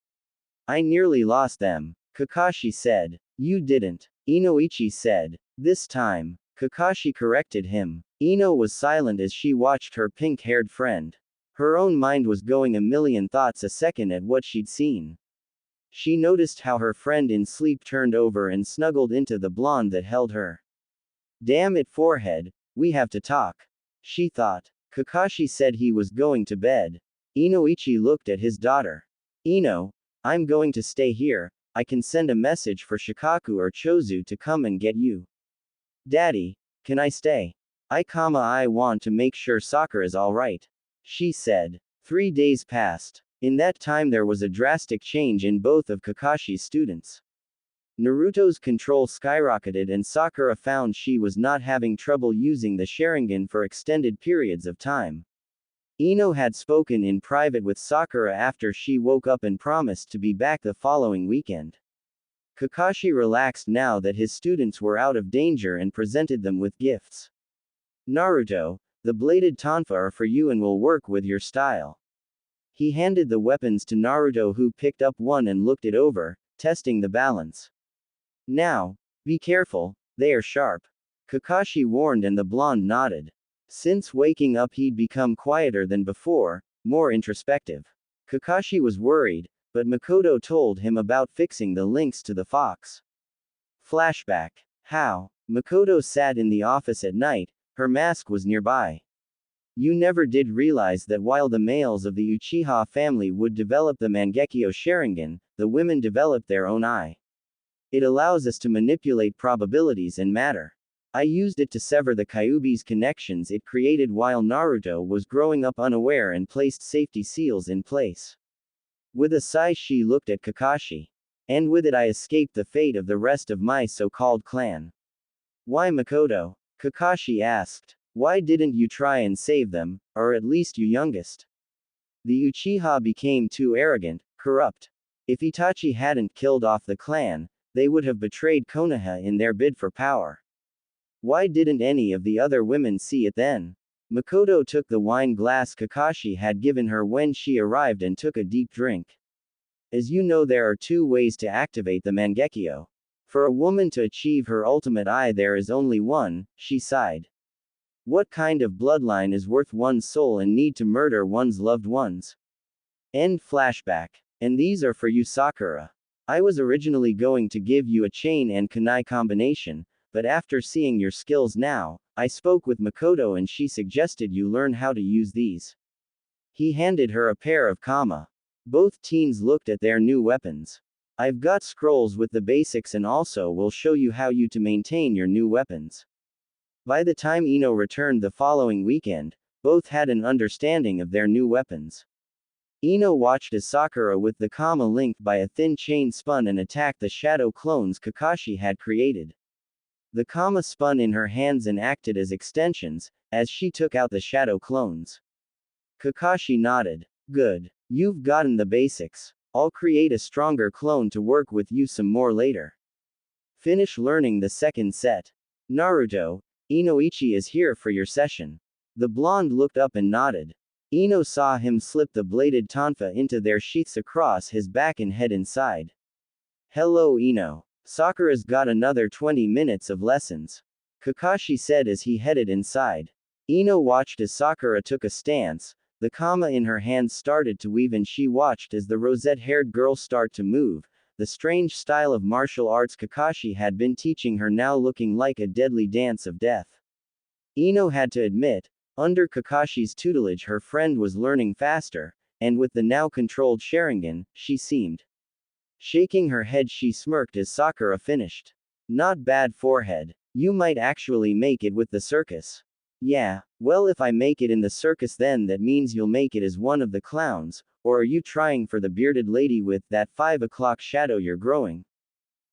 S1: I nearly lost them, Kakashi said. You didn't, Inoichi said. This time, Kakashi corrected him. Ino was silent as she watched her pink-haired friend. Her own mind was going a million thoughts a second at what she'd seen. She noticed how her friend in sleep turned over and snuggled into the blonde that held her. Damn it forehead, we have to talk. She thought. Kakashi said he was going to bed. Inoichi looked at his daughter. Ino, I'm going to stay here, I can send a message for Shikaku or Chozu to come and get you. Daddy, can I stay? I want to make sure Sakura is alright. She said. 3 days passed. In that time there was a drastic change in both of Kakashi's students. Naruto's control skyrocketed and Sakura found she was not having trouble using the Sharingan for extended periods of time. Ino had spoken in private with Sakura after she woke up and promised to be back the following weekend. Kakashi relaxed now that his students were out of danger and presented them with gifts. Naruto, the bladed tonfa are for you and will work with your style. He handed the weapons to Naruto who picked up one and looked it over, testing the balance. Now, be careful, they are sharp. Kakashi warned and the blonde nodded. Since waking up he'd become quieter than before, more introspective. Kakashi was worried, but Makoto told him about fixing the links to the fox. Flashback. How? Makoto sat in the office at night, her mask was nearby. You never did realize that while the males of the Uchiha family would develop the Mangekyo Sharingan, the women developed their own eye. It allows us to manipulate probabilities and matter. I used it to sever the Kyuubi's connections it created while Naruto was growing up unaware and placed safety seals in place. With a sigh she looked at Kakashi. And with it I escaped the fate of the rest of my so-called clan. Why Makoto? Kakashi asked. Why didn't you try and save them, or at least you youngest? The Uchiha became too arrogant, corrupt. If Itachi hadn't killed off the clan, they would have betrayed Konoha in their bid for power. Why didn't any of the other women see it then? Makoto took the wine glass Kakashi had given her when she arrived and took a deep drink. As you know there are 2 ways to activate the Mangekyo. For a woman to achieve her ultimate eye there is only one, she sighed. What kind of bloodline is worth one's soul and need to murder one's loved ones? End flashback. And these are for you Sakura. I was originally going to give you a chain and kunai combination, but after seeing your skills now, I spoke with Makoto and she suggested you learn how to use these. He handed her a pair of kama. Both teens looked at their new weapons. I've got scrolls with the basics and also will show you how you to maintain your new weapons. By the time Ino returned the following weekend, both had an understanding of their new weapons. Ino watched as Sakura with the Kama linked by a thin chain spun and attacked the shadow clones Kakashi had created. The Kama spun in her hands and acted as extensions, as she took out the shadow clones. Kakashi nodded. Good. You've gotten the basics. I'll create a stronger clone to work with you some more later. Finish learning the second set. Naruto, Inoichi is here for your session. The blonde looked up and nodded. Ino saw him slip the bladed tonfa into their sheaths across his back and head inside. Hello Ino. Sakura's got another 20 minutes of lessons. Kakashi said as he headed inside. Ino watched as Sakura took a stance, the Kama in her hands started to weave and she watched as the rosette-haired girl start to move, the strange style of martial arts Kakashi had been teaching her now looking like a deadly dance of death. Ino had to admit, under Kakashi's tutelage her friend was learning faster, and with the now controlled Sharingan, she seemed. Shaking her head she smirked as Sakura finished. Not bad forehead. You might actually make it with the circus. Yeah, well if I make it in the circus then that means you'll make it as one of the clowns, or are you trying for the bearded lady with that 5 o'clock shadow you're growing?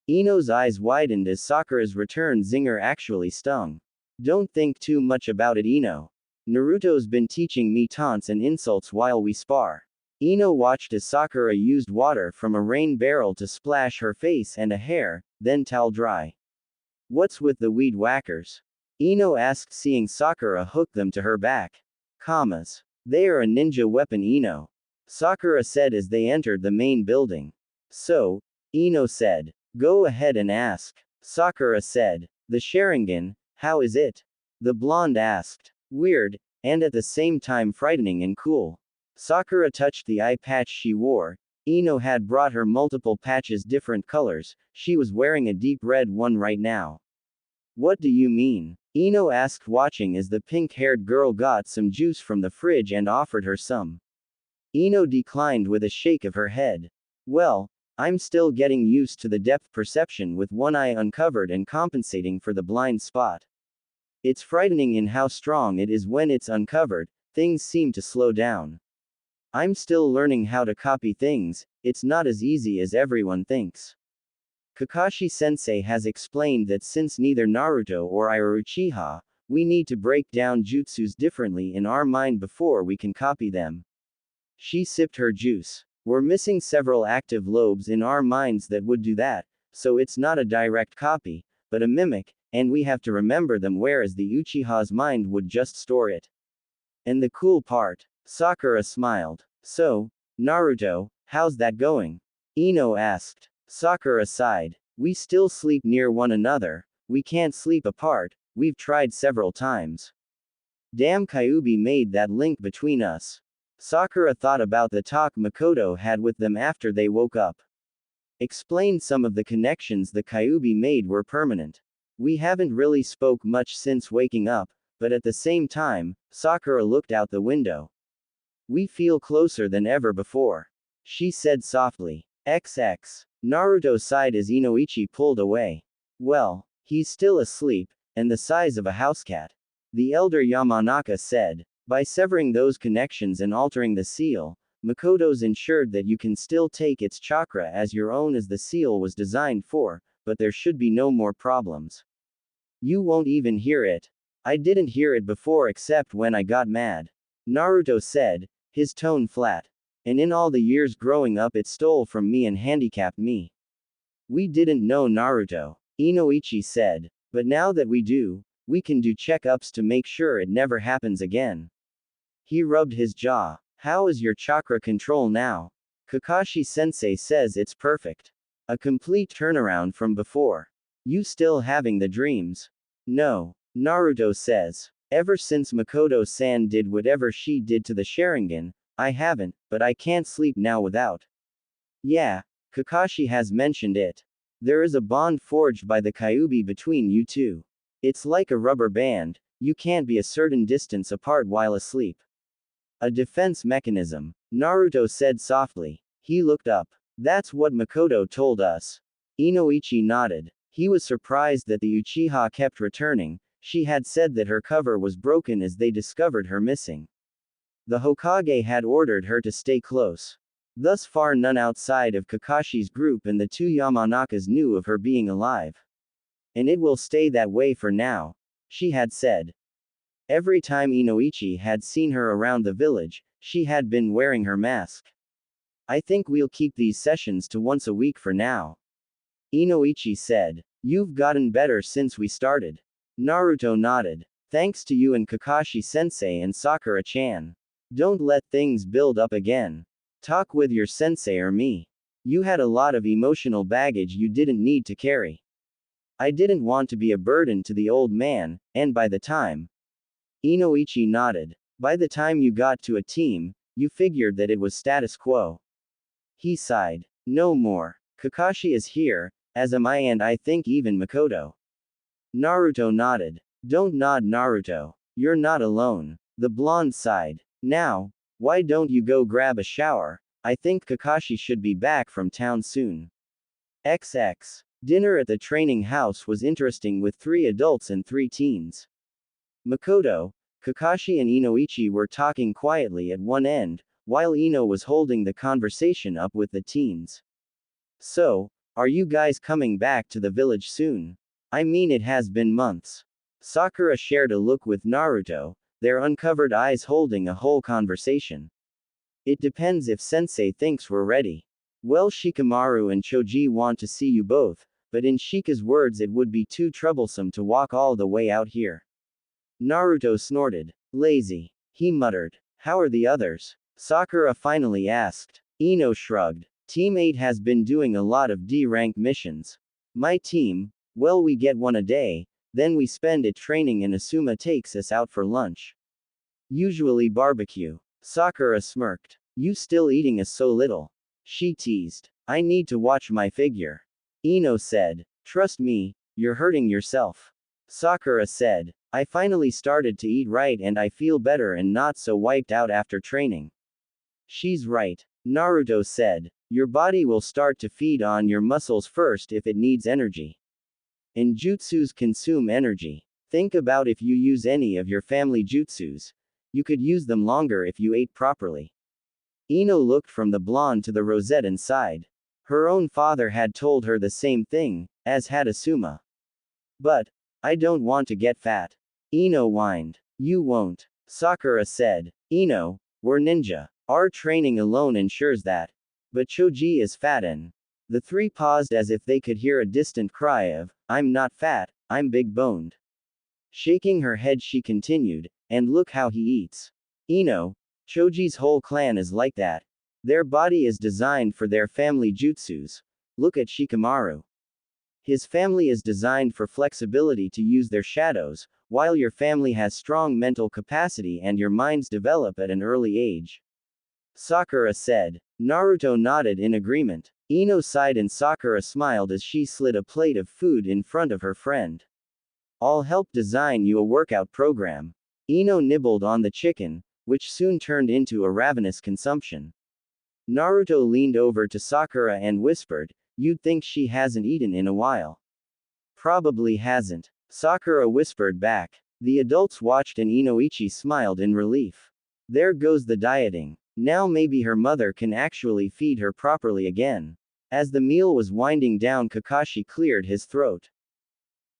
S1: Ino's eyes widened as Sakura's return zinger actually stung. Don't think too much about it Ino. Naruto's been teaching me taunts and insults while we spar. Ino watched as Sakura used water from a rain barrel to splash her face and a hair, then towel dry. What's with the weed whackers? Ino asked seeing Sakura hook them to her back. Kamas. They are a ninja weapon Ino. Sakura said as they entered the main building. So, Ino said. Go ahead and ask. Sakura said. The Sharingan, how is it? The blonde asked. Weird, and at the same time frightening and cool. Sakura touched the eye patch she wore. Ino had brought her multiple patches different colors, she was wearing a deep red one right now. What do you mean? Ino asked watching as the pink-haired girl got some juice from the fridge and offered her some. Ino declined with a shake of her head. Well, I'm still getting used to the depth perception with one eye uncovered and compensating for the blind spot. It's frightening in how strong it is when it's uncovered, things seem to slow down. I'm still learning how to copy things, it's not as easy as everyone thinks. Kakashi-sensei has explained that since neither Naruto or I are Uchiha, we need to break down jutsus differently in our mind before we can copy them. She sipped her juice. We're missing several active lobes in our minds that would do that, so it's not a direct copy, but a mimic, and we have to remember them whereas the Uchiha's mind would just store it. And the cool part. Sakura smiled. So, Naruto, how's that going? Ino asked. Sakura sighed. We still sleep near one another, we can't sleep apart, we've tried several times. Damn Kyuubi made that link between us. Sakura thought about the talk Makoto had with them after they woke up. Explained some of the connections the Kyuubi made were permanent. We haven't really spoke much since waking up, but at the same time, Sakura looked out the window. We feel closer than ever before. She said softly. XX. Naruto sighed as Inoichi pulled away. Well, he's still asleep, and the size of a housecat. The elder Yamanaka said. By severing those connections and altering the seal, Makoto's ensured that you can still take its chakra as your own as the seal was designed for, but there should be no more problems. You won't even hear it. I didn't hear it before except when I got mad. Naruto said, his tone flat. And in all the years growing up it stole from me and handicapped me. We didn't know Naruto. Inoichi said. But now that we do, we can do checkups to make sure it never happens again. He rubbed his jaw. How is your chakra control now? Kakashi-sensei says it's perfect. A complete turnaround from before. You still having the dreams? No. Naruto says. Ever since Makoto-san did whatever she did to the Sharingan, I haven't, but I can't sleep now without. Yeah, Kakashi has mentioned it. There is a bond forged by the Kyuubi between you two. It's like a rubber band, you can't be a certain distance apart while asleep. A defense mechanism, Naruto said softly. He looked up. That's what Makoto told us. Inoichi nodded. He was surprised that the Uchiha kept returning, she had said that her cover was broken as they discovered her missing. The Hokage had ordered her to stay close. Thus far none outside of Kakashi's group and the two Yamanakas knew of her being alive. And it will stay that way for now, she had said. Every time Inoichi had seen her around the village, she had been wearing her mask. I think we'll keep these sessions to once a week for now. Inoichi said. You've gotten better since we started. Naruto nodded. Thanks to you and Kakashi-sensei and Sakura-chan. Don't let things build up again. Talk with your sensei or me. You had a lot of emotional baggage you didn't need to carry. I didn't want to be a burden to the old man, and by the time. Inoichi nodded. By the time you got to a team, you figured that it was status quo. He sighed. No more. Kakashi is here, as am I, and I think even Makoto. Naruto nodded. Don't nod, Naruto. You're not alone. The blonde sighed. Now, why don't you go grab a shower? I think Kakashi should be back from town soon. XX. Dinner at the training house was interesting with 3 adults and 3 teens. Makoto, Kakashi and Inoichi were talking quietly at one end, while Ino was holding the conversation up with the teens. So, are you guys coming back to the village soon? I mean, it has been months. Sakura shared a look with Naruto, their uncovered eyes holding a whole conversation. It depends if sensei thinks we're ready. Well, Shikamaru and Choji want to see you both, but in Shika's words it would be too troublesome to walk all the way out here. Naruto snorted. Lazy. He muttered. How are the others? Sakura finally asked. Ino shrugged. Team 8 has been doing a lot of D-rank missions. My team, well, we get 1 a day, then we spend it training and Asuma takes us out for lunch. Usually barbecue. Sakura smirked. You still eating us so little? She teased. I need to watch my figure. Ino said. Trust me, you're hurting yourself. Sakura said. I finally started to eat right and I feel better and not so wiped out after training. She's right. Naruto said. Your body will start to feed on your muscles first if it needs energy. And jutsus consume energy. Think about if you use any of your family jutsus. You could use them longer if you ate properly. Ino looked from the blonde to the rosette and sighed. Her own father had told her the same thing, as had Asuma. But, I don't want to get fat. Ino whined. You won't. Sakura said. Ino, we're ninja. Our training alone ensures that. But Choji is fat and. The 3 paused as if they could hear a distant cry of, I'm not fat, I'm big-boned. Shaking her head she continued, and look how he eats. Ino, Choji's whole clan is like that. Their body is designed for their family jutsus. Look at Shikamaru. His family is designed for flexibility to use their shadows, while your family has strong mental capacity and your minds develop at an early age. Sakura said. Naruto nodded in agreement. Ino sighed and Sakura smiled as she slid a plate of food in front of her friend. I'll help design you a workout program. Ino nibbled on the chicken, which soon turned into a ravenous consumption. Naruto leaned over to Sakura and whispered, You'd think she hasn't eaten in a while. Probably hasn't. Sakura whispered back. The adults watched and Inoichi smiled in relief. There goes the dieting. Now maybe her mother can actually feed her properly again. As the meal was winding down, Kakashi cleared his throat.